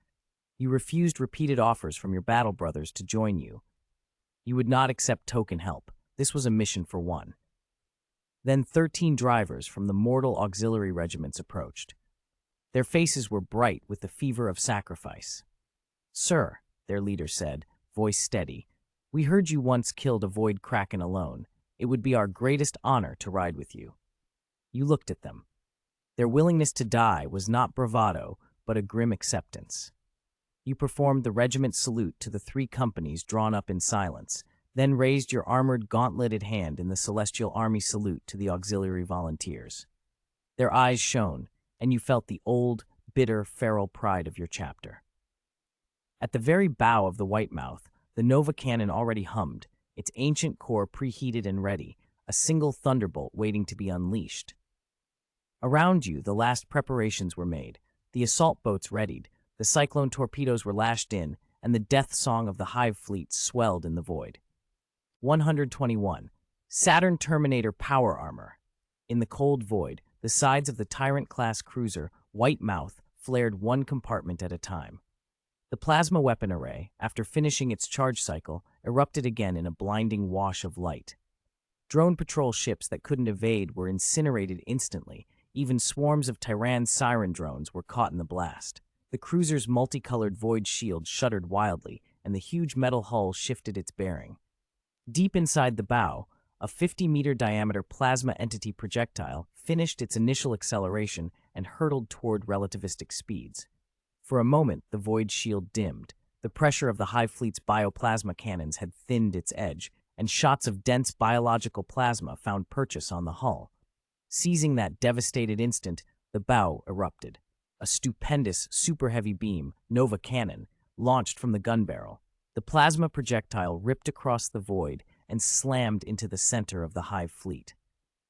[SPEAKER 1] You refused repeated offers from your battle brothers to join you. You would not accept token help. This was a mission for one. Then 13 drivers from the mortal auxiliary regiments approached. Their faces were bright with the fever of sacrifice. Sir, their leader said, voice steady, we heard you once killed a Void Kraken alone. It would be our greatest honor to ride with you. You looked at them. Their willingness to die was not bravado, but a grim acceptance. You performed the regiment's salute to the 3 companies drawn up in silence, then raised your armored, gauntleted hand in the Celestial Army salute to the auxiliary volunteers. Their eyes shone, and you felt the old, bitter, feral pride of your chapter. At the very bow of the White Mouth, the Nova cannon already hummed, its ancient core preheated and ready, a single thunderbolt waiting to be unleashed. Around you, the last preparations were made, the assault boats readied, the cyclone torpedoes were lashed in, and the death song of the Hive fleet swelled in the void. 121. Saturn Terminator Power Armor. In the cold void, the sides of the Tyrant-class cruiser, White Mouth, flared one compartment at a time. The plasma weapon array, after finishing its charge cycle, erupted again in a blinding wash of light. Drone patrol ships that couldn't evade were incinerated instantly. Even swarms of Tyran's siren drones were caught in the blast. The cruiser's multicolored void shield shuddered wildly, and the huge metal hull shifted its bearing. Deep inside the bow, a 50-meter diameter plasma entity projectile finished its initial acceleration and hurtled toward relativistic speeds. For a moment, the void shield dimmed. The pressure of the Hive fleet's bioplasma cannons had thinned its edge, and shots of dense biological plasma found purchase on the hull. Seizing that devastated instant, the bow erupted. A stupendous, super-heavy beam, Nova cannon, launched from the gun barrel. The plasma projectile ripped across the void and slammed into the center of the Hive fleet.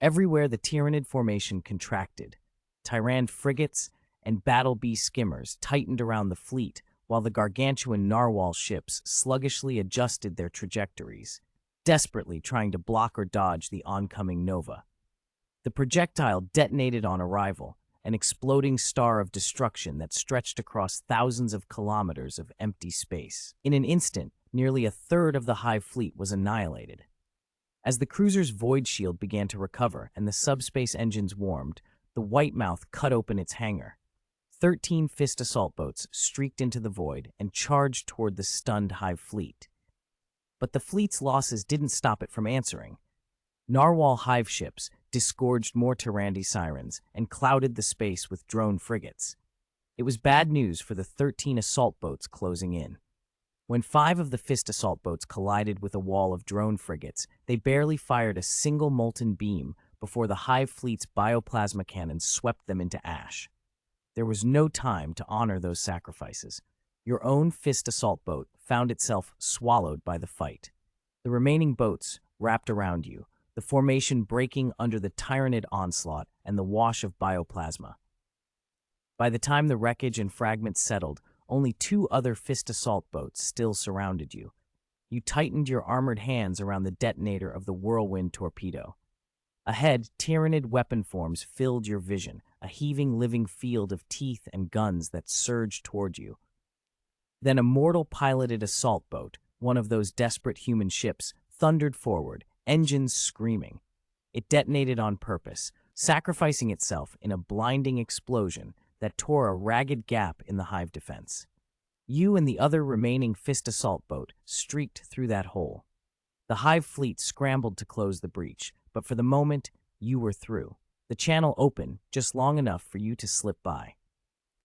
[SPEAKER 1] Everywhere the Tyranid formation contracted. Tyrant frigates and Battle Bee skimmers tightened around the fleet, while the gargantuan narwhal ships sluggishly adjusted their trajectories, desperately trying to block or dodge the oncoming Nova. The projectile detonated on arrival, an exploding star of destruction that stretched across thousands of kilometers of empty space. In an instant, nearly a third of the Hive fleet was annihilated. As the cruiser's void shield began to recover and the subspace engines warmed, the White Mouth cut open its hangar. 13 fist assault boats streaked into the void and charged toward the stunned Hive fleet. But the fleet's losses didn't stop it from answering. Narwhal Hive ships disgorged more Tyrandi sirens and clouded the space with drone frigates. It was bad news for the 13 assault boats closing in. When 5 of the Fist assault boats collided with a wall of drone frigates, they barely fired a single molten beam before the Hive fleet's bioplasma cannons swept them into ash. There was no time to honor those sacrifices. Your own Fist assault boat found itself swallowed by the fight. The remaining boats wrapped around you, the formation breaking under the tyrannid onslaught and the wash of bioplasma. By the time the wreckage and fragments settled, only 2 other Fist assault boats still surrounded you. You tightened your armored hands around the detonator of the whirlwind torpedo. Ahead, tyrannid weapon forms filled your vision, a heaving living field of teeth and guns that surged toward you. Then a mortal-piloted assault boat, one of those desperate human ships, thundered forward, engines screaming. It detonated on purpose, sacrificing itself in a blinding explosion that tore a ragged gap in the Hive defense. You and the other remaining Fist assault boat streaked through that hole. The Hive fleet scrambled to close the breach, but for the moment, you were through. The channel opened just long enough for you to slip by.